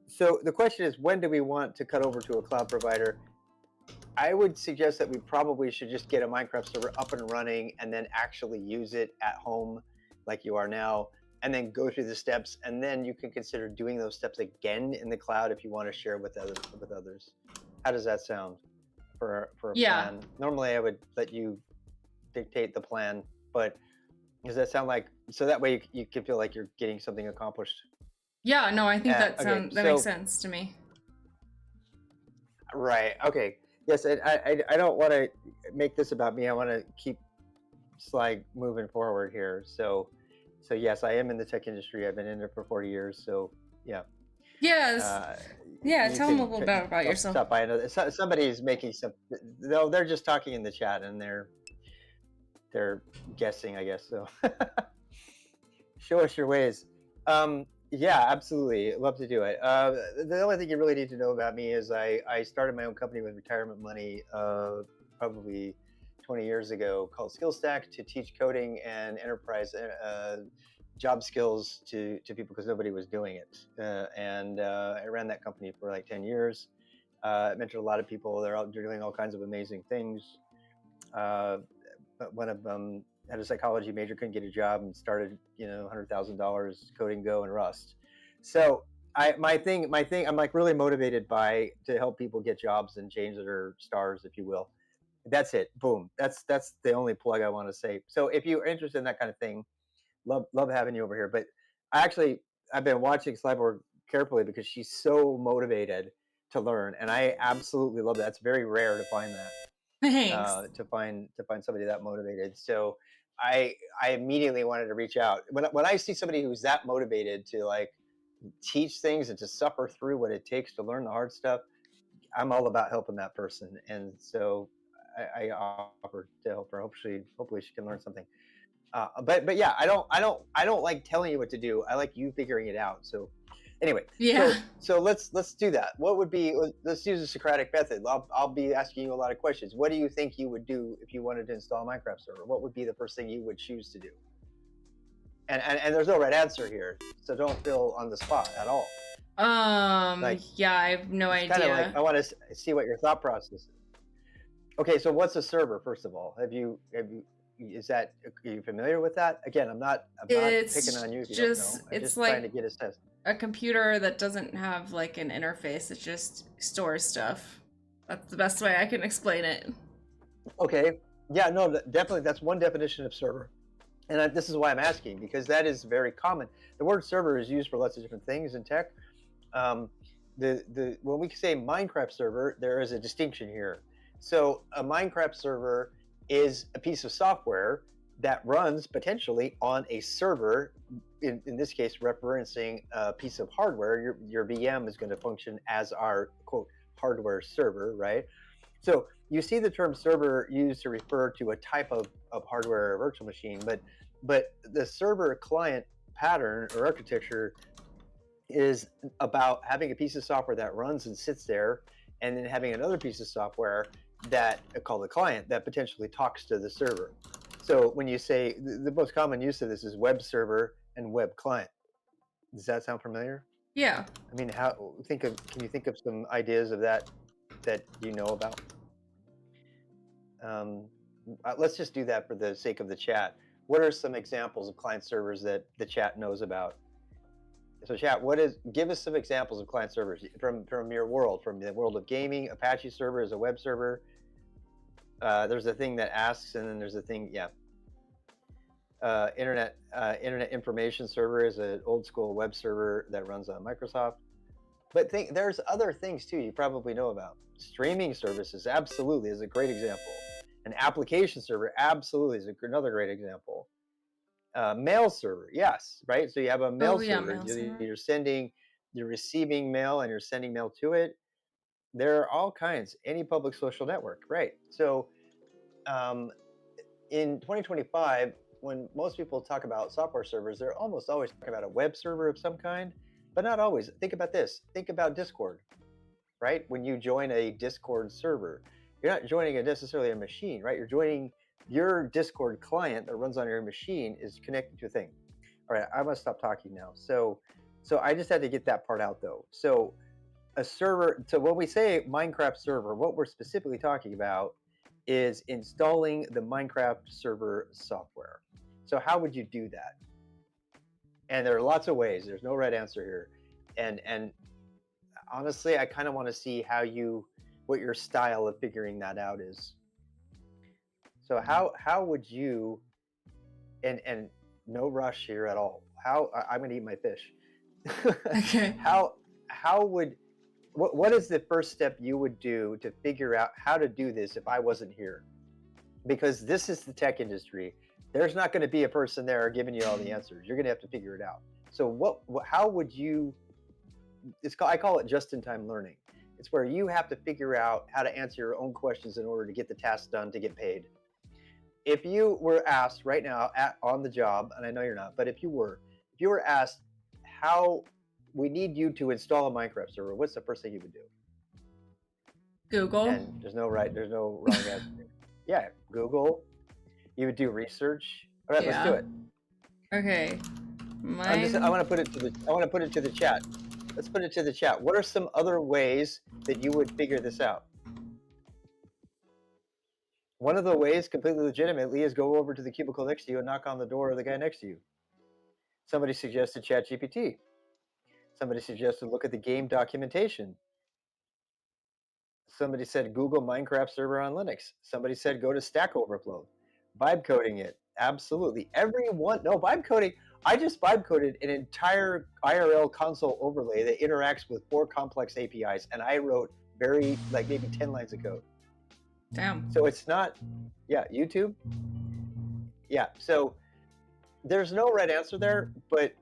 So the question is, when do we want to cut over to a cloud provider? I would suggest that we probably should just get a Minecraft server up and running and then actually use it at home like you are now, and then go through the steps, and then you can consider doing those steps again in the cloud if you want to share with others. How does that sound for a plan? Normally I would let you dictate the plan, but does that sound like, so that way you can feel like you're getting something accomplished? Yeah, no, I think that makes sense to me. Right. Okay. Yes, I don't want to make this about me. I want to keep like moving forward here. So yes, I am in the tech industry. I've been in it for 40 years. So yeah. Yes. Tell them a little bit about yourself. Stop by another. Somebody's making some. No, they're just talking in the chat and they're guessing, I guess. So show us your ways. Yeah, absolutely. Love to do it. The only thing you really need to know about me is I started my own company with retirement money probably 20 years ago called SkillStack to teach coding and enterprise job skills to people because nobody was doing it. And I ran that company for like 10 years. I mentored a lot of people. They're doing all kinds of amazing things. But one of them had a psychology major, couldn't get a job, and started, $100,000 coding Go and Rust. So my thing, I'm like really motivated to help people get jobs and change their stars, if you will. That's it. Boom. That's the only plug I want to say. So if you're interested in that kind of thing, love having you over here. But I've been watching Cyborg carefully because she's so motivated to learn, and I absolutely love that. It's very rare to find that. Thanks. To find somebody that motivated. So I immediately wanted to reach out. When I see somebody who's that motivated to like teach things and to suffer through what it takes to learn the hard stuff, I'm all about helping that person. And so I offered to help her. Hopefully she can learn something. But yeah, I don't like telling you what to do. I like you figuring it out. So anyway, yeah. So let's do that. What would be? Let's use the Socratic method. I'll be asking you a lot of questions. What do you think you would do if you wanted to install a Minecraft server? What would be the first thing you would choose to do? And there's no right answer here, so don't feel on the spot at all. Yeah, I have no idea. Kind of like I want to see what your thought process is. Okay, so what's a server? First of all, are you familiar with that? Again, I'm not picking on you if you don't know. I'm just like trying to get a sense. A computer that doesn't have like an interface, it just stores stuff. That's the best way I can explain it. Okay. Yeah, no, definitely that's one definition of server. And this is why I'm asking, because that is very common. The word server is used for lots of different things in tech. When we say Minecraft server, there is a distinction here. So a Minecraft server is a piece of software that runs potentially on a server, in this case referencing a piece of hardware. Your VM is going to function as our quote hardware server, right? So you see the term server used to refer to a type of hardware or virtual machine, but the server client pattern or architecture is about having a piece of software that runs and sits there, and then having another piece of software that called the client that potentially talks to the server. So when you say the most common use of this is web server and web client. Does that sound familiar? Yeah. I mean, can you think of some ideas of that you know about? Let's just do that for the sake of the chat. What are some examples of client servers that the chat knows about? So chat, give us some examples of client servers from your world, from the world of gaming. Apache server is a web server. There's a thing that asks, and then there's a thing, yeah. Internet information server is an old school web server that runs on Microsoft. But there's other things too you probably know about. Streaming services absolutely is a great example. An application server absolutely is another great example. Mail server, yes, right? So you have a mail server. You're sending you're receiving mail and you're sending mail to it. There are all kinds, any public social network, right? So in 2025, when most people talk about software servers, they're almost always talking about a web server of some kind, but not always. Think about this. Think about Discord, right? When you join a Discord server, you're not joining necessarily a machine, right? You're joining your Discord client that runs on your machine is connected to a thing. All right, I must stop talking now. So I just had to get that part out though. So a server, so when we say Minecraft server, what we're specifically talking about is installing the Minecraft server software. So how would you do that? And there are lots of ways. There's no right answer here. And honestly, I kind of want to see what your style of figuring that out is. So how would you, and no rush here at all. I'm going to eat my fish. Okay. What is the first step you would do to figure out how to do this if I wasn't here? Because this is the tech industry. There's not going to be a person there giving you all the answers. You're going to have to figure it out. So how would you, I call it just-in-time learning. It's where you have to figure out how to answer your own questions in order to get the task done to get paid. If you were asked right now on the job, and I know you're not, but if you were asked how we need you to install a Minecraft server, what's the first thing you would do? Google. And there's no wrong answer. Yeah, Google. You would do research. All right, let's do it. Okay. I want to put it to the chat. Let's put it to the chat. What are some other ways that you would figure this out? One of the ways, completely legitimately, is go over to the cubicle next to you and knock on the door of the guy next to you. Somebody suggested ChatGPT. Somebody suggested look at the game documentation. Somebody said Google Minecraft server on Linux. Somebody said go to Stack Overflow. Vibe coding it. Absolutely. Vibe coding. I just vibe coded an entire IRL console overlay that interacts with 4 complex APIs, and I wrote maybe 10 lines of code. Damn. So it's not, YouTube. Yeah, so there's no right answer there, but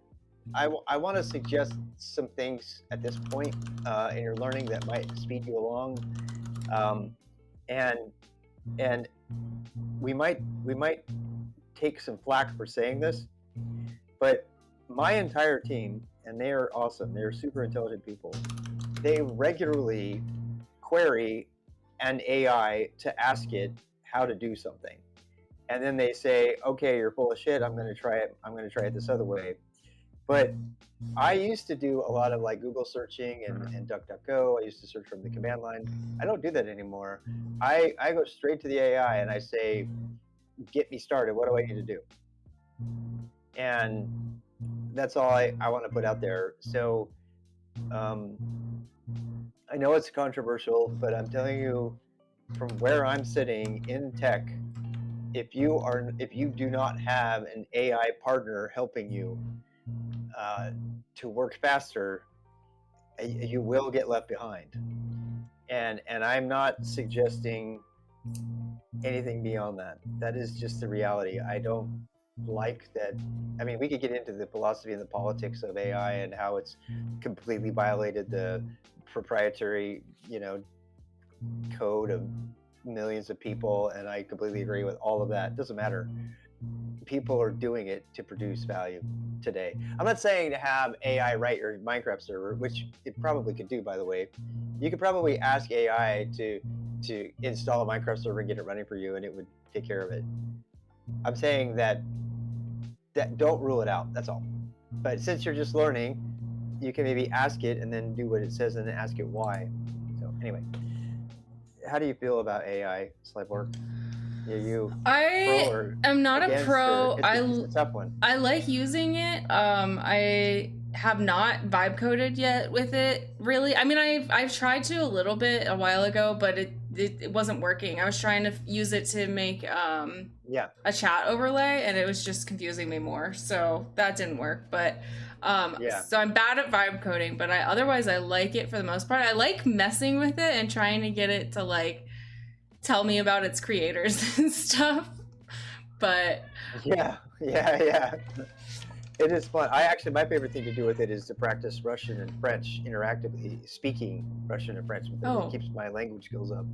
I want to suggest some things at this point in your learning that might speed you along, and we might take some flack for saying this, but my entire team, and they are awesome, they're super intelligent people, they regularly query an AI to ask it how to do something, and then they say, okay, you're full of shit, I'm going to try it this other way. But I used to do a lot of Google searching and DuckDuckGo. I used to search from the command line. I don't do that anymore. I go straight to the AI and I say, get me started. What do I need to do? And that's all I want to put out there. So I know it's controversial, but I'm telling you, from where I'm sitting in tech, if you do not have an AI partner helping you to work faster, you will get left behind. And I'm not suggesting anything beyond that. That is just the reality. I don't like that. I mean, we could get into the philosophy and the politics of AI and how it's completely violated the proprietary, code of millions of people, and I completely agree with all of that. It doesn't matter. People are doing it to produce value today. I'm not saying to have AI write your Minecraft server, which it probably could do, by the way. You could probably ask AI to install a Minecraft server and get it running for you, and it would take care of it. I'm saying that don't rule it out, that's all. But since you're just learning, you can maybe ask it and then do what it says and then ask it why. So anyway, how do you feel about AI, Slideborg? I am not a pro. It's a tough one. I like using it. I have not vibe coded yet with it, really. I mean, I've tried to a little bit a while ago, but it wasn't working. I was trying to use it to make a chat overlay, and it was just confusing me more. So that didn't work. But so I'm bad at vibe coding, but otherwise I like it for the most part. I like messing with it and trying to get it to tell me about its creators and stuff, but yeah. It is fun. My favorite thing to do with it is to practice Russian and French interactively, speaking Russian and French with it. Oh. It keeps my language skills up.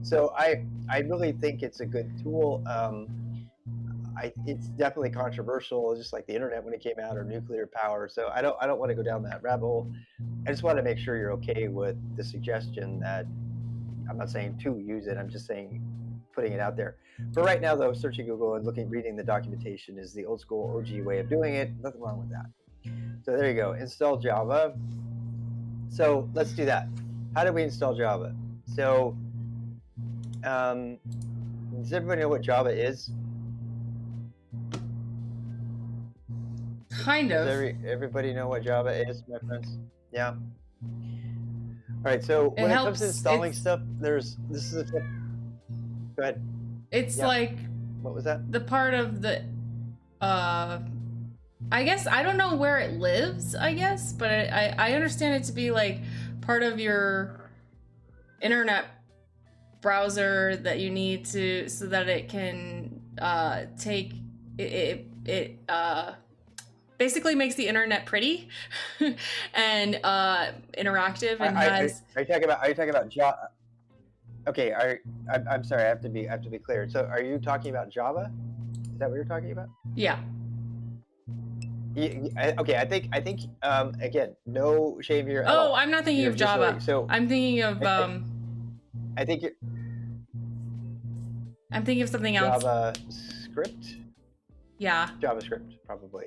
So I really think it's a good tool. It's definitely controversial, just like the internet when it came out, or nuclear power. So I don't want to go down that rabbit hole. I just want to make sure you're okay with the suggestion that I'm not saying to use it. I'm just saying putting it out there. For right now, though, searching Google and reading the documentation is the old school OG way of doing it. Nothing wrong with that. So there you go. Install Java. So let's do that. How do we install Java? So does everybody know what Java is? Kind of. Does everybody know what Java is, my friends? Yeah. All right. So when it comes to installing stuff, this is a tip. Go ahead. It's like, what was that? The part of the, I guess, I don't know where it lives, I guess, but I understand it to be like part of your internet browser that you need to, so that it can take, it basically makes the internet pretty and interactive and has. Are you talking about Java? Okay, I'm sorry. I have to be clear. So, are you talking about Java? Is that what you're talking about? Yeah. Okay, I think again, no shame here. Oh, I'm not thinking of Java. So I'm thinking of I think I'm thinking of something else. JavaScript. Yeah. JavaScript, probably.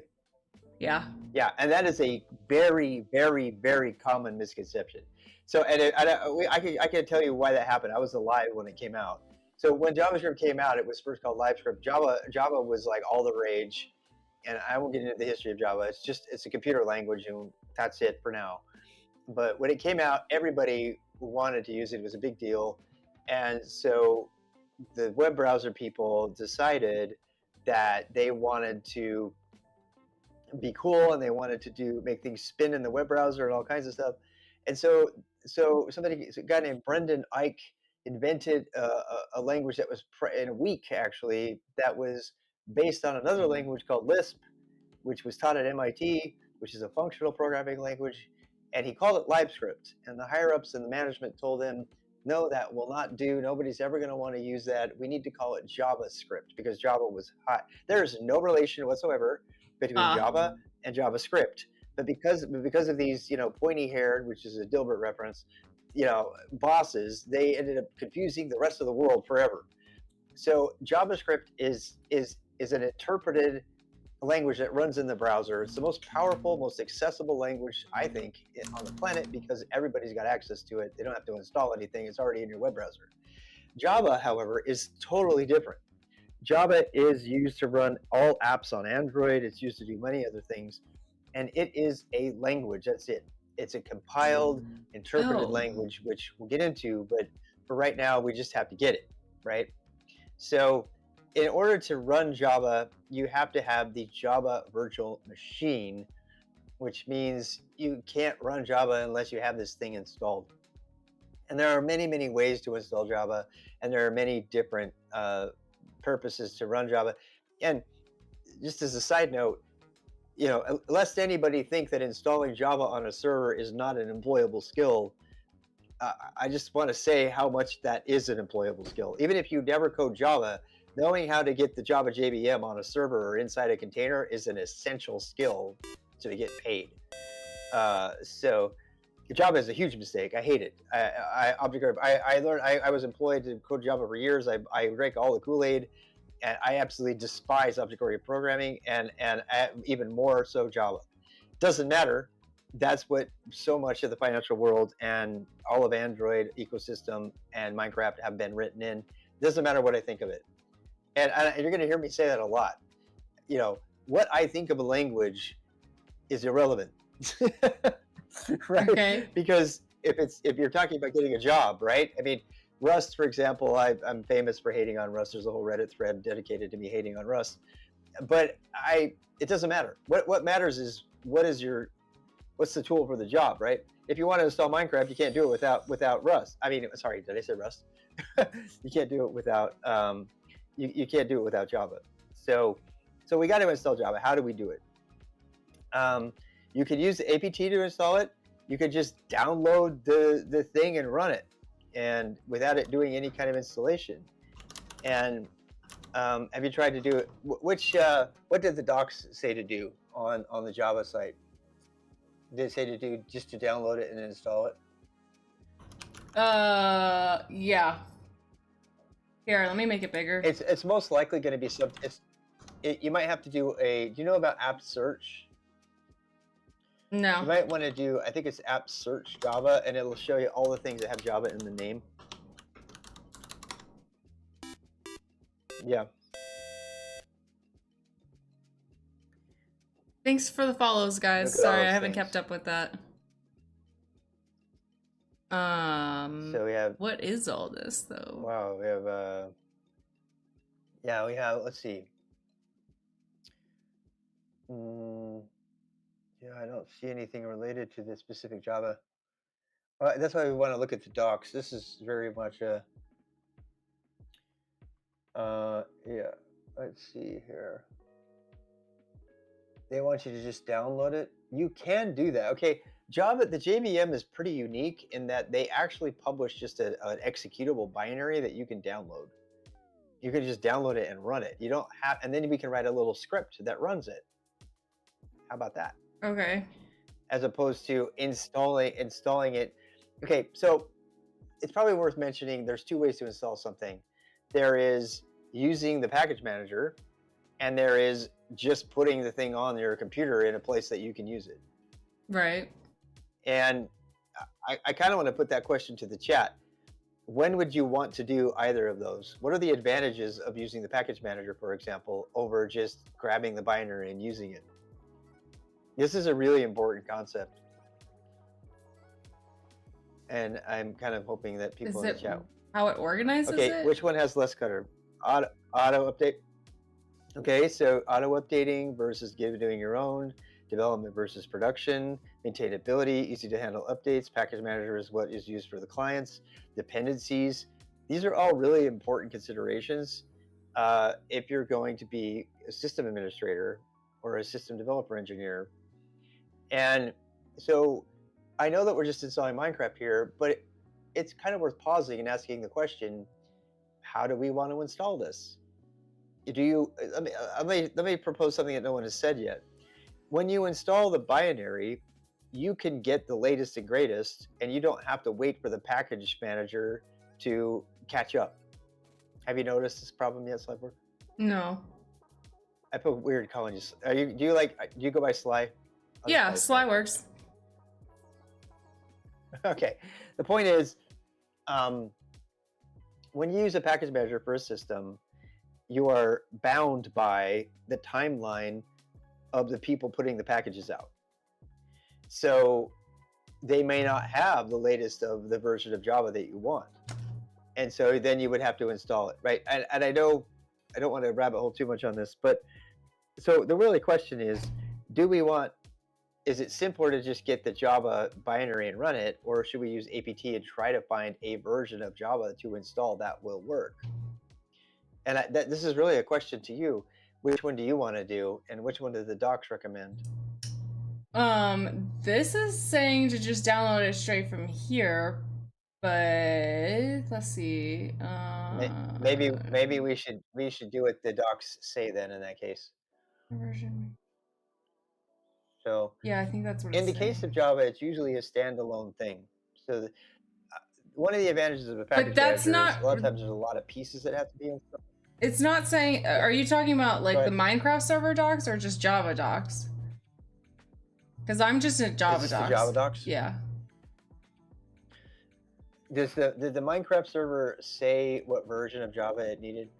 Yeah. Yeah, and that is a very, very, very common misconception. So, and I can tell you why that happened. I was alive when it came out. So when JavaScript came out, it was first called LiveScript. Java was like all the rage, and I won't get into the history of Java. It's a computer language, and that's it for now. But when it came out, everybody wanted to use it. It was a big deal, and so the web browser people decided that they wanted to be cool, and they wanted to make things spin in the web browser and all kinds of stuff. And so a guy named Brendan Eich invented a language that was in a week, actually, that was based on another language called Lisp, which was taught at MIT, which is a functional programming language, and he called it LiveScript. And the higher ups and the management told him, no, that will not do. Nobody's ever going to want to use that. We need to call it JavaScript, because Java was hot. There is no relation whatsoever between Java and JavaScript. But because of these, pointy-haired, which is a Dilbert reference, bosses, they ended up confusing the rest of the world forever. So JavaScript is an interpreted language that runs in the browser. It's the most powerful, most accessible language, I think, on the planet, because everybody's got access to it. They don't have to install anything. It's already in your web browser. Java, however, is totally different. Java is used to run all apps on Android. It's used to do many other things. And it is a language. That's it. It's a compiled, interpreted language, which we'll get into. But for right now, we just have to get it, right? So in order to run Java, you have to have the Java virtual machine, which means you can't run Java unless you have this thing installed. And there are many, many ways to install Java, and there are many different purposes to run Java. And just as a side note, lest anybody think that installing Java on a server is not an employable skill, I just want to say how much that is an employable skill. Even if you never code Java, knowing how to get the Java JVM on a server or inside a container is an essential skill to get paid. So Java is a huge mistake. I hate it. I learned, I was employed to code Java for years. I drank all the Kool-Aid, and I absolutely despise object-oriented programming, and even more so Java. Doesn't matter. That's what so much of the financial world and all of Android ecosystem and Minecraft have been written in. Doesn't matter what I think of it. And you're going to hear me say that a lot. What I think of a language is irrelevant. Right? Okay. Because if you're talking about getting a job, right? I mean, Rust, for example, I'm famous for hating on Rust. There's a whole Reddit thread dedicated to me hating on Rust. But it doesn't matter. What matters is what's the tool for the job, right? If you want to install Minecraft, you can't do it without Rust. I mean, sorry, did I say Rust? You can't do it without you can't do it without Java. So we got to install Java. How do we do it? You could use the APT to install it. You could just download the thing and run it, and without it doing any kind of installation. And have you tried to do it? What did the docs say to do on the Java site? Did it say to do just to download it and install it? Yeah. Here, let me make it bigger. It's most likely going to be something. You might have to do a. Do you know about app search? No. You might want to do. I think it's app search Java, and it'll show you all the things that have Java in the name. Yeah. Thanks for the follows, guys. Sorry, I haven't kept up with that. So we have. What is all this though? Wow, we have. Yeah, we have. Let's see. Yeah, I don't see anything related to this specific Java. That's why we want to look at the docs. This is very much a. Yeah. Let's see here. They want you to just download it. You can do that. Okay, Java, the JVM is pretty unique in that they actually publish just an executable binary that you can download. You can just download it and run it. You don't have, and then we can write a little script that runs it. How about that? Okay. As opposed to installing it. Okay, so it's probably worth mentioning there's two ways to install something. There is using the package manager, and there is just putting the thing on your computer in a place that you can use it. Right. And I kind of want to put that question to the chat. When would you want to do either of those? What are the advantages of using the package manager, for example, over just grabbing the binary and using it? This is a really important concept. And I'm kind of hoping that people in the chat. How it organizes it? Okay, which one has less clutter? Auto update. Okay, so auto updating versus doing your own, development versus production, maintainability, easy to handle updates, package manager is what is used for the clients, dependencies. These are all really important considerations if you're going to be a system administrator or a system developer engineer. And so I know that we're just installing Minecraft here, but it's kind of worth pausing and asking the question, how do we want to install this? Let me propose something that no one has said yet. When you install the binary, you can get the latest and greatest, and you don't have to wait for the package manager to catch up. Have you noticed this problem yet, Slyborg? No. I put weird calling you. Do you go by Sly? Yeah, Sly works. Okay. The point is, when you use a package manager for a system, you are bound by the timeline of the people putting the packages out. So they may not have the latest of the version of Java that you want. And so then you would have to install it, right? And I know I don't want to rabbit hole too much on this, but so the really question is, is it simpler to just get the Java binary and run it, or should we use APT and try to find a version of Java to install that will work? And this is really a question to you. Which one do you want to do, and which one do the docs recommend? This is saying to just download it straight from here, but let's see. Maybe we should do what the docs say then in that case. Version. So yeah, I think that's what. In the case of Java, it's usually a standalone thing. So one of the advantages of a package manager is a lot of times there's a lot of pieces that have to be installed. It's not saying. Are you talking about like the Minecraft server docs or just Java docs? Because I'm just in Java docs. The Java docs? Yeah. Did the Minecraft server say what version of Java it needed?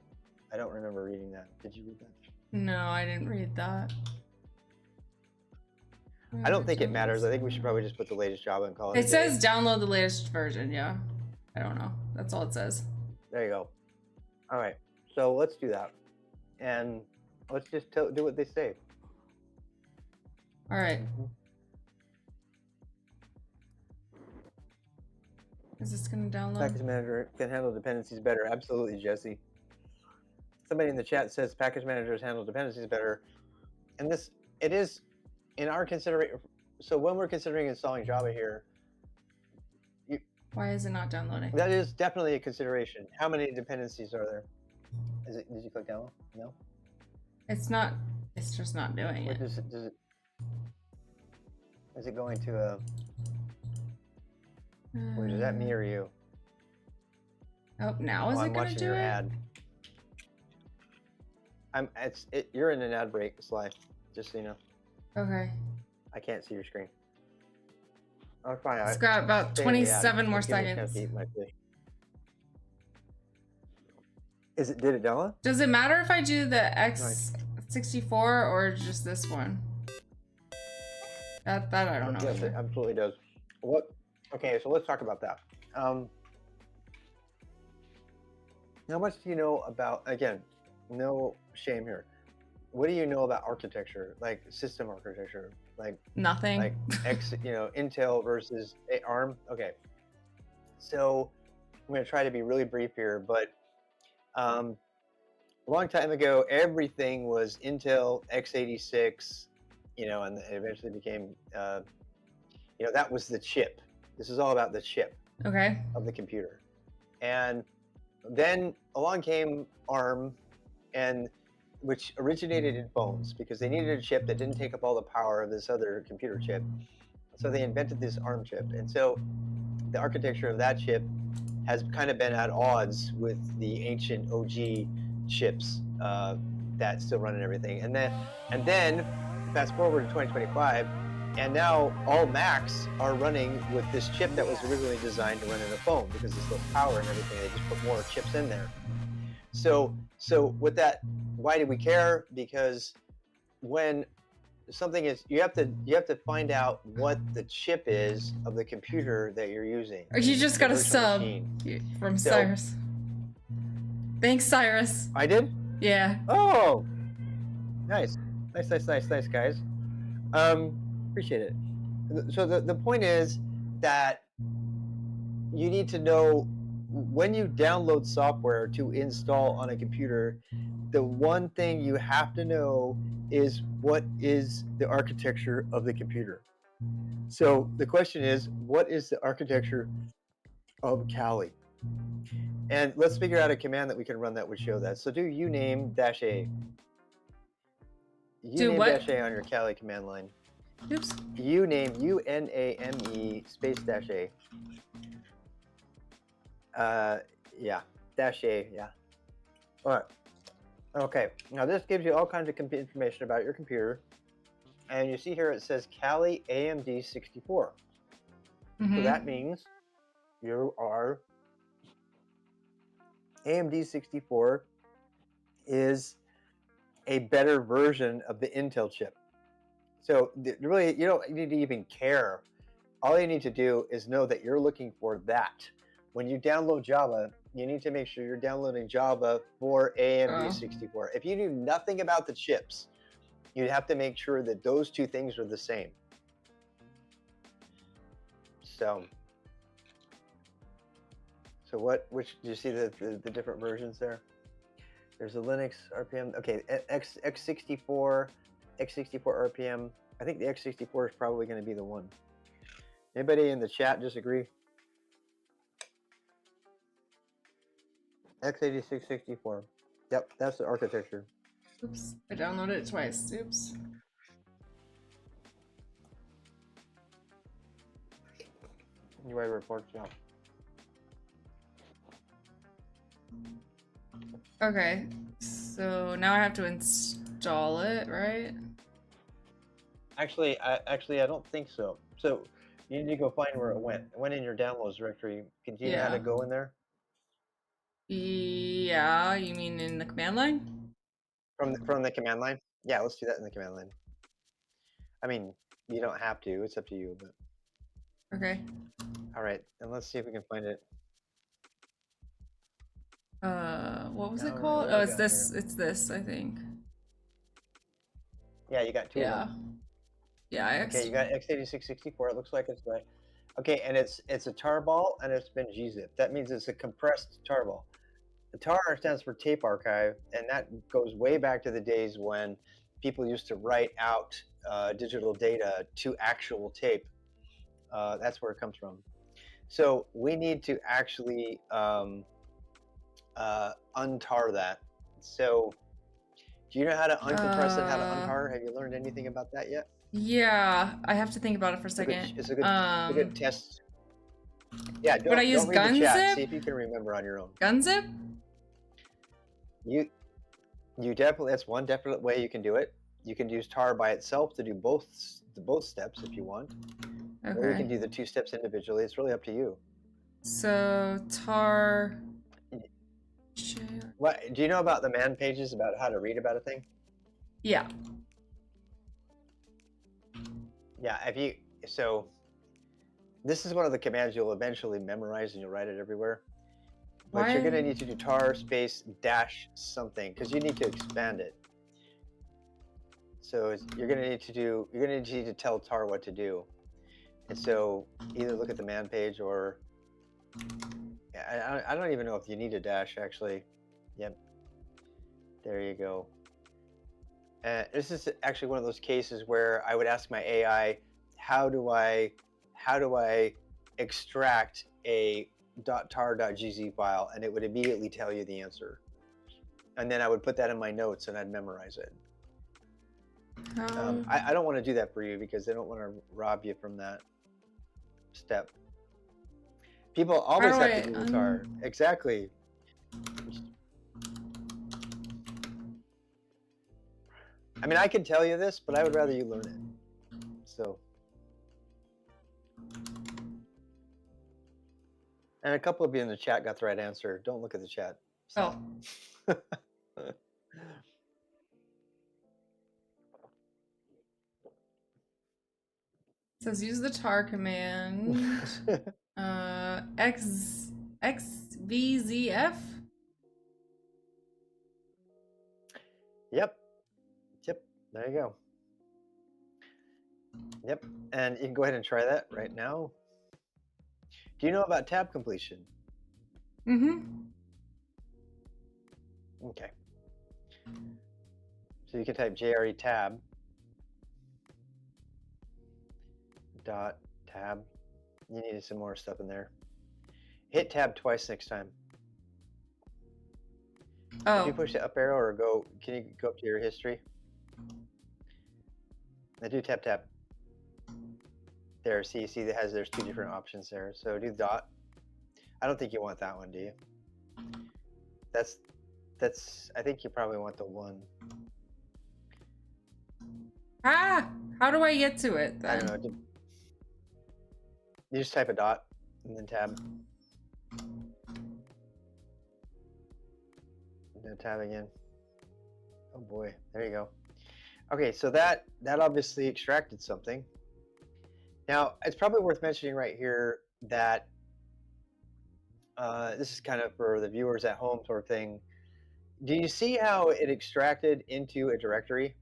I don't remember reading that. Did you read that? No, I didn't read that. I don't think it matters. I think we should probably just put the latest Java and call it. It says download the latest version. Yeah. I don't know. That's all it says. There you go. All right. So let's do that. And let's just do what they say. All right. Is this going to download? Package manager can handle dependencies better. Absolutely, Jesse. Somebody in the chat says package managers handle dependencies better. And it is in our consideration, so when we're considering installing Java here, why is it not downloading? That is definitely a consideration. How many dependencies are there? Is it? Did you click download? No. It's not. It's just not doing it. Does it? Is it going to a? Wait, is that me or you? Oh, now is it going to do your it? Ad. You're in an ad break, Sly. Just so you know. Okay. I can't see your screen. Oh, fine. It's got about 27 more seconds. Did it download? Does it matter if I do the X64 or just this one? That I don't know. Yes, it absolutely does. What? Okay, so let's talk about that. How much do you know about? Again, no shame here. What do you know about architecture, like system architecture, like nothing, like Intel versus ARM? Okay, so I'm going to try to be really brief here, but a long time ago, everything was Intel x86, and it eventually became, that was the chip. This is all about the chip of the computer. And then along came ARM, which originated in phones because they needed a chip that didn't take up all the power of this other computer chip. So they invented this ARM chip. And so the architecture of that chip has kind of been at odds with the ancient OG chips that still run and everything. And then fast forward to 2025, and now all Macs are running with this chip that was originally designed to run in a phone because it's less power and everything. They just put more chips in there. So with that, why do we care? Because when something is, you have to find out what the chip is of the computer that you're using. Or you just got a sub from Cyrus. Thanks, Cyrus. I did? Yeah. Oh, nice, guys. Appreciate it. So the point is that you need to know when you download software to install on a computer, the one thing you have to know is what is the architecture of the computer. So the question is, what is the architecture of Kali? And let's figure out a command that we can run that would show that. So do uname -a. Do what? -a on your Kali command line. Oops. Uname UNAME --a. Yeah, -a, yeah. All right. Okay, now this gives you all kinds of information about your computer. And you see here it says Kali AMD 64. So that means you are AMD 64 is a better version of the Intel chip. So really, you don't need to even care. All you need to do is know that you're looking for that. When you download Java, you need to make sure you're downloading Java for AMD 64. If you knew nothing about the chips, you'd have to make sure that those two things are the same. So which do you see the different versions there? There's a Linux RPM. Okay, x64 RPM. I think the x64 is probably going to be the one. Anybody in the chat disagree? x86 64. Yep, that's the architecture. Oops, I downloaded it twice. Oops. You write reports now. Okay, so now I have to install it, right? Actually, I don't think so. So you need to go find where it went. It went in your downloads directory. Can you know how to go in there? Yeah, you mean in the command line? From the command line? Yeah, let's do that in the command line. I mean, you don't have to. It's up to you. But okay. All right, and let's see if we can find it. What was it called? Oh, it's this. Here. It's this, I think. Yeah, you got two of them. Yeah. Okay, you got x86 64. It looks like it's right. Okay, and it's a tarball and it's been gzipped. That means it's a compressed tarball. The tar stands for tape archive, and that goes way back to the days when people used to write out digital data to actual tape. That's where it comes from. So we need to actually untar that. So do you know how to uncompress it, how to untar? Have you learned anything about that yet? Yeah, I have to think about it for a second. It's a good test. Yeah, would I use don't read the chat. gunzip? See if you can remember on your own. Gunzip? You definitely, that's one definite way you can do it. You can use tar by itself to do both steps if you want. Okay. Or you can do the 2 steps individually. It's really up to you. So tar. What do you know about the man pages about how to read about a thing? Yeah. Yeah, so this is one of the commands you'll eventually memorize and you'll write it everywhere. But you're going to need to do tar space dash something because you need to expand it. So you're going to need to tell tar what to do. And so either look at the man page or I don't even know if you need a dash actually. Yep. There you go. This is actually one of those cases where I would ask my AI, how do I extract a .tar.gz file, and it would immediately tell you the answer. And then I would put that in my notes and I'd memorize it. I don't want to do that for you because I don't want to rob you from that step. People always have to do tar. Exactly. I mean, I can tell you this, but I would rather you learn it. So. And a couple of you in the chat got the right answer. Don't look at the chat. So. Oh. It says use the tar command. XVZF. Yep. There you go. Yep. And you can go ahead and try that right now. Do you know about tab completion? Mm-hmm. Okay. So you can type JRE tab dot tab. You needed some more stuff in there. Hit tab twice next time. Oh. If you push the up arrow or can you go up to your history? Now do tab. There, see there's 2 different options there. So do dot. I don't think you want that one, do you? I think you probably want the 1. How do I get to it then? I don't know. You just type a dot and then tab. And then tab again. Oh boy, there you go. Okay, so that obviously extracted something. Now, it's probably worth mentioning right here that this is kind of for the viewers at home sort of thing. Do you see how it extracted into a directory?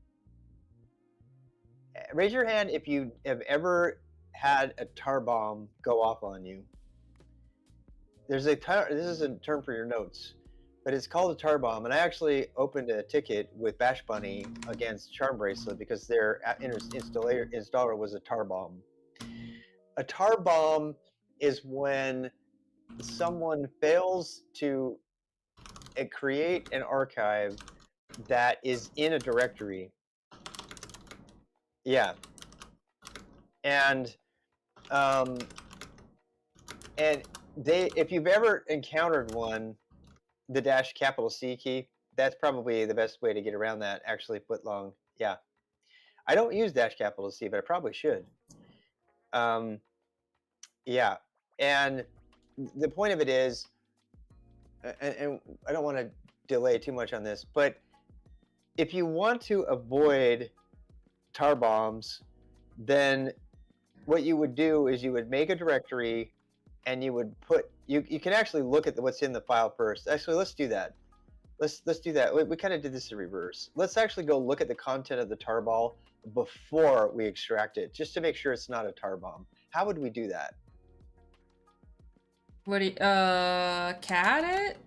Raise your hand if you have ever had a tar bomb go off on you. This is a term for your notes, but it's called a tar bomb. And I actually opened a ticket with Bash Bunny against Charm Bracelet because their installer was a tar bomb. A tar bomb is when someone fails to create an archive that is in a directory. Yeah. And if you've ever encountered one, the -C key, that's probably the best way to get around that. Actually, footlong. Yeah. I don't use -C, but I probably should. Yeah. And the point of it is, and I don't want to delay too much on this, but if you want to avoid tar bombs, then what you would do is you would make a directory and you would put, you can actually look at what's in the file first. Actually, let's do that. Let's do that. We kind of did this in reverse. Let's actually go look at the content of the tarball before we extract it, just to make sure it's not a tar bomb. How would we do that? What do you, cat it?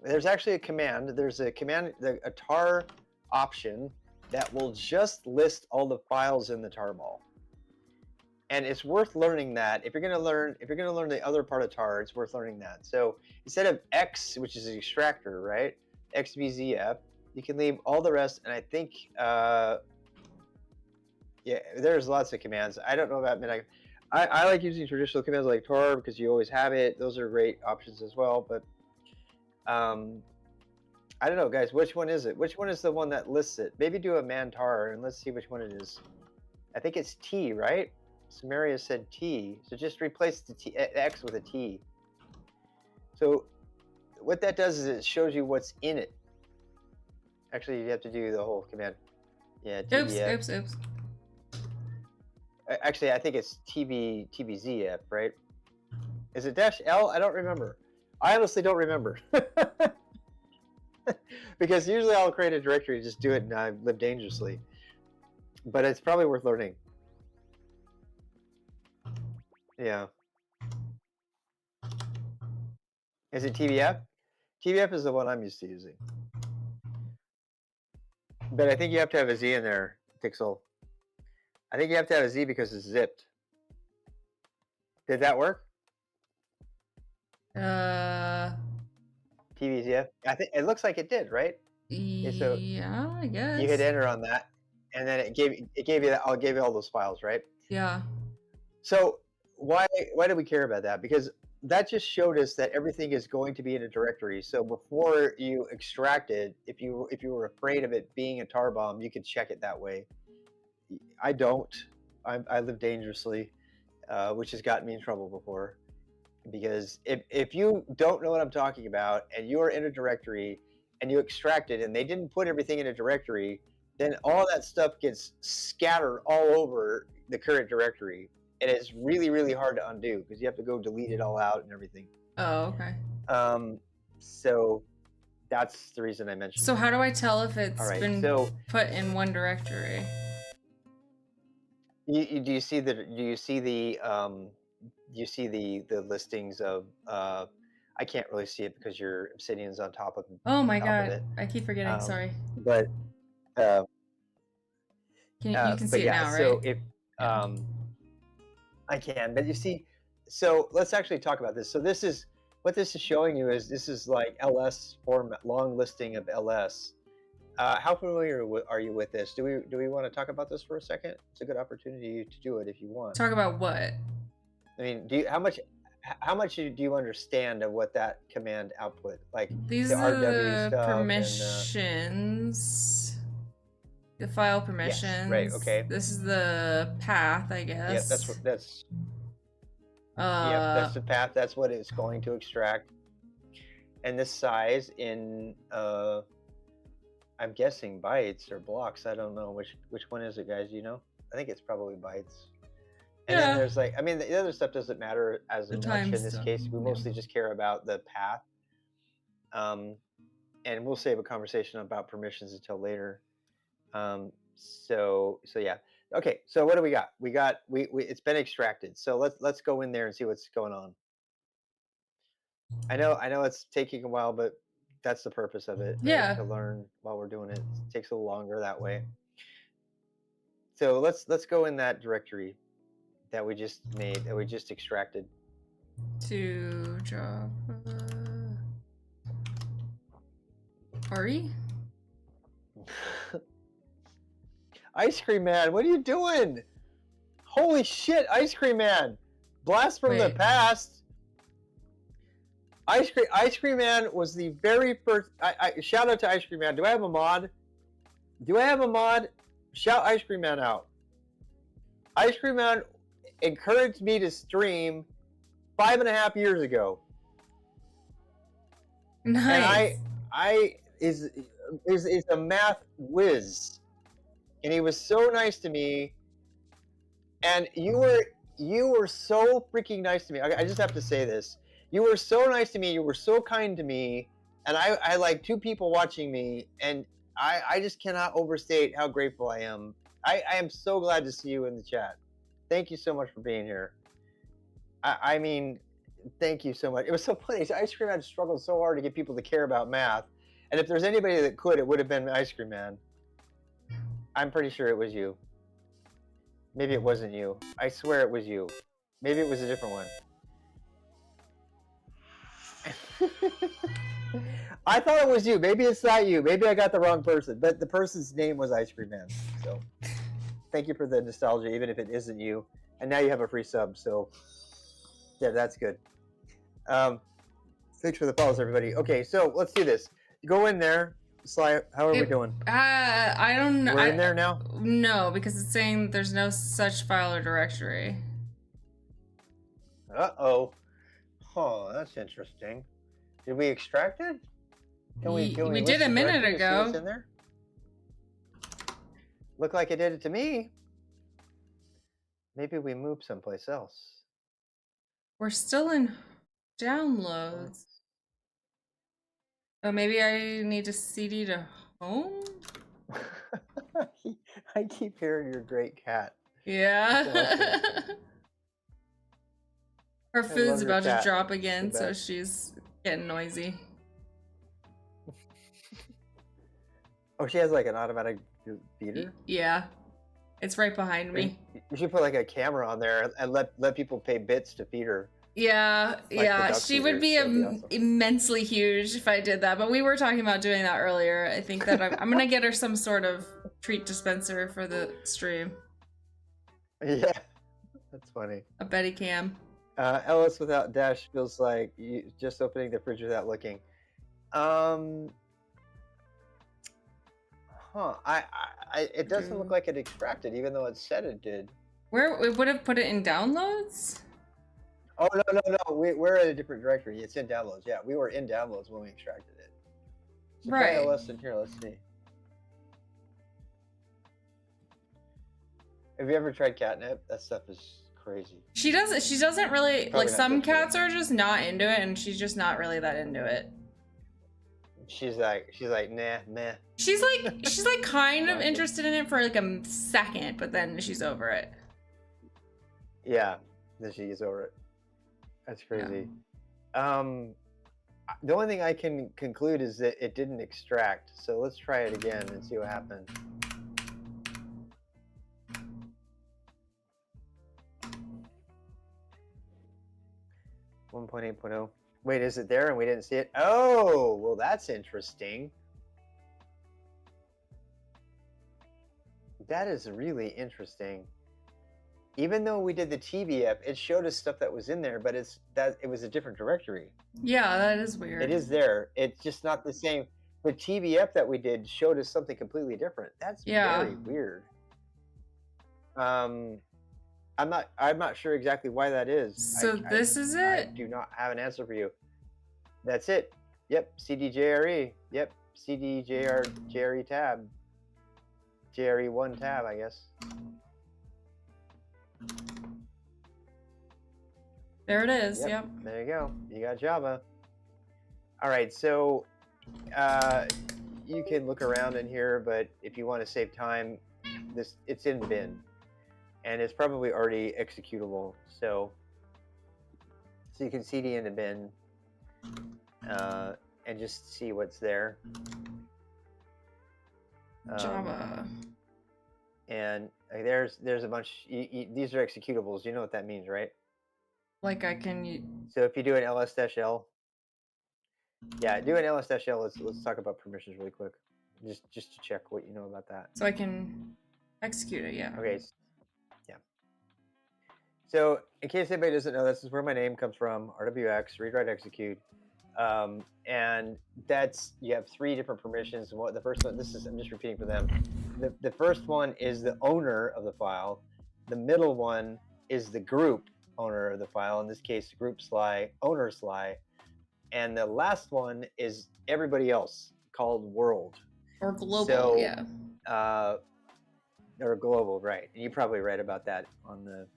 There's actually a command. There's a command, a tar option that will just list all the files in the tarball. And it's worth learning that. If you're going to learn the other part of tar, it's worth learning that. So instead of X, which is an extractor, right? XBZF, you can leave all the rest. And I think, yeah, there's lots of commands. I don't know about midnight. I like using traditional commands like tar because you always have it. Those are great options as well. But I don't know, guys. Which one is it? Which one is the one that lists it? Maybe do a man tar and let's see which one it is. I think it's T, right? Samaria said T, so just replace the X with a T. So what that does is it shows you what's in it. Actually, you have to do the whole command. Yeah, TBF. Oops. Actually, I think it's TBZF, right? Is it -L? I don't remember. I honestly don't remember. Because usually I'll create a directory, just do it, and I live dangerously. But it's probably worth learning. Yeah. Is it TBF? TBF is the one I'm used to using. But I think you have to have a Z in there, Pixel. I think you have to have a Z because it's zipped. Did that work? TBZF? I think it looks like it did, right? So yeah, I guess. You hit enter on that, and then it gave you that. I'll give you all those files, right? Yeah. So why do we care about that? Because that just showed us that everything is going to be in a directory. So before you extract it, if you were afraid of it being a tar bomb, you could check it that way. I don't. I live dangerously, which has gotten me in trouble before. Because if you don't know what I'm talking about and you're in a directory and you extract it and they didn't put everything in a directory, then all that stuff gets scattered all over the current directory. And it's really, really hard to undo because you have to go delete it all out and everything. Oh, okay. So that's the reason I mentioned. So how do I tell if it's been put in one directory? Do you see the listings of I can't really see it because your Obsidian's on top of it. Oh my god, I keep forgetting, sorry. But you can see it now, right? So if I can, but you see, so let's actually talk about this. So this is what this is showing you is this is like LS format, long listing of LS. How familiar are you with this? Do we want to talk about this for a second? It's a good opportunity to do it if you want. Talk about what? I mean, how much do you understand of what that command output, like these the are RW the stuff permissions, the file permissions. Yes, right. Okay. This is the path, I guess. Yeah, that's. Yeah, that's the path. That's what it's going to extract, and this size in I'm guessing bytes or blocks. I don't know which one is it, guys. You know, I think it's probably bytes. And then there's like, I mean, the other stuff doesn't matter as much in this case. We mostly just care about the path. And we'll save a conversation about permissions until later. So yeah. Okay. So what do we got? It's been extracted. So let's go in there and see what's going on. I know it's taking a while, but that's the purpose of it. Yeah. To learn while we're doing it. It takes a little longer that way. So let's go in that directory that we just made, that we just extracted. To Java. RE? Ice Cream Man, what are you doing? Holy shit, Ice Cream Man. Blast from the past. Ice Cream Man was the very first. Shout out to Ice Cream Man. Do I have a mod? Shout Ice Cream Man out. Ice Cream Man encouraged me to stream 5.5 years ago. Nice. And is a math whiz, and he was so nice to me. And you were so freaking nice to me. I just have to say this. You were so nice to me. You were so kind to me. And I like 2 people watching me, and I just cannot overstate how grateful I am. I am so glad to see you in the chat. Thank you so much for being here. I mean, thank you so much. It was so funny. Ice Cream Man struggled so hard to get people to care about math. And if there's anybody that could, it would have been Ice Cream Man. I'm pretty sure it was you. Maybe it wasn't you. I swear it was you. Maybe it was a different one. I thought it was you. Maybe it's not you. Maybe I got the wrong person. But the person's name was Ice Cream Man. So thank you for the nostalgia, even if it isn't you. And now you have a free sub. So yeah, that's good. Thanks for the follows, everybody. Okay, so let's do this. Go in there. Sly, how are we doing? I don't know. We're in there now? No, because it's saying there's no such file or directory. Uh-oh. Oh, that's interesting. Did we extract it? We did a minute ago. What's in there? Look like it did it to me. Maybe we moved someplace else. We're still in downloads. Oh, maybe I need to CD to home? I keep hearing your great cat. Yeah. Her food's about to drop again, so she's getting noisy. Oh, she has like an automatic feeder? Yeah. It's right behind me. You should put like a camera on there and let people pay bits to feed her. Yeah, like yeah. She would be awesome. Immensely huge if I did that, but we were talking about doing that earlier. I think that I'm gonna get her some sort of treat dispenser for the stream. Yeah, that's funny. A Betty Cam. Ellis without dash feels like just opening the fridge without looking. It doesn't look like it extracted, even though it said it did. Where it would have put it in downloads? Oh no! We're in a different directory. It's in downloads. Yeah, we were in downloads when we extracted it. So right. Try LS in here. Let's see. Have you ever tried catnip? That stuff is crazy. She doesn't really Probably like. Some cats are just not into it, and she's just not really that into it. She's like nah, meh. She's like kind of interested in it for like a second, but then she's over it. Yeah, then she gets over it. That's crazy. Yeah. The only thing I can conclude is that it didn't extract. So let's try it again and see what happens. .8.0. Wait, is it there and we didn't see it? Oh, well, that's interesting. That is really interesting. Even though we did the TBF, it showed us stuff that was in there, but it was a different directory. Yeah, that is weird. It is there. It's just not the same. The TBF that we did showed us something completely different. That's very weird. I'm not sure exactly why that is. So this is it? I do not have an answer for you. That's it. Yep, CDJRE. Yep, CDJRE tab. JRE1 tab, I guess. There it is. Yep. There you go. You got Java. All right, so you can look around in here, but if you want to save time, it's in bin, and it's probably already executable. So you can CD in the bin and just see what's there. Java. And there's a bunch. These are executables. You know what that means, right? Like I can. So if you do an ls-l, yeah, do an ls-l. Let's talk about permissions really quick, just to check what you know about that. So I can execute it. Yeah. Okay. Yeah. So in case anybody doesn't know, this is where my name comes from. RWX, read, write, execute. And you have 3 different permissions. What the first one? I'm just repeating for them. The first one is the owner of the file. The middle one is the group owner of the file. In this case, group Sly, owner Sly. And the last one is everybody else, called world. Or global, yeah. Or global, right. And you probably read about that on the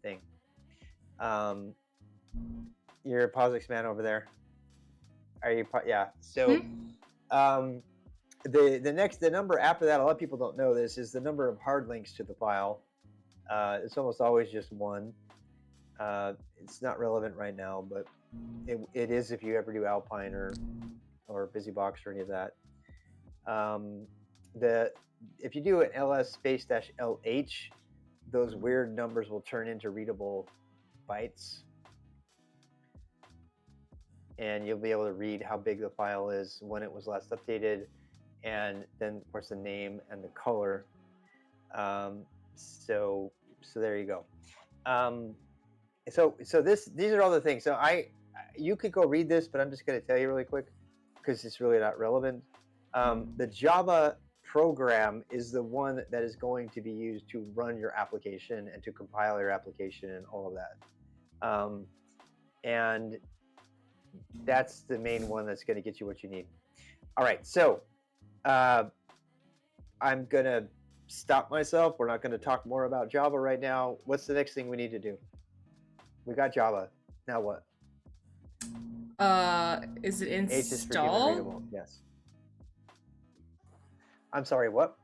thing. You're a POSIX man over there. Are you? Yeah. So the number after that, a lot of people don't know this, is the number of hard links to the file. It's almost always just 1. It's not relevant right now, but it is if you ever do Alpine or BusyBox or any of that. if you do an ls space dash LH, those weird numbers will turn into readable bytes. And you'll be able to read how big the file is, when it was last updated, and then of course the name and the color. So there you go. So these are all the things. So you could go read this, but I'm just going to tell you really quick because it's really not relevant. The Java program is the one that is going to be used to run your application and to compile your application and all of that. And that's the main one that's going to get you what you need. All right, so I'm going to stop myself. We're not going to talk more about Java right now. What's the next thing we need to do? We got Java. Now what? Is it H is for human installed? readable. Yes. I'm sorry, what?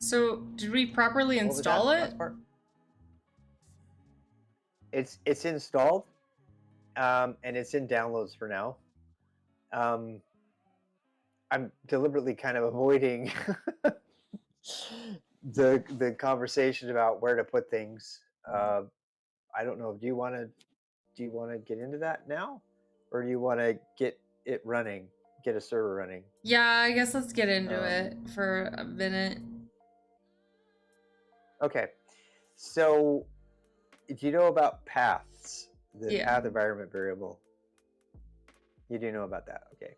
So did we properly install it? It's installed, and it's in downloads for now. I'm deliberately kind of avoiding the conversation about where to put things. I don't know. Do you want to get into that now, or do you want to get it running, get a server running? Yeah, I guess let's get into it for a minute. Okay, so do you know about paths, the path environment variable? You do know about that, okay.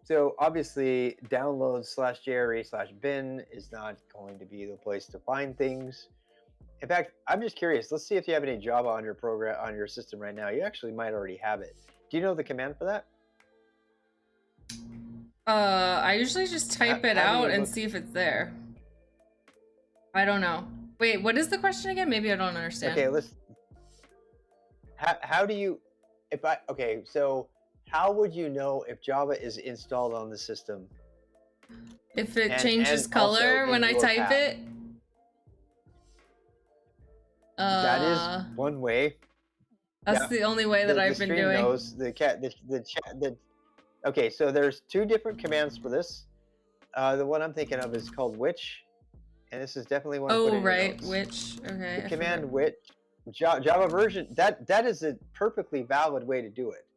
So obviously download /jre/bin is not going to be the place to find things. In fact, I'm just curious. Let's see if you have any Java on your program, on your system right now. You actually might already have it. Do you know the command for that? I usually just type it out and see if it's there. I don't know. Wait, what is the question again? Maybe I don't understand. Okay, let's. How do you, so how would you know if Java is installed on the system? If it changes color when I type it? That is one way. That's the only way that I've been doing. Knows okay, so there's two different commands for this. The one I'm thinking of is called which, and this is definitely one. Oh, right, which. Okay. The command which, Java version, that is a perfectly valid way to do it.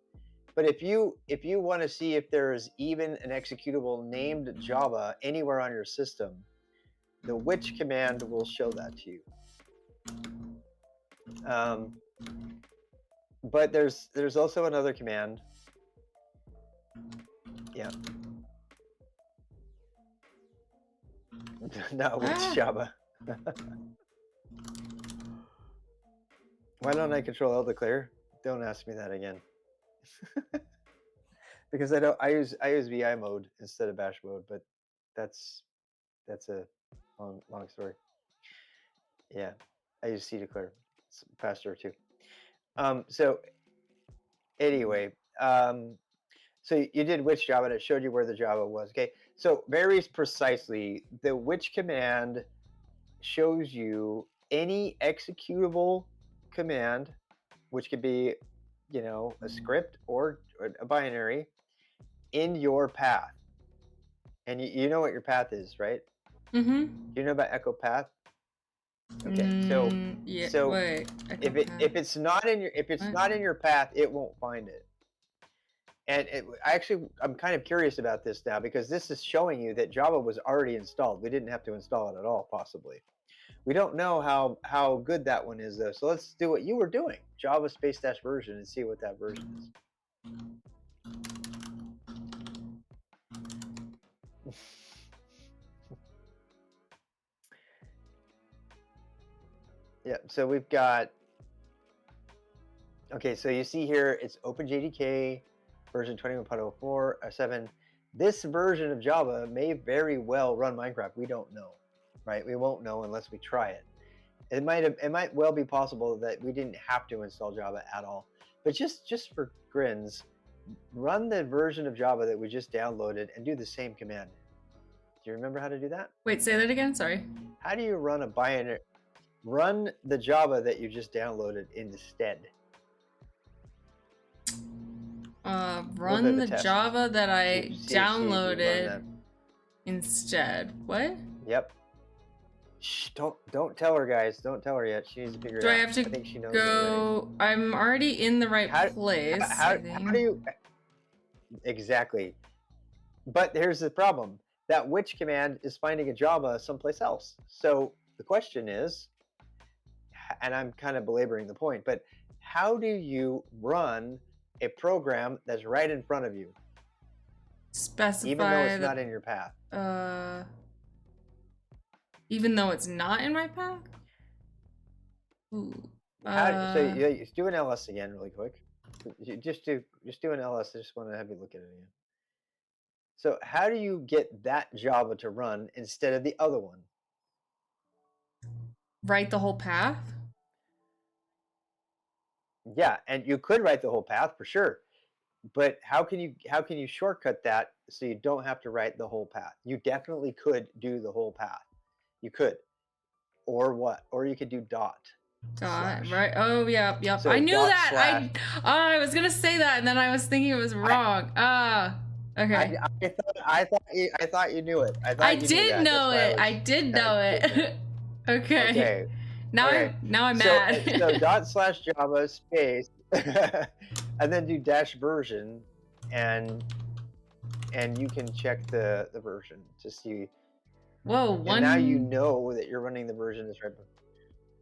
But if you want to see if there is even an executable named Java anywhere on your system, the which command will show that to you. But there's also another command. Yeah. No, which Java? Why don't I control L declare? Don't ask me that again. Because I use VI mode instead of bash mode, but that's a long story. Yeah, I use C declare. It's faster too. So anyway, so you did which Java, and it showed you where the Java was. Okay, so very precisely, the which command shows you any executable command, which could be, a script or a binary, in your path. And you know what your path is, right? Mm-hmm. Do you know about echo path? Okay, yeah, so wait, if it's not in your path, it won't find it. And I'm kind of curious about this now, because this is showing you that Java was already installed. We didn't have to install it at all, possibly. We don't know how good that one is, though. So let's do what you were doing, Java -- version, and see what that version is. Yeah, so we've got, okay, so you see here, it's OpenJDK version 21.04.7. This version of Java may very well run Minecraft. We don't know, right? We won't know unless we try it. It might well be possible that we didn't have to install Java at all. But just for grins, run the version of Java that we just downloaded and do the same command. Do you remember how to do that? Wait, say that again, sorry. How do you run a binary? Run the Java that you just downloaded instead. Run the Java that I downloaded. instead. What? Yep. Shh, don't tell her, guys. Don't tell her yet. She needs to figure it out. Do I have to I think she knows go? I'm already in the right place. How do you exactly? But here's the problem: that which command is finding a Java someplace else. So the question is, and I'm kind of belaboring the point, but how do you run a program that's right in front of you, specify even though it's not in your path? Even though it's not in my path? Ooh. So you do an ls again really quick. Just do an ls. I just want to have you look at it again. So how do you get that Java to run instead of the other one? Write the whole path? Yeah, and you could write the whole path for sure. But how can you shortcut that so you don't have to write the whole path? You definitely could do the whole path. You could. Or what? Or you could do dot. Right. Oh, yep. So I knew that. Slash. I was gonna say that, and then I was thinking it was wrong. Okay. I thought you knew it. I did know it. I did know it. Okay. Okay. Now I'm mad. So /Java space, and then do -version, and you can check the version to see. Whoa, and now you know that you're running the version that's right.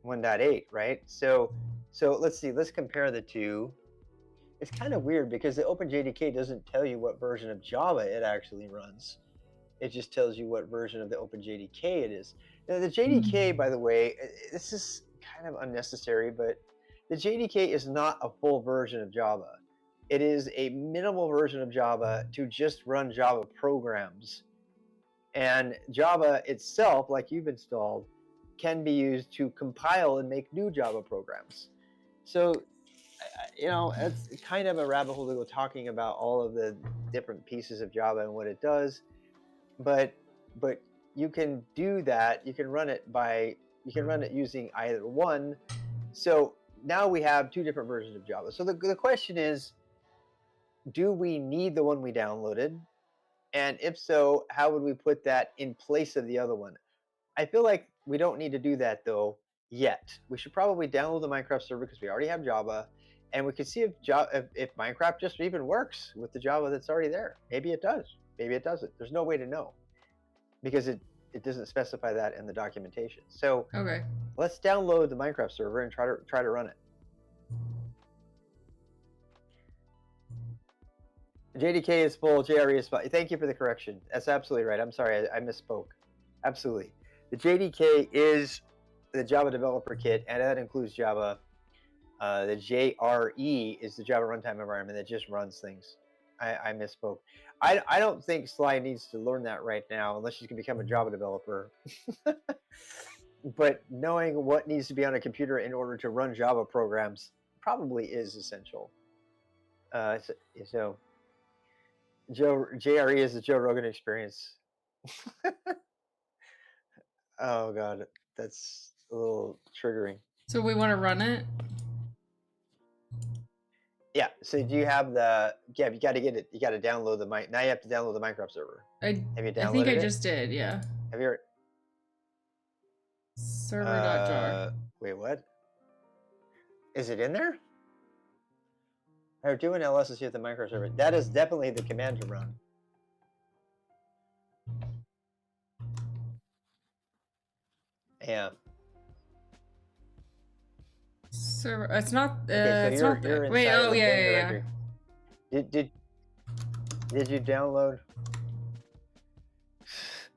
1.8, right? So let's see. Let's compare the two. It's kind of weird because the OpenJDK doesn't tell you what version of Java it actually runs. It just tells you what version of the OpenJDK it is. Now, the JDK, by the way, this is kind of unnecessary, but the JDK is not a full version of Java. It is a minimal version of Java to just run Java programs. And Java itself, like you've installed, can be used to compile and make new Java programs. So, it's kind of a rabbit hole to go talking about all of the different pieces of Java and what it does. But you can do that. You can run it using either one. So now we have two different versions of Java. So the question is, do we need the one we downloaded? And if so, how would we put that in place of the other one? I feel like we don't need to do that though yet. We should probably download the Minecraft server because we already have Java, and we can see if Minecraft just even works with the Java that's already there. Maybe it does. Maybe it doesn't. There's no way to know because it doesn't specify that in the documentation. So okay, let's download the Minecraft server and try to run it. JDK is full, JRE is full. Thank you for the correction. That's absolutely right. I'm sorry, I misspoke. Absolutely. The JDK is the Java Developer Kit, and that includes Java. The JRE is the Java Runtime Environment that just runs things. I misspoke. I don't think Sly needs to learn that right now unless she's going to become a Java developer. But knowing what needs to be on a computer in order to run Java programs probably is essential. So JRE is the Joe Rogan experience. Oh God, that's a little triggering. So we want to run it? Yeah. So do you have the? Yeah, you got to get it. You got to download the Now you have to download the Minecraft server. Have you downloaded it? I think I just did. Yeah. Have you? Server.jar. Wait, what? Is it in there? Or do an ls to see if the Minecraft server. That is definitely the command to run. Yeah. Server. It's not. Okay, so you're wait. inside Oh of the yeah. directory. Did you download?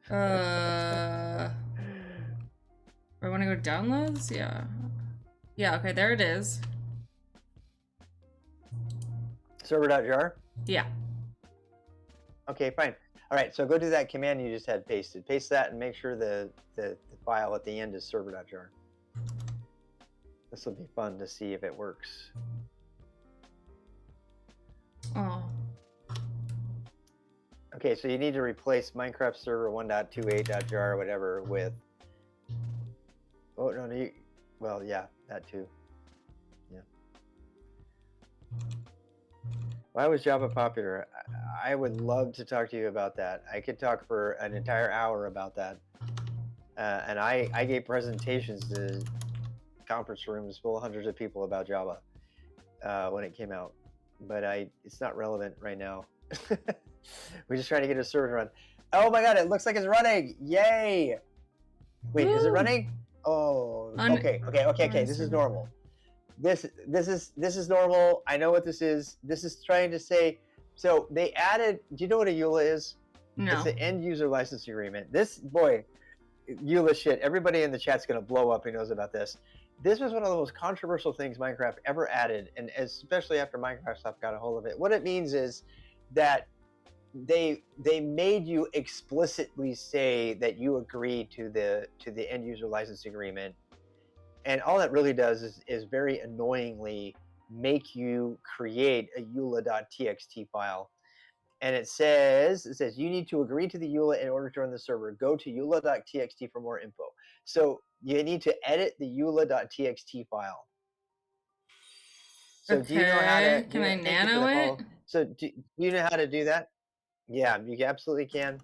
I want to go downloads. Yeah. Yeah. Okay. There it is. Server.jar. Yeah. Okay, fine. All right, so go do that command you just had pasted. Paste that and make sure the file at the end is server.jar. This will be fun to see if it works. Oh. Okay, so you need to replace Minecraft server 1.28.jar or whatever with. Oh no, well, yeah, that too. Yeah. Why was Java popular? I would love to talk to you about that. I could talk for an entire hour about that. And I gave presentations to conference rooms full of hundreds of people about Java when it came out, but it's not relevant right now. We're just trying to get a server run. Oh my god, it looks like it's running! Yay! Wait, is it running? Oh, okay. This is normal. This is normal. I know what this is. This is trying to say. So they added. Do you know what a EULA is? No. It's the end user license agreement. This boy, EULA shit. Everybody in the chat's gonna blow up who knows about this. This was one of the most controversial things Minecraft ever added, and especially after Microsoft got a hold of it. What it means is that they made you explicitly say that you agree to the end user license agreement, and all that really does is very annoyingly make you create a eula.txt file. And it says you need to agree to the EULA in order to run the server. Go to eula.txt for more info. So you need to edit the eula.txt file. So okay. Do you know how to? Can I nano it? So do you know how to do that? Yeah, you absolutely can.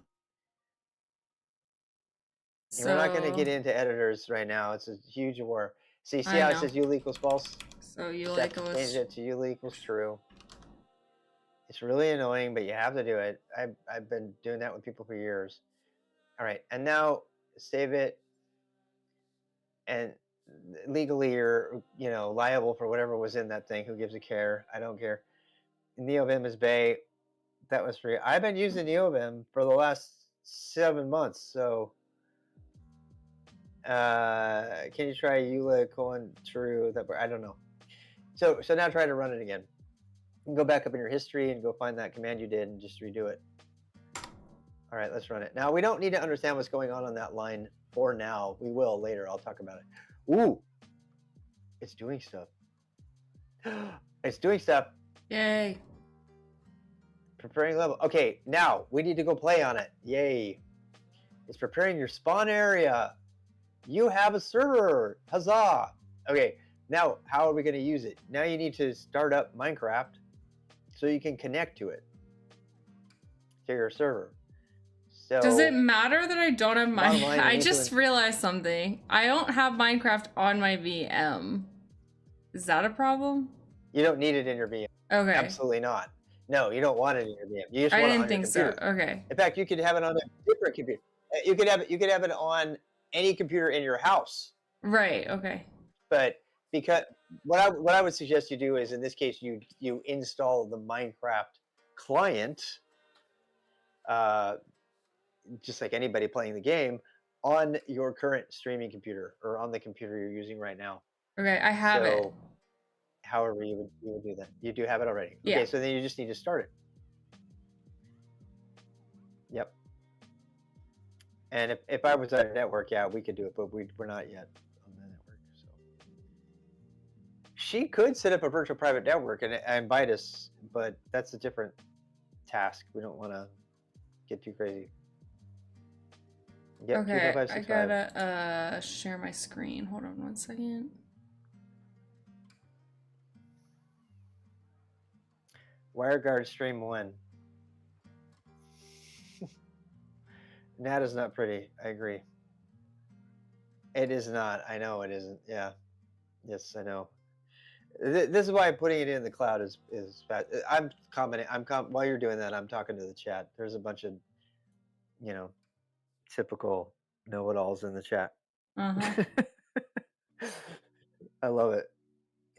So, we're not going to get into editors right now. It's a huge war. So you see how it says EULA equals false? So EULA equals. Change it to EULA equals true. It's really annoying, but you have to do it. I've been doing that with people for years. All right, and now save it. And legally, you're liable for whatever was in that thing. Who gives a care? I don't care. NeoVim is Bay. That was free. I've been using NeoVim for the last 7 months. So, can you try EULA true? That I don't know. So now try to run it again. You can go back up in your history and go find that command you did and just redo it. All right, let's run it. Now, we don't need to understand what's going on that line for now. We will later. I'll talk about it. Ooh, it's doing stuff. It's doing stuff. Yay. Preparing level. Okay, now we need to go play on it. Yay. It's preparing your spawn area. You have a server. Huzzah. Okay, now how are we going to use it? Now you need to start up Minecraft so you can connect to it, to your server. So, does it matter that I don't have I just realized something. I don't have Minecraft on my VM. Is that a problem? You don't need it in your VM. Okay. Absolutely not. No, you don't want it in your VM. You just want it on your computer. So. Okay. In fact, you could have it on a different computer. You could have it on any computer in your house. Right. Okay. But because what I would suggest you do is, in this case, you install the Minecraft client, just like anybody playing the game, on your current streaming computer or on the computer you're using right now. Okay, I have it. However you would do that. You do have it already. Yeah. Okay, so then you just need to start it. Yep. And if I was on a network, yeah, we could do it, but we're not yet on the network. So she could set up a virtual private network and invite us, but that's a different task. We don't want to get too crazy. Yep, okay, I gotta share my screen. Hold on 1 second. WireGuard stream 1. That is not pretty. I agree. It is not. I know it isn't. Yeah. Yes, I know. This is why putting it in the cloud is fast. I'm commenting. While you're doing that, I'm talking to the chat. There's a bunch of, typical know-it-alls in the chat. Uh-huh. I love it.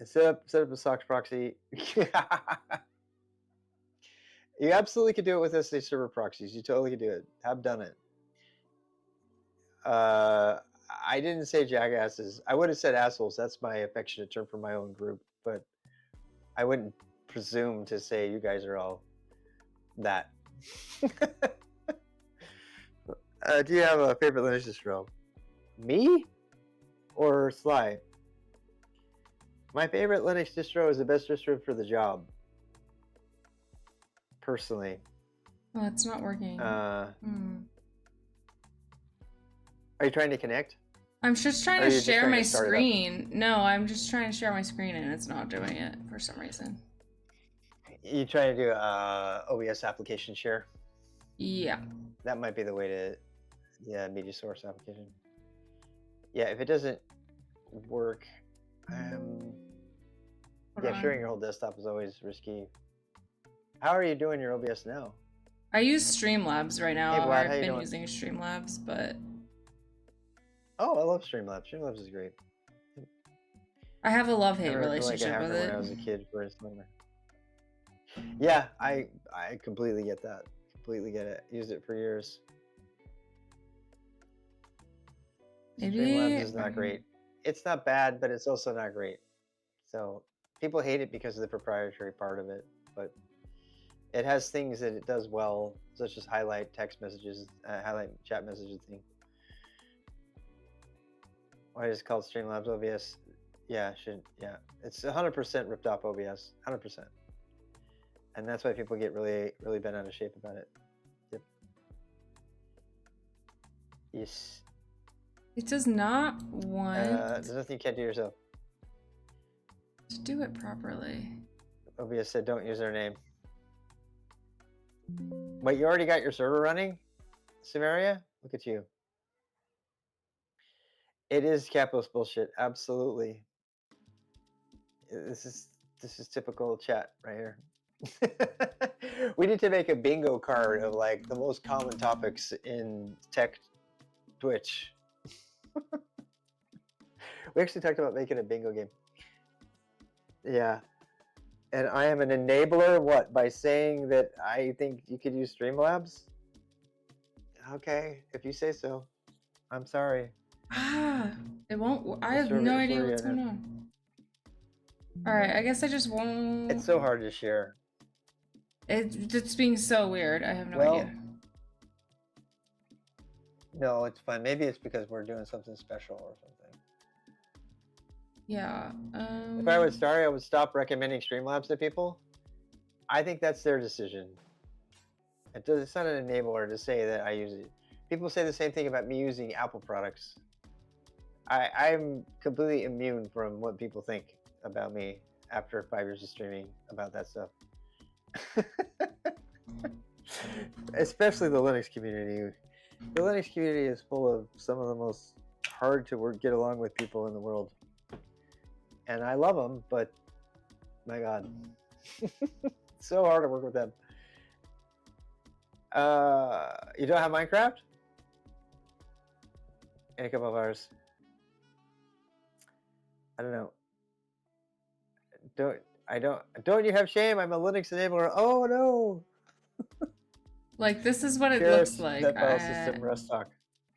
Set up a SOX proxy. You absolutely could do it with SA server proxies. You totally could do it. I've done it. I didn't say jackasses. I would have said assholes. That's my affectionate term for my own group. But I wouldn't presume to say you guys are all that. Do you have a favorite Linux distro? Me or Sly? My favorite Linux distro is the best distro for the job. Personally. Oh, it's not working. Are you trying to connect? I'm just trying to share my screen. No, I'm just trying to share my screen and it's not doing it for some reason. You trying to do OBS application share? Yeah. That might be the way to, yeah, media source application. Yeah, if it doesn't work, yeah, sharing your whole desktop is always risky. How are you doing your OBS now? I use Streamlabs right now. Hey, Vlad, I've been using Streamlabs, but... Oh, I love Streamlabs. Streamlabs is great. I have a love-hate relationship with it. When I was a kid for Slinger. Yeah, I completely get that. Completely get it. Used it for years. Streamlabs is not great. It's not bad, but it's also not great. So people hate it because of the proprietary part of it, but it has things that it does well, such as highlight text messages, highlight chat messages thing. Why is it called Streamlabs OBS? Yeah, yeah. It's 100% ripped off OBS, 100%. And that's why people get really, really bent out of shape about it. Yep. Yes. It does not want... there's nothing you can't do yourself. To do it properly. OBS said don't use their name. Wait, you already got your server running, Samaria? Look at you. It is capitalist bullshit, absolutely. This is typical chat right here. We need to make a bingo card of like the most common topics in tech Twitch. We actually talked about making a bingo game. Yeah. And I am an enabler, what? By saying that I think you could use Streamlabs? Okay, if you say so. I'm sorry. It won't. I have no idea what's going on. Alright, I guess I just won't... It's so hard to share. It's being so weird. I have no idea. No, it's fine. Maybe it's because we're doing something special or something. Yeah. If I was sorry, I would stop recommending Streamlabs to people. I think that's their decision. It's not an enabler to say that I use it. People say the same thing about me using Apple products. I'm completely immune from what people think about me after 5 years of streaming about that stuff. Especially the Linux community. The Linux community is full of some of the most hard to get along with people in the world. And I love them, but my God, it's so hard to work with them. You don't have Minecraft? In a couple of hours. I don't know. Don't you have shame? I'm a Linux enabler. Oh no. Like this is what it looks like. That file system Rust talk.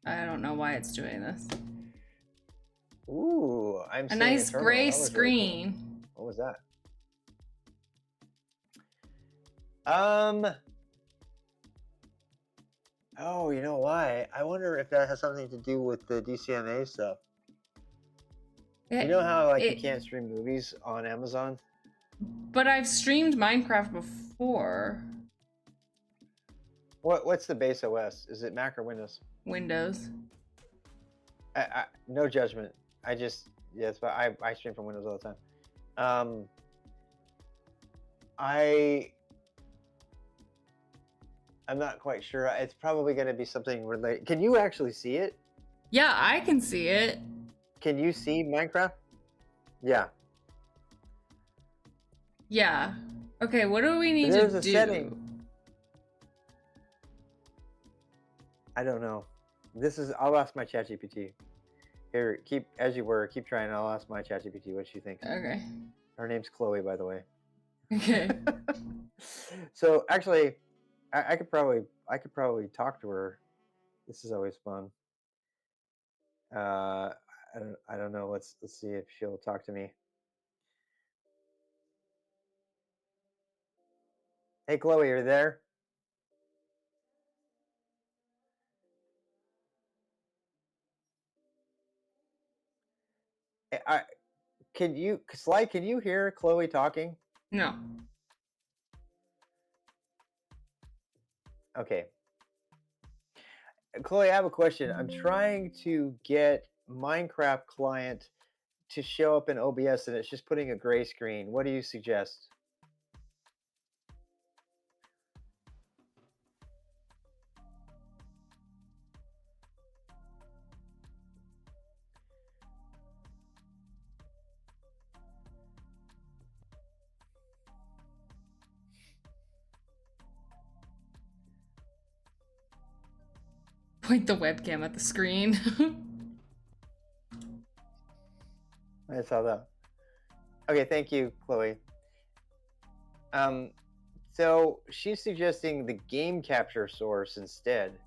I don't know why it's doing this. Ooh, I'm a nice gray screen. Really cool. What was that? Oh, you know why? I wonder if that has something to do with the DCMA stuff. You know how like you can't stream movies on Amazon? But I've streamed Minecraft before. What's the base OS? Is it Mac or Windows? Windows. No judgment. It's fine. I stream from Windows all the time. I'm not quite sure. It's probably going to be something related. Can you actually see it? Yeah, I can see it. Can you see Minecraft? Yeah. Yeah. Okay, what do we need to do? There's a setting. I don't know. I'll ask my ChatGPT. Here, keep trying. I'll ask my ChatGPT what she thinks. Okay. Her name's Chloe, by the way. Okay. So actually, I could probably talk to her. This is always fun. I don't know. Let's see if she'll talk to me. Hey, Chloe, are you there? Can you hear Chloe talking? No. Okay. Chloe, I have a question. I'm trying to get Minecraft client to show up in OBS and it's just putting a gray screen. What do you suggest? Point the webcam at the screen. I saw that. Okay, thank you, Chloe. So she's suggesting the game capture source instead.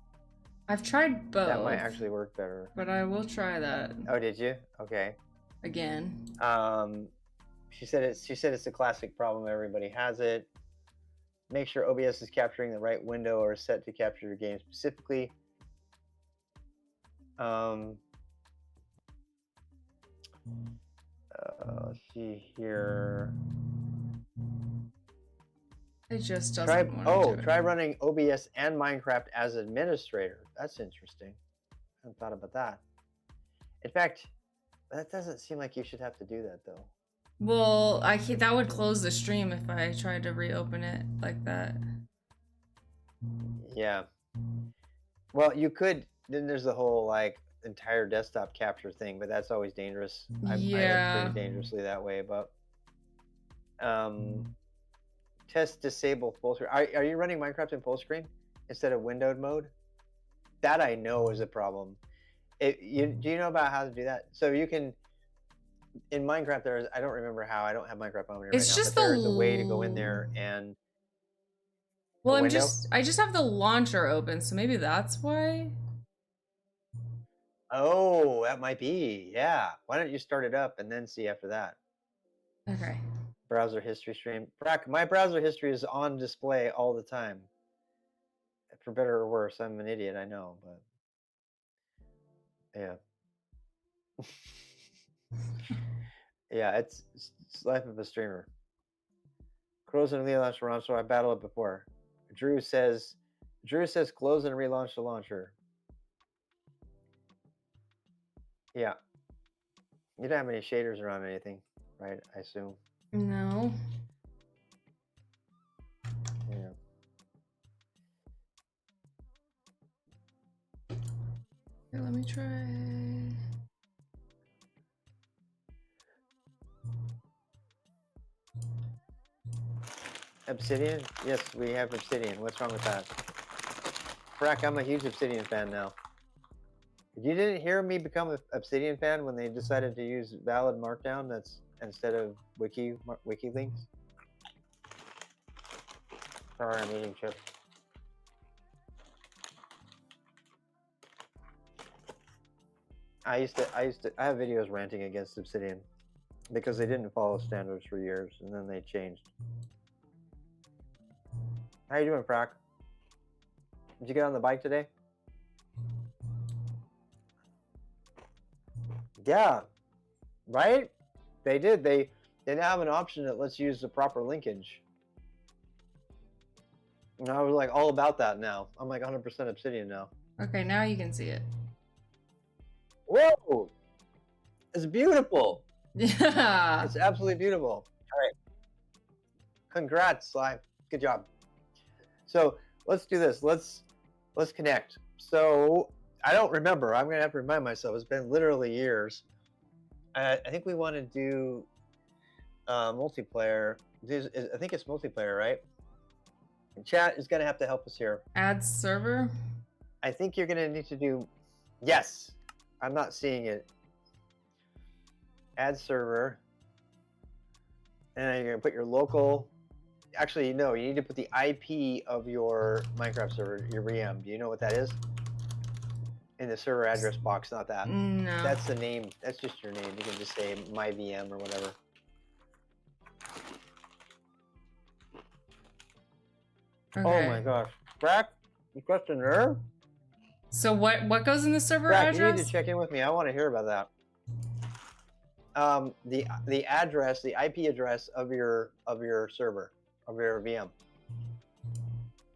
I've tried both. That might actually work better. But I will try that. Oh, did you? Okay. Again. She said it's a classic problem. Everybody has it. Make sure OBS is capturing the right window or set to capture your game specifically. Let's see here. It just doesn't try running OBS and Minecraft as administrator. That's interesting. I hadn't thought about that. In fact, that doesn't seem like you should have to do that though. Well, that would close the stream if I tried to reopen it like that. Yeah. Well, you could. Then there's the whole like entire desktop capture thing, but that's always dangerous. I live pretty dangerously that way. But test disable full screen. Are you running Minecraft in full screen instead of windowed mode? That I know is a problem. Do you know about how to do that? So you can. In Minecraft, I don't remember how. I don't have Minecraft on here right now. But there's a way to go in there and. Well, I just have the launcher open, so maybe that's why. Oh, that might be. Yeah. Why don't you start it up and then see after that? Okay. Browser history stream. Brack, my browser history is on display all the time. For better or worse, I'm an idiot, I know, but yeah. Yeah, it's life of a streamer. Close and relaunch the launcher. I battled it before. Drew says close and relaunch the launcher. Yeah. You don't have any shaders around anything, right? I assume. No. Yeah. Here, let me try. Obsidian? Yes, we have Obsidian. What's wrong with that? Frack, I'm a huge Obsidian fan now. You didn't hear me become an Obsidian fan when they decided to use valid markdown that's instead of wiki links? Sorry, I'm eating chips. I have videos ranting against Obsidian because they didn't follow standards for years and then they changed. How you doing, Frack? Did you get on the bike today? Yeah, right? They did. They now have an option that lets you use the proper linkage. And I was like all about that now. I'm like 100% Obsidian now. Okay, now you can see it. Whoa! It's beautiful. Yeah. It's absolutely beautiful. All right. Congrats, Sly. Good job. So let's do this. Let's connect. So I don't remember. I'm gonna have to remind myself. It's been literally years. I think we want to do multiplayer. I think it's multiplayer, right? And chat is gonna have to help us here. Add server. I think you're gonna need to do. Yes, I'm not seeing it. Add server, and you're gonna put your local. Actually, no, you need to put the IP of your Minecraft server, your VM. Do you know what that is? In the server address box, not that. No. That's the name. That's just your name. You can just say my VM or whatever. Okay. Oh my gosh. Brack, you pressed a nerve? So what goes in the server Brack, address? you need to check in with me. I want to hear about that. The address, the IP address of your server, of your VM.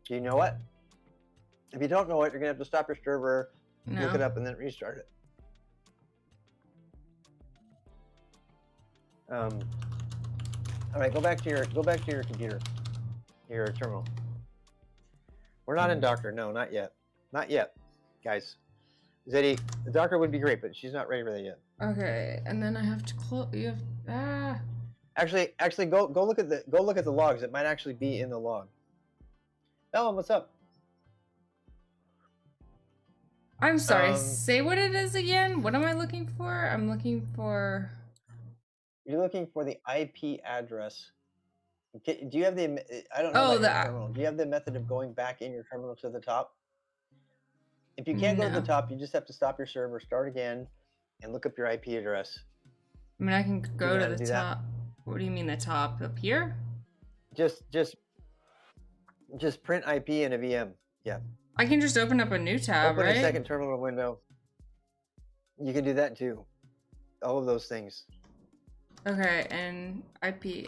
Do you know it? If you don't know it, you're gonna have to stop your server, look it up, and then restart it. All right, go back to your computer, your terminal. We're not in Docker. No, not yet. Not yet, guys. Zeddy, the Docker would be great, but she's not ready for that yet. Okay, and then I have to close. You have Actually, go look at the logs. It might actually be in the log. Ellen, what's up? I'm sorry, say what it is again. What am I looking for? I'm looking for... You're looking for the IP address. Do you have the, I don't know about your terminal. Do you have the method of going back in your terminal to the top? If you can't go to the top, you just have to stop your server, start again, and look up your IP address. I mean, I can go to the top. What do you mean the top? Up here? Just print IP in a VM. Yeah. I can just open up a new tab, right? Open a second terminal window. You can do that too. All of those things. Okay, and IPA.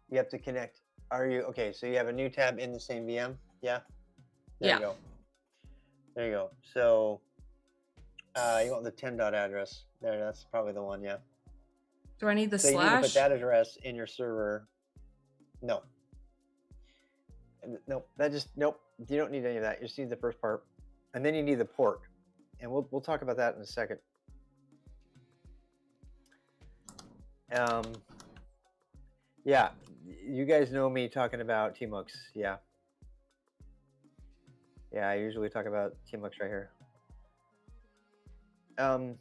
You have to connect. Are you okay? So you have a new tab in the same VM? Yeah. There you go. There you go. So you want the 10 dot address. There, that's probably the one. Yeah. Do I need the slash? So you need to put that address in your server. No. Nope. Nope. You don't need any of that. You just need the first part, and then you need the port, and we'll talk about that in a second. Yeah, you guys know me talking about TMUX. Yeah. Yeah, I usually talk about TMUX right here. All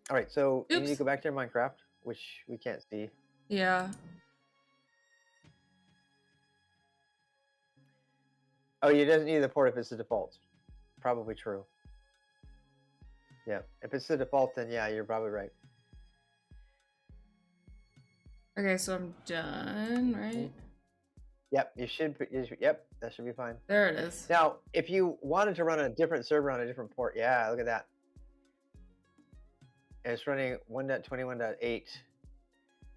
right, so you need to go back to your Minecraft, which we can't see. Yeah. Oh, you doesn't need the port if it's the default. Probably true. Yeah, if it's the default, then yeah, you're probably right. Okay, so I'm done, right? Yep, you should. Yep, that should be fine. There it is. Now, if you wanted to run a different server on a different port, yeah, look at that. It's running 1.21.8. Wait,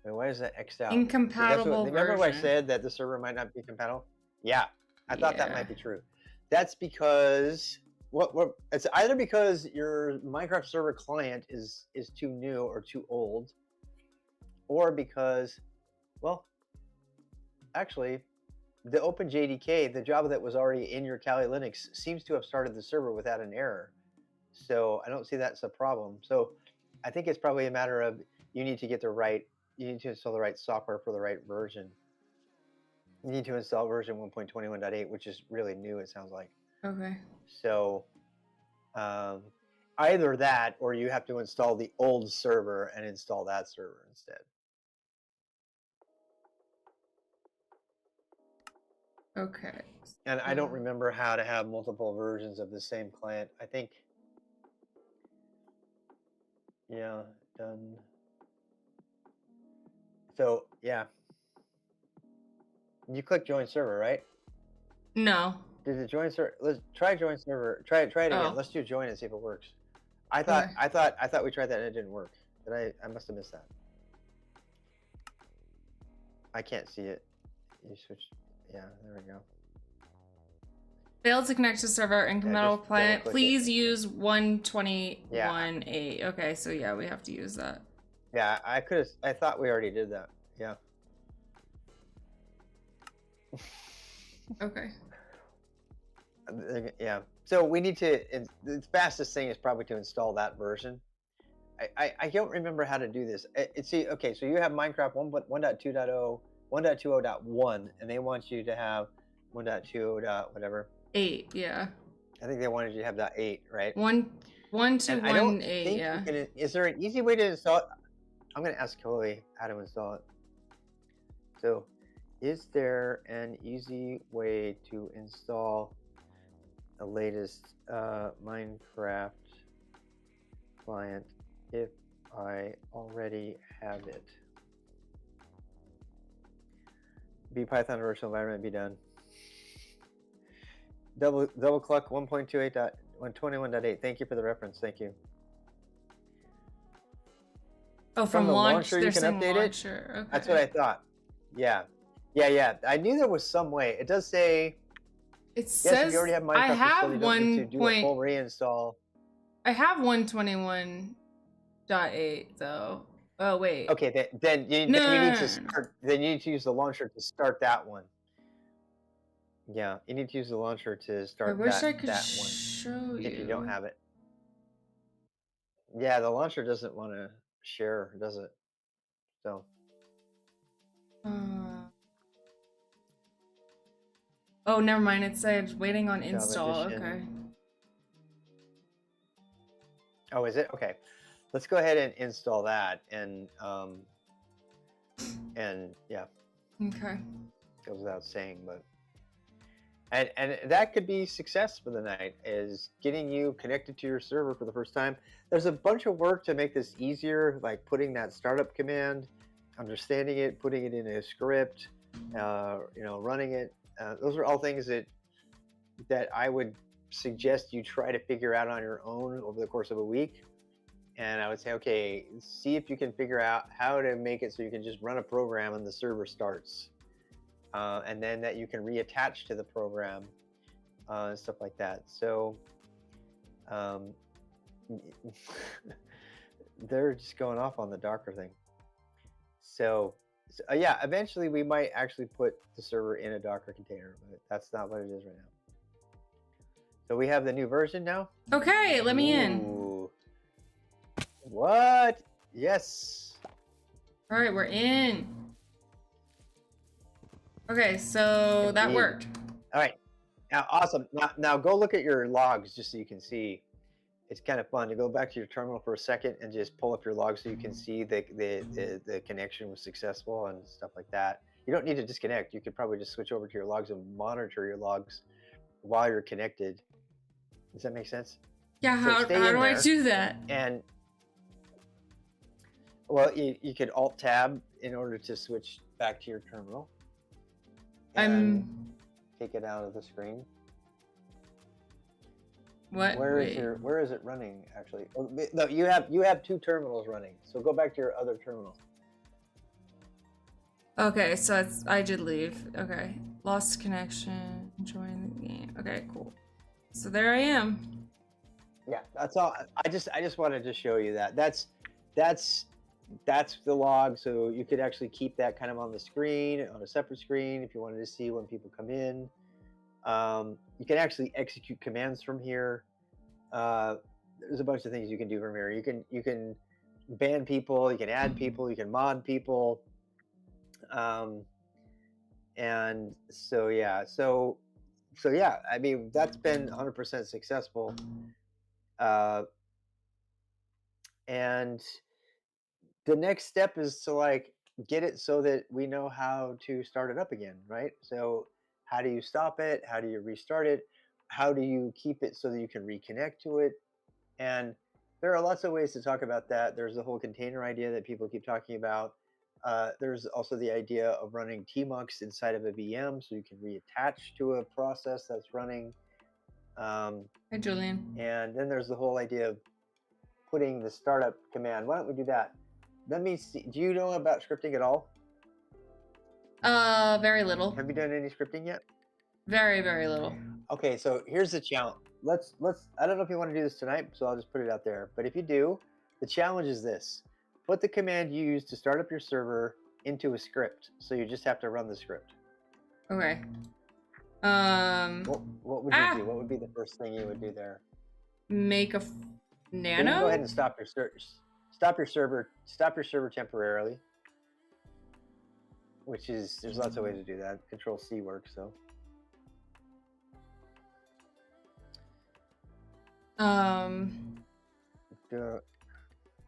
why is that X'd out? Incompatible version. Remember what I said that the server might not be compatible? Yeah, I thought that might be true. That's because it's either because your Minecraft server client is too new or too old, or because, well, actually, the OpenJDK, the Java that was already in your Kali Linux, seems to have started the server without an error. So I don't see that's a problem. So I think it's probably a matter of you need to install the right software for the right version. You need to install version 1.21.8, which is really new, it sounds like. Okay. So either that, or you have to install the old server and install that server instead. Okay. And I don't remember how to have multiple versions of the same client. I think, yeah, done. So, yeah. You click join server, right? No. Did it join server? Let's try join server. Try it again. Let's do join and see if it works. I thought we tried that and it didn't work. I must have missed that. I can't see it. You switched. Yeah, there we go. Failed to connect to server and compatible client. Please use 1.21.8. Okay, so yeah, we have to use that. Yeah, I thought we already did that. Yeah. Okay. Yeah. So we need to. The fastest thing is probably to install that version. I don't remember how to do this. See, okay, so you have Minecraft 1.2.0, 1.20.1, and they want you to have 1.2. whatever. 8, yeah. I think they wanted you to have that 8, right? 1.2.1.8, yeah. Is there an easy way to install it? I'm going to ask Chloe how to install it. So, is there an easy way to install the latest Minecraft client if I already have it? Be Python virtual environment, be done. Double cluck 1.28.121.8. Thank you for the reference. Thank you. Oh, from the launcher you can update it. Okay. That's what I thought. Yeah. I knew there was some way. It does say. It says if you already have Minecraft, I have you don't need to do a full reinstall. I have 1.21.8 though. Oh wait. Okay, then you need to start. Then you need to use the launcher to start that one. Yeah, you need to use the launcher to start I wish I could that show one. you. If you don't have it. Yeah, the launcher doesn't want to share, does it? So. Oh, never mind. It said waiting on install. Okay. Oh, is it? Okay. Let's go ahead and install that, and yeah. Okay. Goes without saying, but and that could be success for the night, is getting you connected to your server for the first time. There's a bunch of work to make this easier, like putting that startup command, understanding it, putting it in a script, running it. Those are all things that I would suggest you try to figure out on your own over the course of a week. And I would say, okay, see if you can figure out how to make it so you can just run a program and the server starts. And then that you can reattach to the program and stuff like that. So they're just going off on the Docker thing. So yeah, eventually we might actually put the server in a Docker container, but that's not what it is right now. So we have the new version now. Okay, let me in. What? Yes. All right, we're in. Okay, so that worked. All right. Now, awesome. Now go look at your logs just so you can see. It's kind of fun to go back to your terminal for a second and just pull up your logs so you can see the connection was successful and stuff like that. You don't need to disconnect. You could probably just switch over to your logs and monitor your logs while you're connected. Does that make sense? Yeah, how do I do that? And well, you could Alt-Tab in order to switch back to your terminal. And take it out of the screen. What? Where is it running actually? Oh, no, you have two terminals running. So go back to your other terminal. Okay, so I did leave. Okay, lost connection. Join the game. Okay, cool. So there I am. Yeah, that's all. I just wanted to show you that. That's the log. So you could actually keep that kind of on the screen, on a separate screen, if you wanted to see when people come in. You can actually execute commands from here. There's a bunch of things you can do from here. You can ban people, you can add people, you can mod people. And so yeah, I mean, that's been 100% successful. And the next step is to like get it so that we know how to start it up again, right? So how do you stop it? How do you restart it? How do you keep it so that you can reconnect to it? And there are lots of ways to talk about that. There's the whole container idea that people keep talking about. There's also the idea of running tmux inside of a VM so you can reattach to a process that's running. Hi, Julian. And then there's the whole idea of putting the startup command. Why don't we do that? Let me see. Do you know about scripting at all? Very little. Have you done any scripting yet? Very, very little. Okay, so here's the challenge. Let's. I don't know if you want to do this tonight, so I'll just put it out there. But if you do, the challenge is this: put the command you use to start up your server into a script. So you just have to run the script. Okay. What would you do? What would be the first thing you would do there? Make a nano. So go ahead and stop your server. Stop your server temporarily. Which is, there's lots of ways to do that. Control C works, so.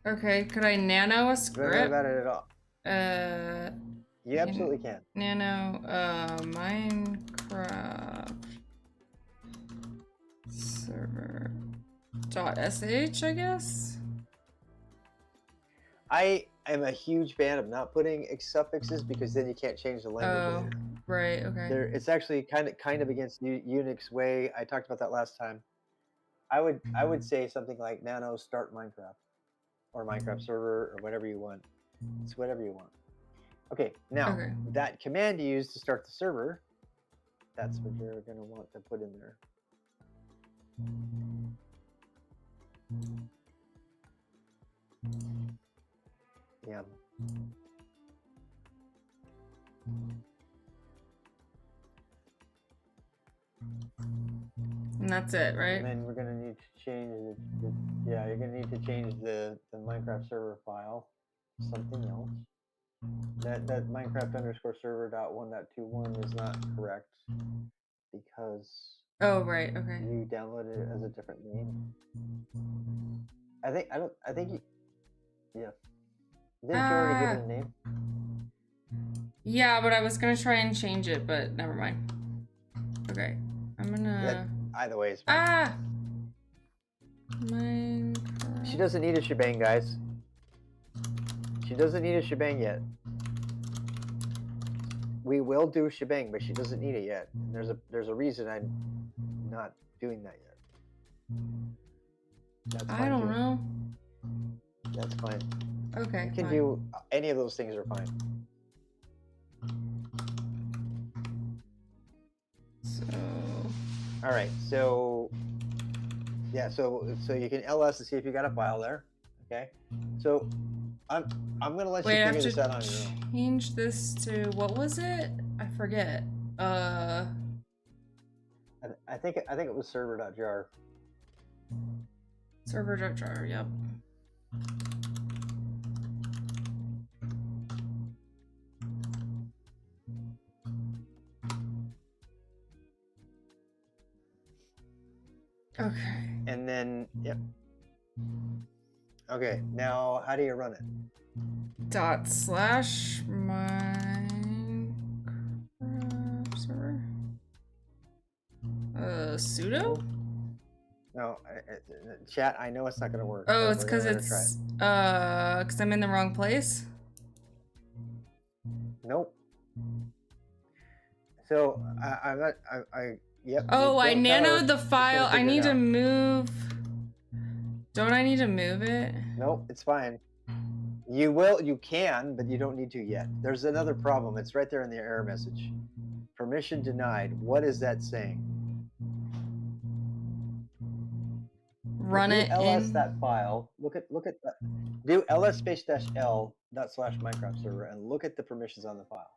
Okay, could I nano a script? Don't know about it at all. You absolutely can. Nano, Minecraft server .sh, I guess? I am a huge fan of not putting suffixes because then you can't change the language later. Right, okay. It's actually kind of against Unix way. I talked about that last time. I would say something like nano start Minecraft or Minecraft server or whatever you want. It's whatever you want. Okay, now that command you use to start the server, that's what you're going to want to put in there. Yeah. And that's it, right? And then we're going to need to change you're going to need to change the Minecraft server file to something else. That Minecraft _server.1.21 is not correct. because Oh, right. Okay. you downloaded it as a different name. I think you, yeah. Didn't you already give it a name? Yeah, but I was gonna try and change it, but never mind. Okay. I'm gonna... Either way is fine. Minecraft. She doesn't need a shebang, guys. She doesn't need a shebang yet. We will do shebang, but she doesn't need it yet. And there's a reason I'm not doing that yet. That's fine. I don't know. That's fine. Okay. You can do any of those things are fine. So. All right. So. Yeah. So you can ls to see if you got a file there. Okay. So I'm gonna let you figure this out on your own. Change this to what was it? I forget. I think it was server.jar. Server.jar. Yep. Okay. And then, yep. Okay, now how do you run it? /Minecraft server. Sudo? No, chat, I know it's not going to work. Oh, it's because because I'm in the wrong place? Nope. So, yep. Oh, I nanoed the file. I need to move. Don't I need to move it? Nope, it's fine. You can, but you don't need to yet. There's another problem. It's right there in the error message. Permission denied. What is that saying? Run it ls in that file. Look at that. Do ls space -l /Minecraft server and look at the permissions on the file.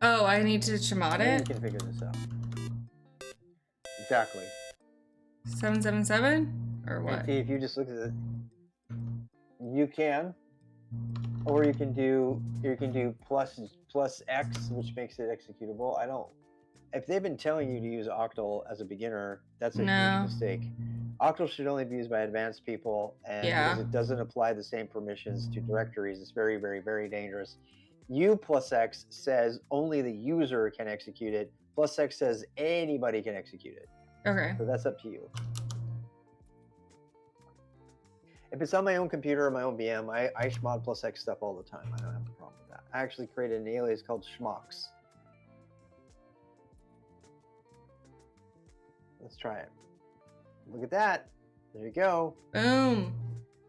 Oh, I need to chmod it? You can figure this out. Exactly. 777 or what? And see, if you just look at it, you can, or you can do plus X, which makes it executable. I don't. If they've been telling you to use octal as a beginner, that's a huge mistake. Octal should only be used by advanced people, and because it doesn't apply the same permissions to directories, it's very, very, very dangerous. U plus X says only the user can execute it. Plus X says anybody can execute it. Okay. So that's up to you. If it's on my own computer or my own VM, I chmod plus X stuff all the time. I don't have a problem with that. I actually created an alias called schmox. Let's try it. Look at that. There you go. Boom.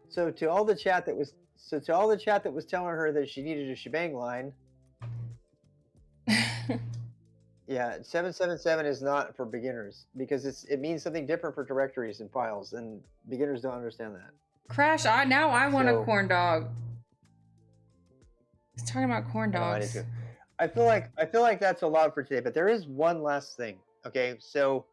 So to all the chat that was telling her that she needed a shebang line. Yeah, 777 is not for beginners because it means something different for directories and files, and beginners don't understand that. Crash, now I want a corn dog. He's talking about corn dogs. I feel like that's a lot for today, but there is one last thing. Okay, so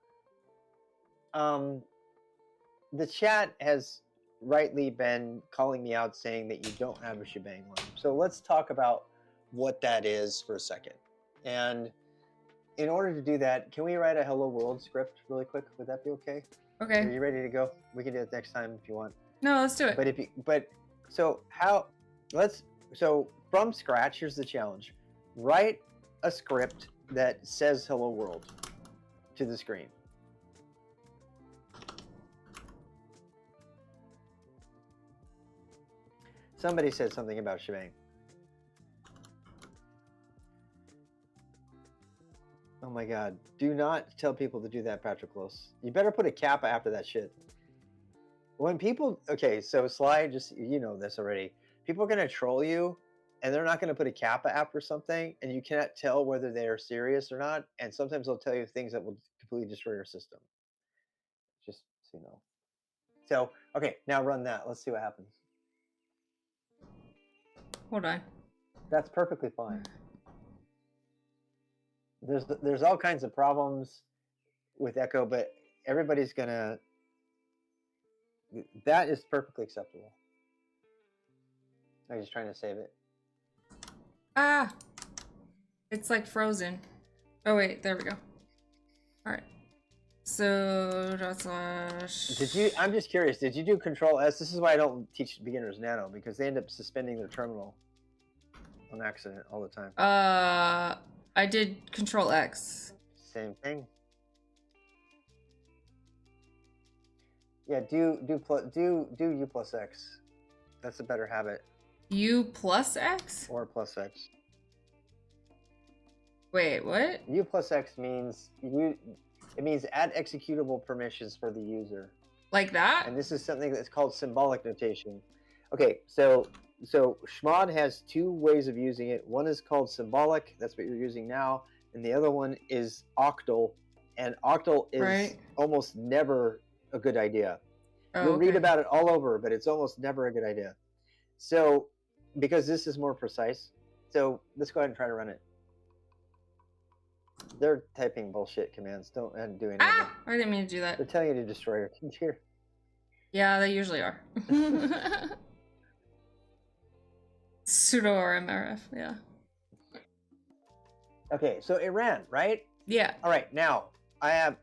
the chat has rightly been calling me out saying that you don't have a shebang line. So let's talk about what that is for a second. And in order to do that, can we write a hello world script really quick? Would that be okay? Okay. Are you ready to go? We can do it next time if you want. No, let's do it. So from scratch, here's the challenge. Write a script that says hello world to the screen. Somebody said something about shebang. Oh my God. Do not tell people to do that, Patroclus. You better put a kappa after that shit. When people, okay, so Sly, just, you know this already. People are going to troll you, and they're not going to put a kappa after something, and you cannot tell whether they are serious or not, and sometimes they'll tell you things that will completely destroy your system. Just so you know. So, okay, now run that. Let's see what happens. Hold on. That's perfectly fine. There's all kinds of problems with Echo, but everybody's gonna. That is perfectly acceptable. I'm just trying to save it. Ah! It's like frozen. Oh wait, there we go. Alright. So dot slash. I'm just curious, did you do Control S? This is why I don't teach beginners Nano, because they end up suspending their terminal on accident all the time. I did Control X. Same thing. Yeah, do U plus X. That's a better habit. U plus X? Or plus X. Wait, what? U plus X means it means add executable permissions for the user. Like that? And this is something that's called symbolic notation. Okay, so Schmod has two ways of using it. One is called symbolic, that's what you're using now, and the other one is octal, and octal is almost never a good idea. You'll read about it all over, but it's almost never a good idea. So, because this is more precise, so let's go ahead and try to run it. They're typing bullshit commands. Don't do anything. Ah! I didn't mean to do that. They're telling you to destroy your computer. Yeah, they usually are. Sudo RMRF, yeah. Okay, so it ran, right? Yeah. All right, now I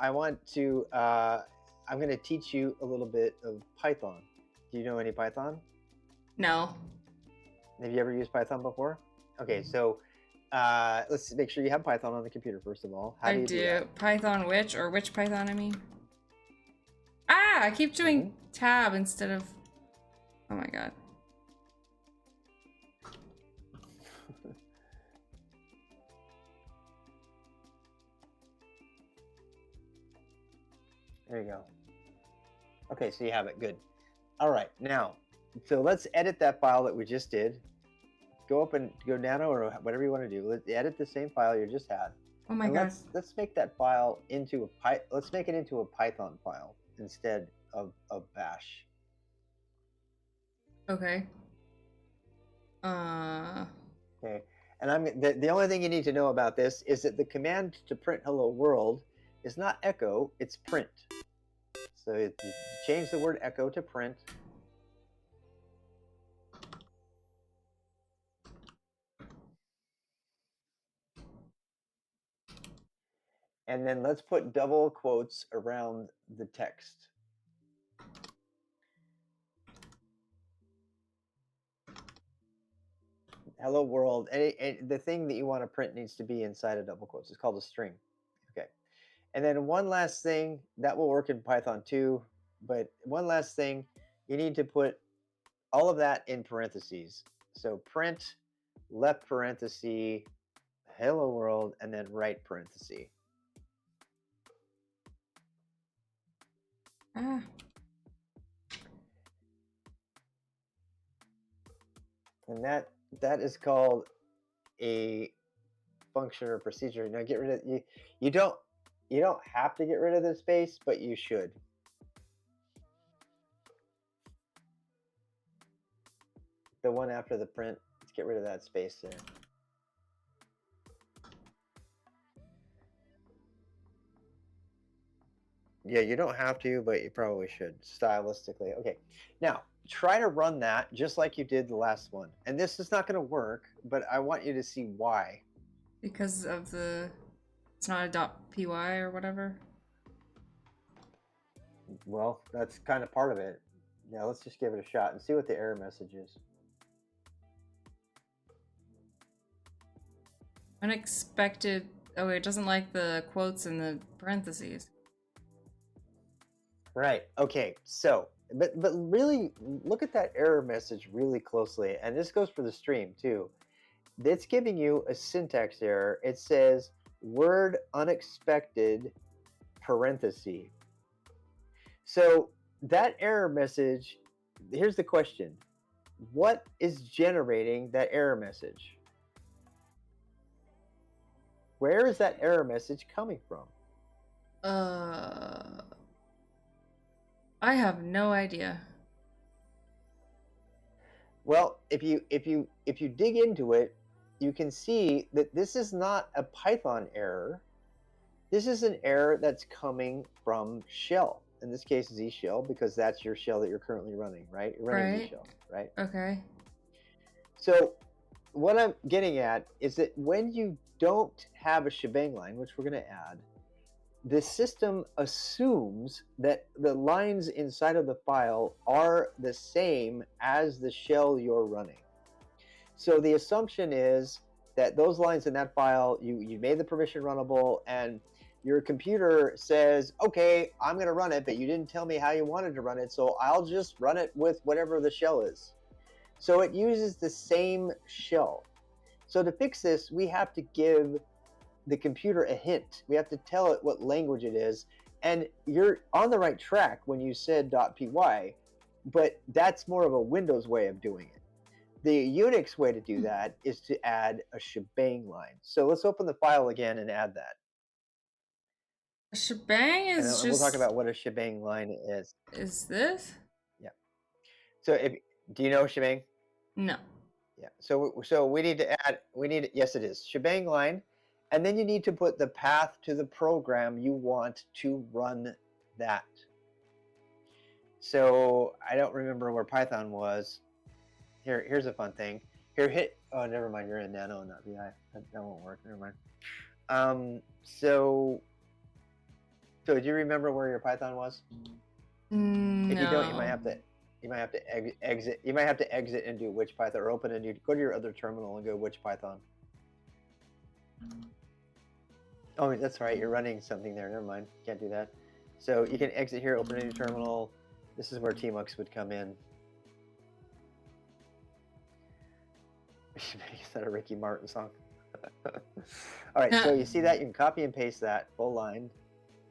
want to I'm going to teach you a little bit of Python. Do you know any Python? No. Have you ever used Python before? Okay, so let's make sure you have Python on the computer first of all. How do you do that? Python which, or which Python I mean? Ah, I keep doing tab instead of. Oh my god. There you go. Okay, so you have it. Good. All right, now, so let's edit that file that we just did. Go up and go Nano or whatever you want to do. Let's edit the same file you just had. Oh my god. Let's make that file into a let's make it into a Python file instead of Bash. Okay. Okay, and the only thing you need to know about this is that the command to print hello world is not echo, it's print. So you change the word echo to print. And then let's put double quotes around the text. Hello world. The thing that you want to print needs to be inside of double quotes. It's called a string. Okay. And then one last thing, that will work in Python too, but one last thing, you need to put all of that in parentheses. So print, left parenthesis, hello world, and then right parenthesis. Ah. And that is called a function or procedure. Now get rid of you don't have to get rid of the space, but you should. The one after the print, let's get rid of that space there. Yeah, you don't have to, but you probably should, stylistically. Okay, now try to run that just like you did the last one. And this is not going to work, but I want you to see why. Because of it's not a .py or whatever? Well, that's kind of part of it. Yeah, let's just give it a shot and see what the error message is. Unexpected. Oh, it doesn't like the quotes in the parentheses. Right. Okay. So, but really look at that error message really closely, and this goes for the stream too. It's giving you a syntax error. It says word unexpected parenthesis. So that error message, here's the question. What is generating that error message? Where is that error message coming from? I have no idea. Well, if you dig into it, you can see that this is not a Python error. This is an error that's coming from shell. In this case, Z shell, because that's your shell that you're currently running, right? You're running Z shell, right? Okay. So what I'm getting at is that when you don't have a shebang line, which we're going to add, the system assumes that the lines inside of the file are the same as the shell you're running. So the assumption is that those lines in that file, you made the permission runnable, and your computer says, okay, I'm going to run it, but you didn't tell me how you wanted to run it, so I'll just run it with whatever the shell is. So it uses the same shell. So to fix this, we have to give the computer a hint. We have to tell it what language it is. And you're on the right track when you said .py, but that's more of a Windows way of doing it. The Unix way to do that is to add a shebang line. So let's open the file again and add that. A shebang is and just... we'll talk about what a shebang line is. Is this? Yeah. So do you know shebang? No. Yeah. So we need to add, yes, it is shebang line. And then you need to put the path to the program you want to run that. So I don't remember where Python was. Here's a fun thing. Oh, never mind. You're in Nano, not VI. That won't work. Never mind. So do you remember where your Python was? No. If you don't, you might have to exit. You might have to exit and do which Python, or open and go to your other terminal and go which Python. Oh, that's right. You're running something there. Never mind. Can't do that. So you can exit here, open a new terminal. This is where Tmux would come in. Is that a Ricky Martin song? All right. So you see that? You can copy and paste that full line.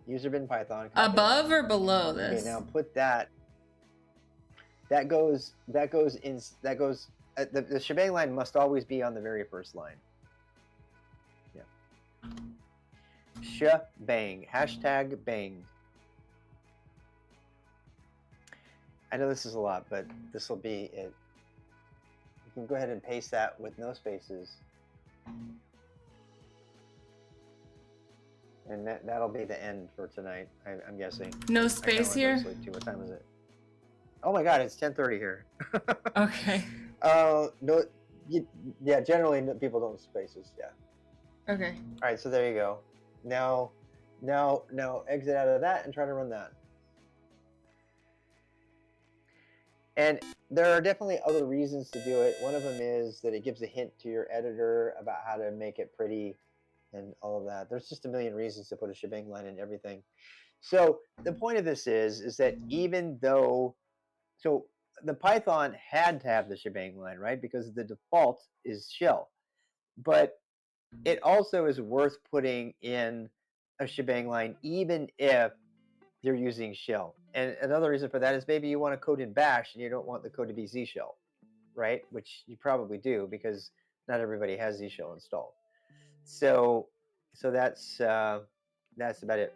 User bin Python. Above or below this? Okay. Now put that. That goes. The shebang line must always be on the very first line. Yeah. Shebang. Hashtag bang. I know this is a lot, but this will be it. You can go ahead and paste that with no spaces. And that'll be the end for tonight, I'm guessing. No space here? What time is it? Oh my God, it's 10:30 here. Okay. No, yeah, generally people don't spaces, yeah. Okay. All right, so there you go. Now exit out of that and try to run that. And there are definitely other reasons to do it. One of them is that it gives a hint to your editor about how to make it pretty and all of that. There's just a million reasons to put a shebang line in everything. So the point of this is that even though, so the Python had to have the shebang line, right? Because the default is shell. But it also is worth putting in a shebang line even if you're using shell. And another reason for that is maybe you want to code in bash and you don't want the code to be Z shell, right? Which you probably do because not everybody has Z shell installed. So that's about it.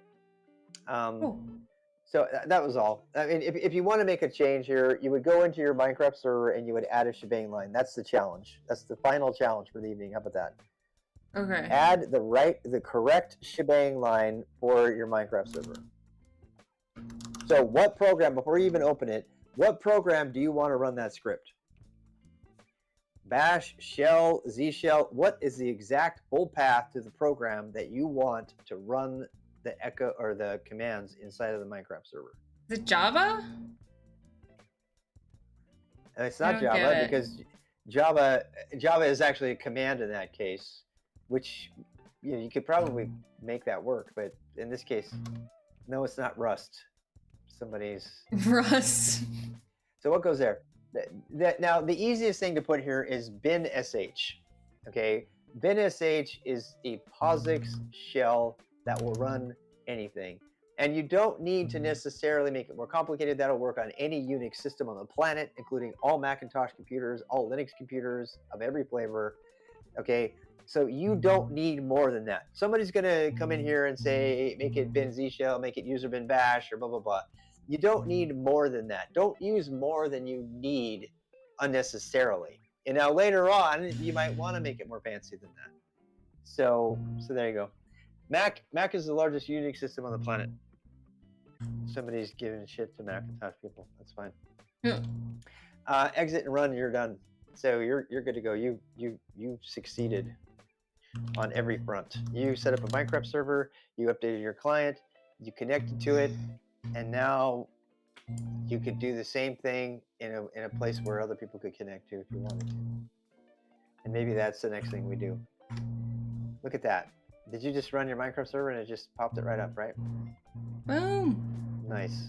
So that was all. I mean, if you want to make a change here, you would go into your Minecraft server and you would add a shebang line. That's the challenge. That's the final challenge for the evening. How about that? Okay. Add the correct shebang line for your Minecraft server. So what program, before you even open it, what program do you want to run that script? Bash, shell, Z shell, what is the exact full path to the program that you want to run the echo or the commands inside of the Minecraft server? Is it Java? And it's not Java because Java is actually a command in that case, which you could probably make that work, but in this case, no, it's not Rust. Somebody's Rust. So what goes there? Now the easiest thing to put here is bin sh. Okay, bin sh is a POSIX shell that will run anything, and you don't need to necessarily make it more complicated. That'll work on any Unix system on the planet, including all Macintosh computers, all Linux computers of every flavor. Okay, so you don't need more than that. Somebody's gonna come in here and say, make it bin Z shell, make it user bin bash, or blah blah blah. You don't need more than that. Don't use more than you need unnecessarily. And now later on, you might want to make it more fancy than that. So there you go. Mac is the largest Unix system on the planet. Somebody's giving shit to Macintosh people. That's fine. Yeah. Exit and run. You're done. So you're good to go. You succeeded on every front. You set up a Minecraft server, you updated your client, you connected to it, and now you could do the same thing in a place where other people could connect to if you wanted to. And maybe that's the next thing we do. Look at that. Did you just run your Minecraft server and it just popped it right up, right? Boom. Nice.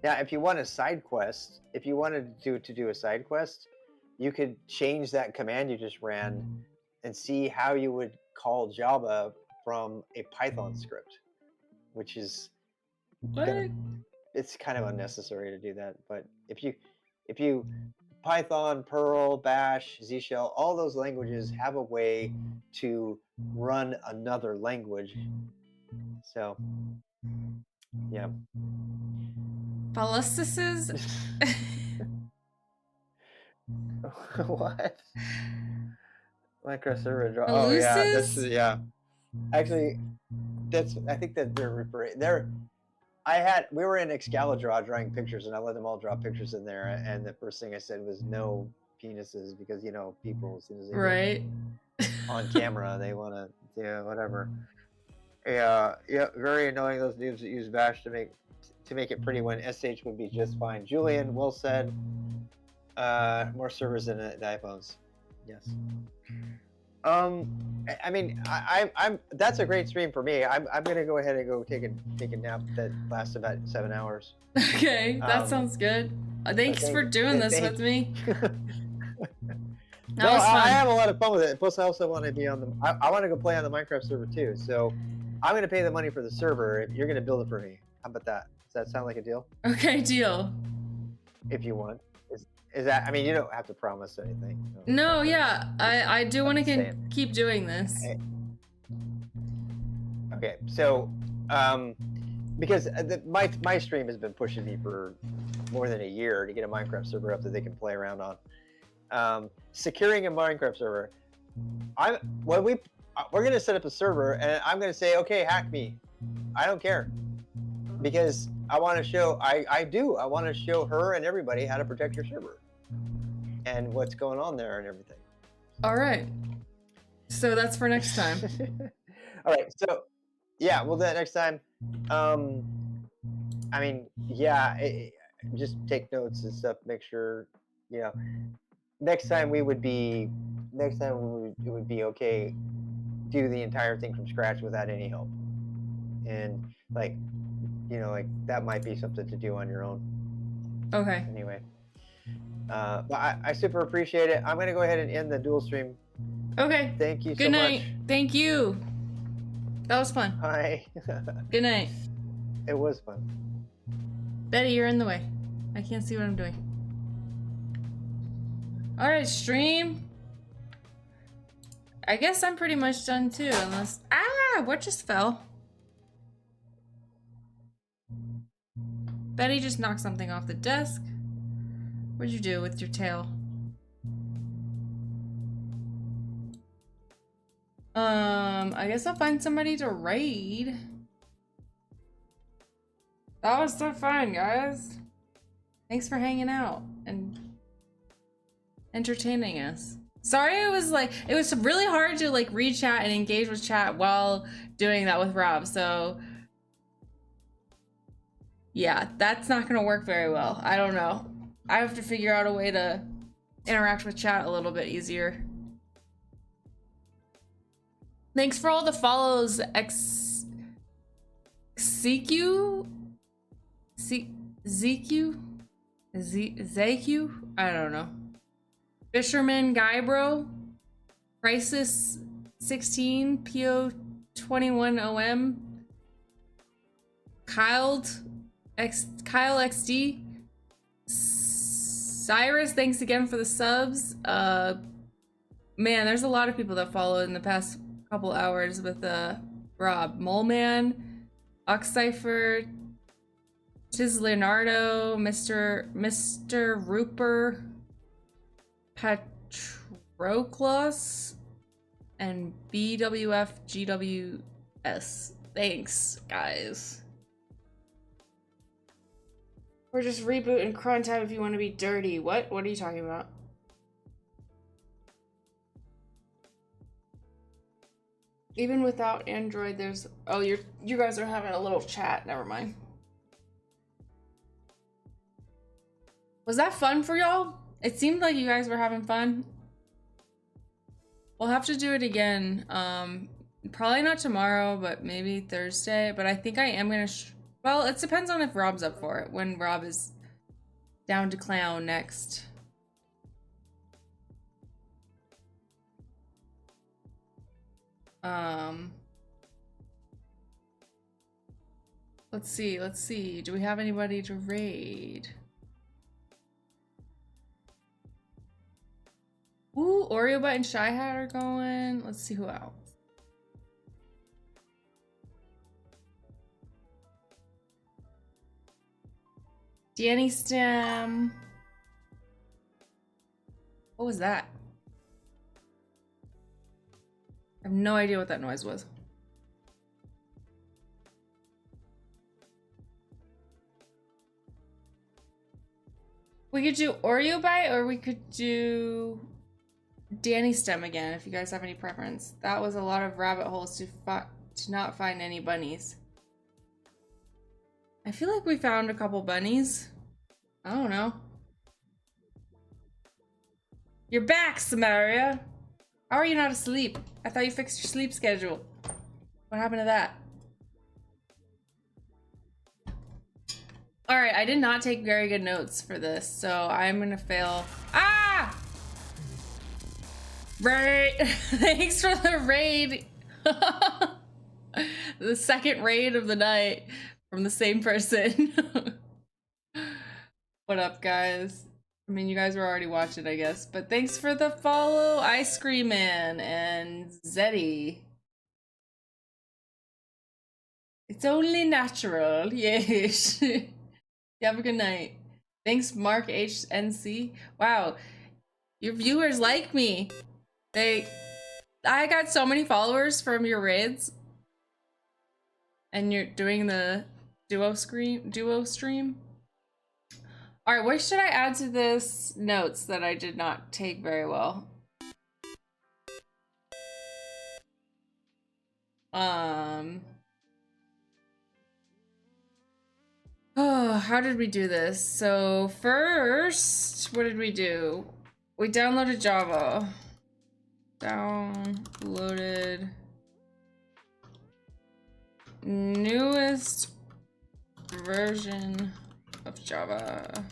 Now, if you want a side quest, if you wanted to do a side quest, you could change that command you just ran and see how you would call Java from a Python script, which is it's kind of unnecessary to do that. But if you Python, Perl, Bash, Z Shell, all those languages have a way to run another language. So, yeah. Ballistices? What? Minecraft server draw. Oh yeah, that's yeah. Actually, I think that we were in Excalibur drawing pictures, and I let them all draw pictures in there. And the first thing I said was no penises, because people, as soon as they get on camera, they want to whatever. Yeah, very annoying, those noobs that use Bash to make it pretty when SH would be just fine. Julian, well said. More servers than the iPhones. Yes. I mean, I'm that's a great stream for me. I'm gonna go ahead and go take a nap that lasts about 7 hours. Okay, that sounds good. Thanks for doing this with me. That was fun. I have a lot of fun with it. Plus, I also want to be on the. I want to go play on the Minecraft server too. So, I'm gonna pay the money for the server. You're gonna build it for me. How about that? Does that sound like a deal? Okay, deal. If you want. Is that? I mean, you don't have to promise anything. No, yeah, I do want to keep doing this. Okay, so because my stream has been pushing me for more than a year to get a Minecraft server up that they can play around on. Securing a Minecraft server. We're gonna set up a server, and I'm gonna say, okay, hack me. I don't care, because I want to show. I want to show her and everybody how to protect your server and what's going on there and everything. All right. So that's for next time. All right. So yeah, we'll do that next time. I mean, yeah, just take notes and stuff. Make sure, next time it would be okay. Do the entire thing from scratch without any help, and like that might be something to do on your own. Okay. Anyway, but I super appreciate it. I'm gonna go ahead and end the dual stream. Okay. Thank you so much. Good night. Thank you. That was fun. Hi. Good night. It was fun. Betty, you're in the way. I can't see what I'm doing. All right, stream. I guess I'm pretty much done too, unless what just fell? Betty just knocked something off the desk. What'd you do with your tail? I guess I'll find somebody to raid. That was so fun, guys. Thanks for hanging out and entertaining us. Sorry, it was really hard to read chat and engage with chat while doing that with Rob, so yeah, that's not gonna work very well. I don't know. I have to figure out a way to interact with chat a little bit easier. Thanks for all the follows, ZQ? I don't know. Fisherman Guybro, Crisis 16, PO 21OM, Kyle XD, Cyrus, thanks again for the subs. Man, there's a lot of people that followed in the past couple hours with Rob. Moleman, Oxcypher, Tiz Leonardo, Mr. Rupert, Patroclus, and BWFGWS. Thanks, guys. Or just reboot and cron tab if you want to be dirty. What? What are you talking about? Even without Android, there's... Oh, you guys are having a little chat. Never mind. Was that fun for y'all? It seemed like you guys were having fun. We'll have to do it again. Probably not tomorrow, but maybe Thursday. But I think I am gonna... Well, it depends on if Rob's up for it. When Rob is down to clown next. Let's see. Do we have anybody to raid? Ooh, Oreo Butt and Shy Hat are going. Let's see who else. Danny Stem. What was that? I have no idea what that noise was. We could do Oreo Bite or we could do Danny Stem again if you guys have any preference. That was a lot of rabbit holes to not find any bunnies. I feel like we found a couple bunnies. I don't know. You're back, Samaria. How are you not asleep? I thought you fixed your sleep schedule. What happened to that? All right, I did not take very good notes for this, so I'm gonna fail. Ah! Right. Thanks for the raid. The second raid of the night from the same person. What up, guys? I mean, you guys were already watching, I guess, but thanks for the follow, Ice Cream Man and Zeddy. It's only natural, yes. You have a good night. Thanks, Mark HNC. Wow, your viewers like me. I got so many followers from your raids. And you're doing the duo stream. All right, what should I add to this notes that I did not take very well? Oh, how did we do this? So first, what did we do? We downloaded Java. Downloaded newest version of Java.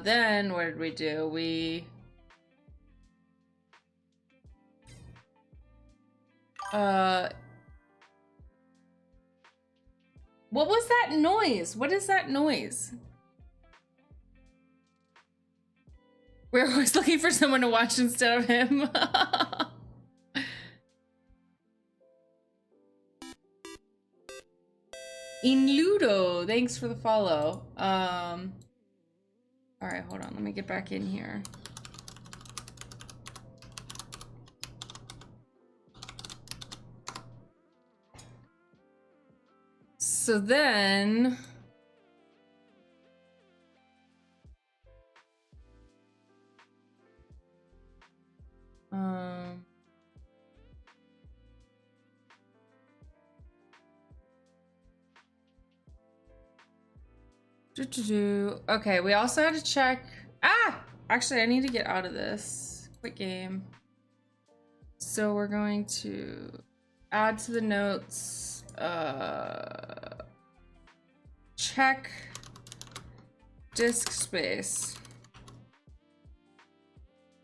Then what did we do? What was that noise? What is that noise? We're always looking for someone to watch instead of him. In Ludo, thanks for the follow. All right, hold on. Let me get back in here. So then, okay, we also had to check. Actually, I need to get out of this. Quit game. So we're going to add to the notes. Check disk space.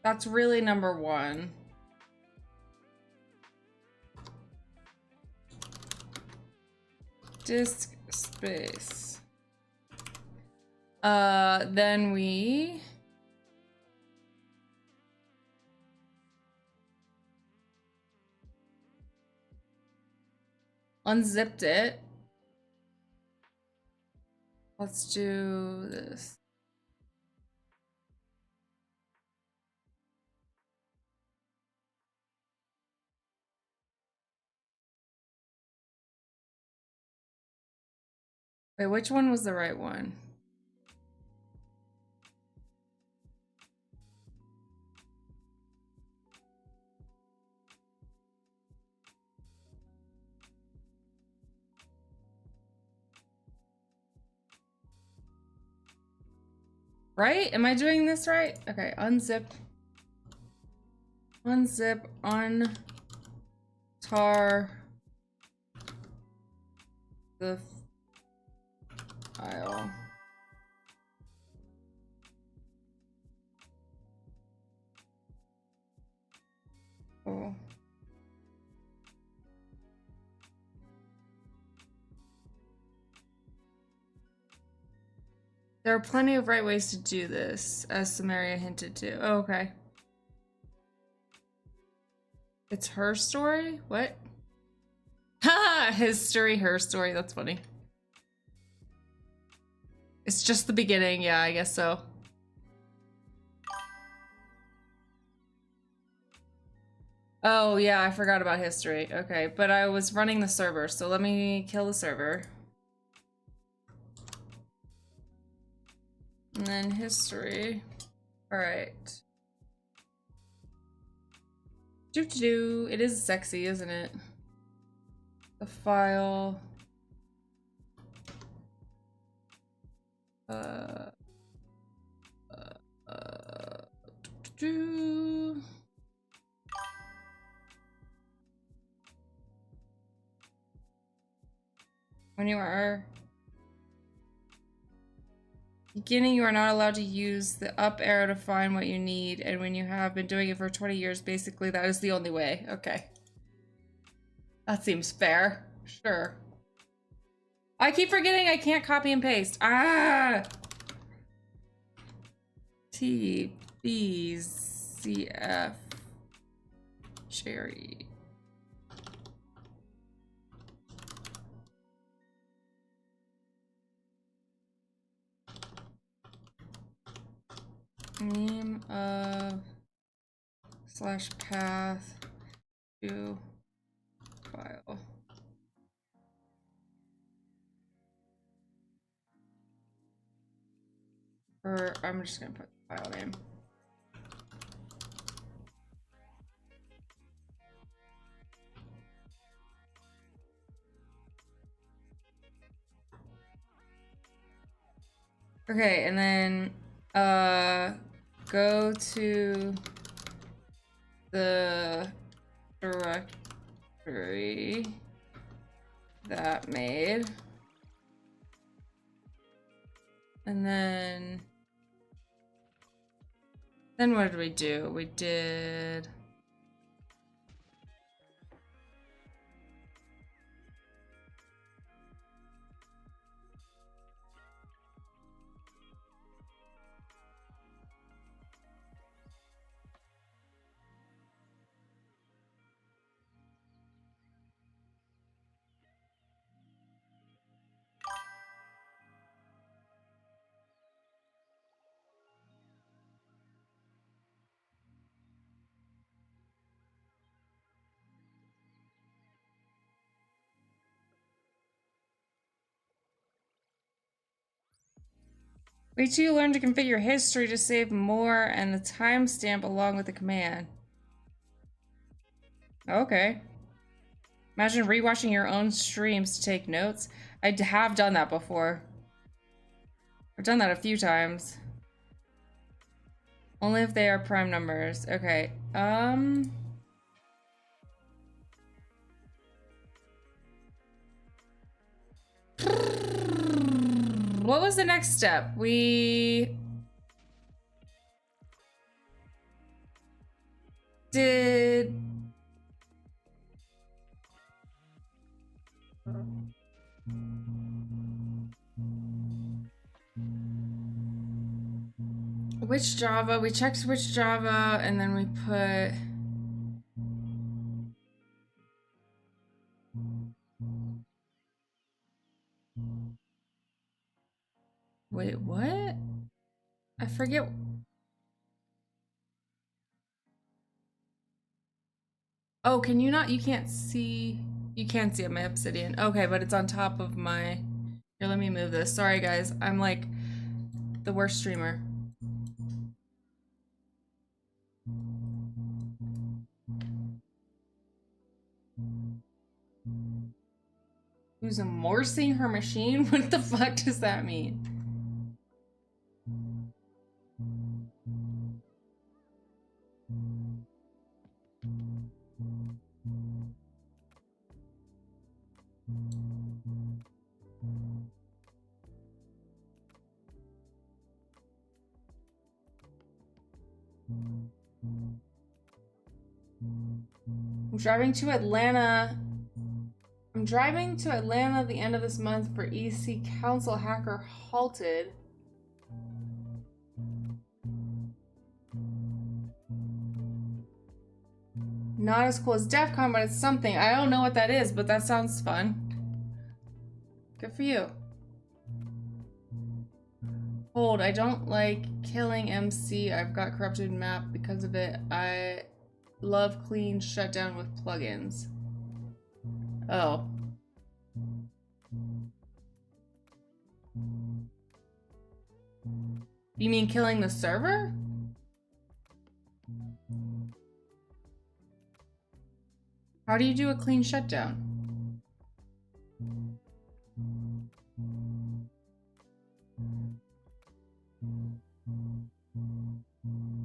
That's really number one. Disk space. Then we unzipped it. Let's do this. Wait, which one was the right one? Right? Am I doing this right? Okay, unzip. Unzip, untar the file. Oh. There are plenty of right ways to do this, as Samaria hinted to. Oh, okay. It's her story? What? Haha! His story, her story. That's funny. It's just the beginning. Yeah, I guess so. Oh, yeah, I forgot about history. Okay, but I was running the server, so let me kill the server. And then history. Alright. Doo-doo-doo. It is sexy, isn't it? The file. Doo-doo-doo. When you are beginning, you are not allowed to use the up arrow to find what you need, and when you have been doing it for 20 years, basically that is the only way. Okay. That seems fair. Sure. I keep forgetting I can't copy and paste. Ah! T, B, C, F, Cherry. Name of slash path to file. Or I'm just gonna put the file name. Okay, and then go to the directory that made, and then what did we do? We did wait till you learn to configure history to save more and the timestamp along with the command. Okay. Imagine rewatching your own streams to take notes. I have done that before. I've done that a few times. Only if they are prime numbers. Okay. What was the next step? We did which Java? We checked which Java and then we put wait, what? I forget. Oh, can you not? You can't see. You can see my obsidian. Okay, but it's on top of my Here, let me move this. Sorry, guys. I'm like the worst streamer. Who's amorsing her machine? What the fuck does that mean? I'm driving to Atlanta the end of this month for EC Council Hacker halted. Not as cool as DEF CON, but it's something. I don't know what that is, but that sounds fun. Good for you. Hold, I don't like killing MC. I've got corrupted map because of it. I love clean shutdown with plugins. Oh. You mean killing the server? How do you do a clean shutdown?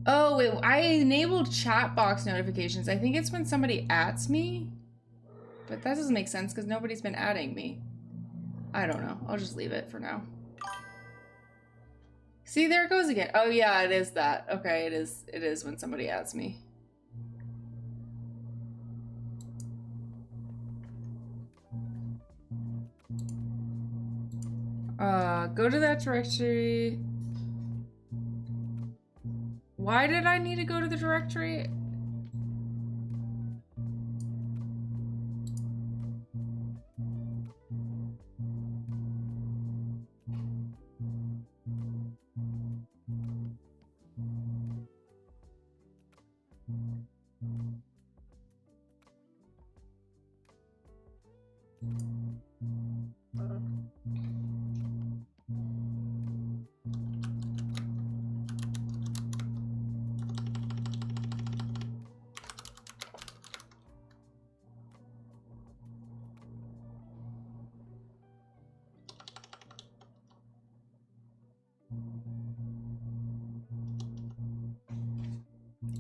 Oh, wait, I enabled chat box notifications. I think it's when somebody @s me. But that doesn't make sense because nobody's been adding me. I don't know. I'll just leave it for now. See, there it goes again. Oh yeah, it is that. Okay, it is when somebody @s me. Go to that directory. Why did I need to go to the directory?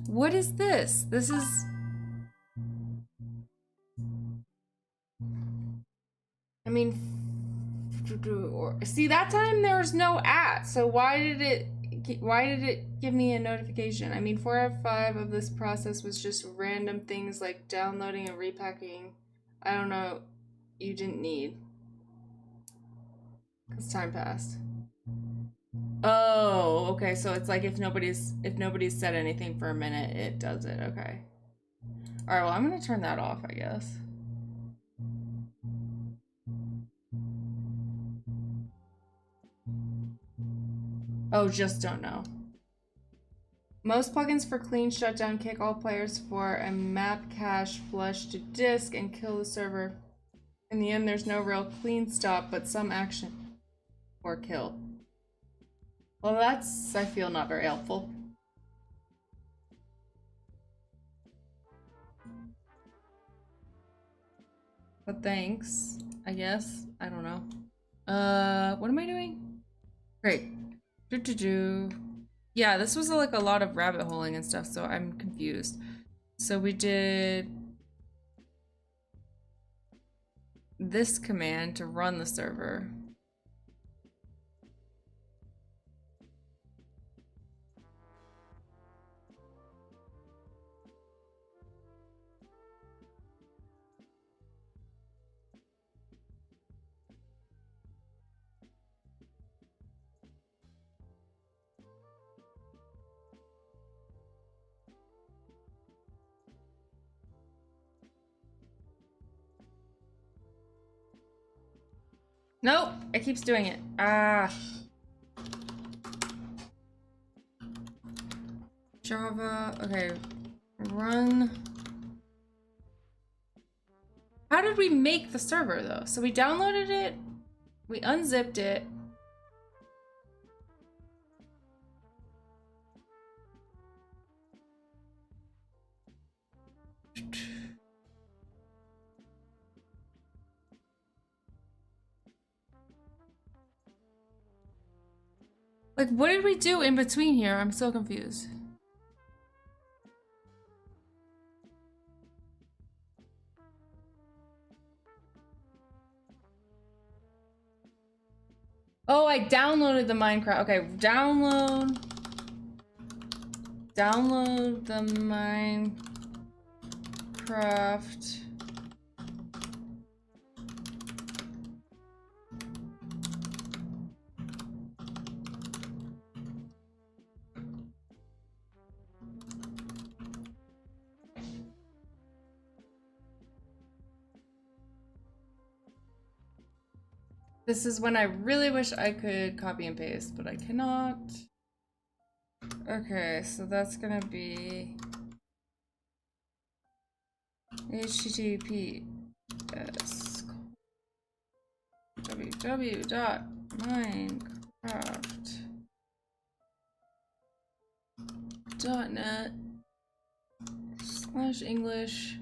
What is this? This is... I mean... See, that time there was no @ so why did it give me a notification? I mean, 4 out of 5 of this process was just random things like downloading and repacking. I don't know, you didn't need. Because time passed. Oh, okay, so it's like if nobody's said anything for a minute, it does it. Okay. All right, well, I'm gonna turn that off, I guess. Oh, just don't know. Most plugins for clean shutdown kick all players for a map cache flush to disk and kill the server. In the end, there's no real clean stop, but some action or kill. Well, that's, I feel, not very helpful. But thanks, I guess. I don't know. What am I doing? Great. Yeah, this was like a lot of rabbit holing and stuff, so I'm confused. So we did this command to run the server. Nope, it keeps doing it. Ah. Java, okay. Run. How did we make the server though? So we downloaded it We unzipped it. Like, what did we do in between here? I'm so confused. Oh, I downloaded the Minecraft. Okay, download the Minecraft. This is when I really wish I could copy and paste, but I cannot. Okay, so that's gonna be https www.minecraft.net/English.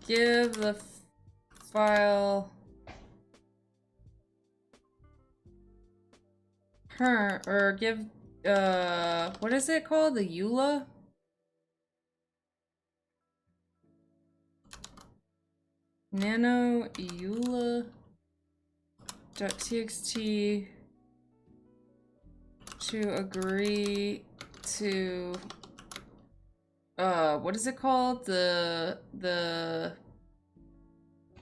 Give the file her, or give, what is it called? The EULA? Nano EULA.txt to agree to, what is it called? The,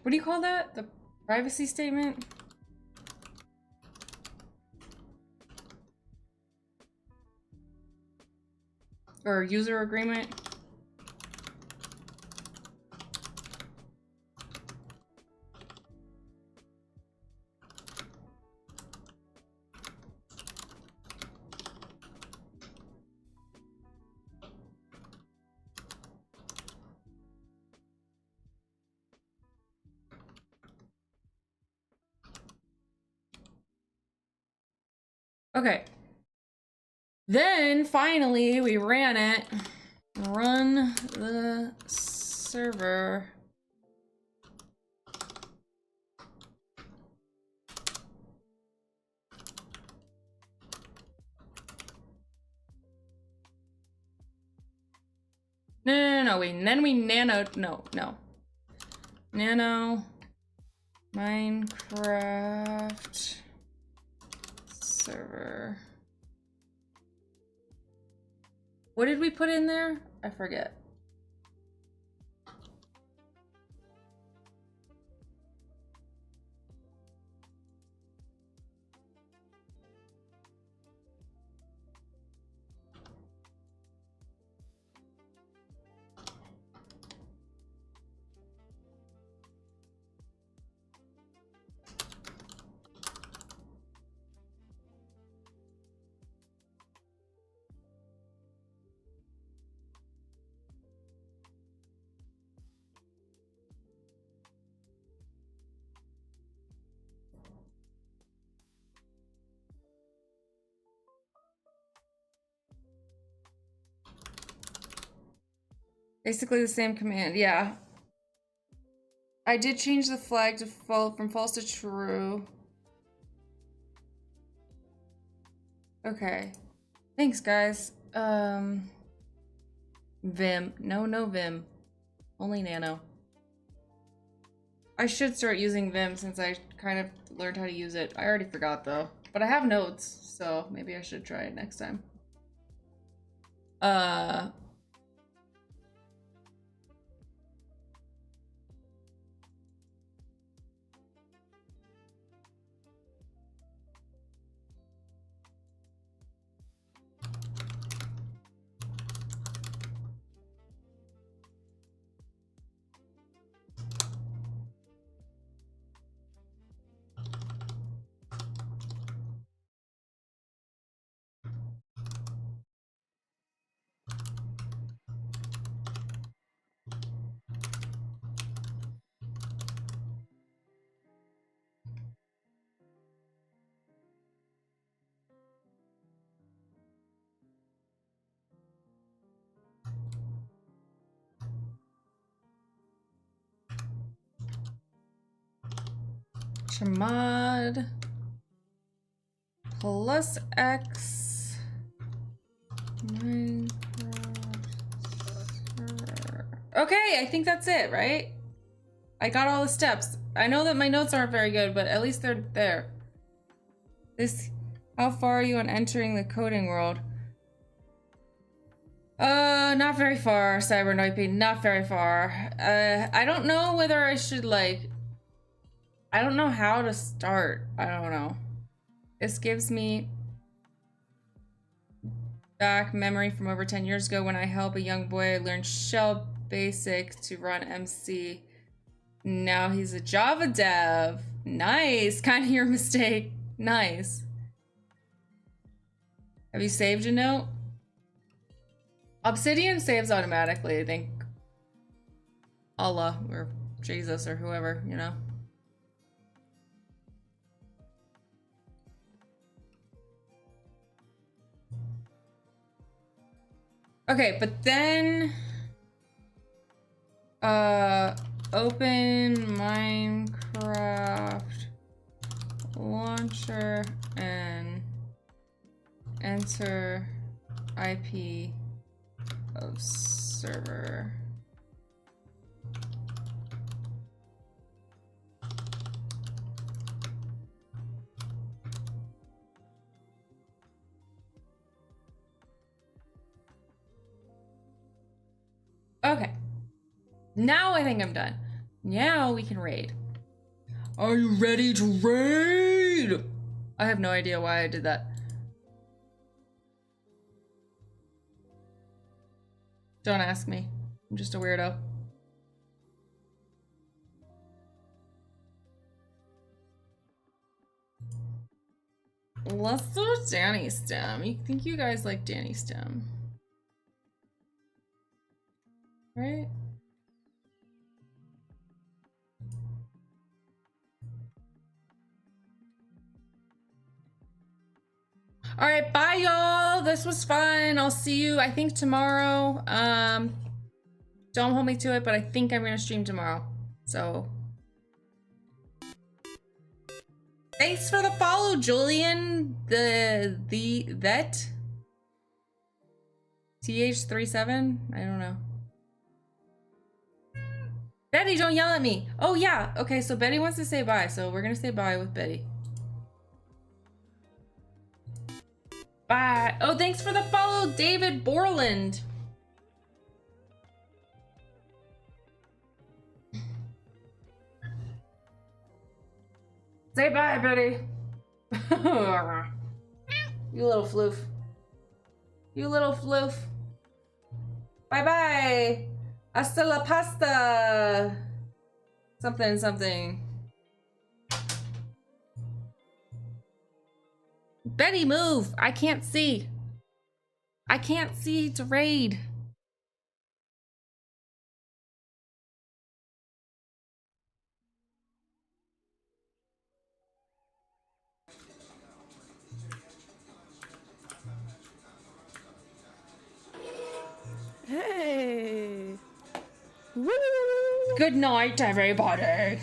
what do you call that? The privacy statement? Or user agreement? Okay. Then finally we ran it. Run the server. No. Then we nano. No. Nano Minecraft server. What did we put in there? I forget. Basically the same command, yeah. I did change the flag to from false to true. Okay. Thanks, guys. Vim. No Vim. Only Nano. I should start using Vim since I kind of learned how to use it. I already forgot though. But I have notes, so maybe I should try it next time. Chmod plus X Minecraft. Okay, I think that's it, right? I got all the steps. I know that my notes aren't very good, but at least they're there. How far are you on entering the coding world? Not very far, Cybernoipy, not very far. I don't know whether I should, like, I don't know how to start. I don't know. This gives me back memory from over 10 years ago when I helped a young boy learn Shell Basic to run MC. Now he's a Java dev. Nice. Kind of your mistake. Nice. Have you saved a note? Obsidian saves automatically, I think. Allah or Jesus or whoever, you know. Okay, but then open Minecraft launcher and enter IP of server. Okay. Now I think I'm done. Now we can raid. Are you ready to raid? I have no idea why I did that. Don't ask me. I'm just a weirdo. Let's do Danny Stem. You think you guys like Danny Stem? Right? All right, bye y'all. This was fun. I'll see you, I think, tomorrow. Don't hold me to it, but I think I'm gonna stream tomorrow. So thanks for the follow, Julian. The vet. TH37? I don't know. Betty, don't yell at me. Oh yeah. Okay, so Betty wants to say bye, so we're gonna say bye with Betty. Bye. Oh, thanks for the follow, David Borland. Say bye, Betty. You little floof. You little floof. Bye-bye. Hasta la pasta. Something, something. Betty, move. I can't see. I can't see to raid. Hey. Good night, everybody.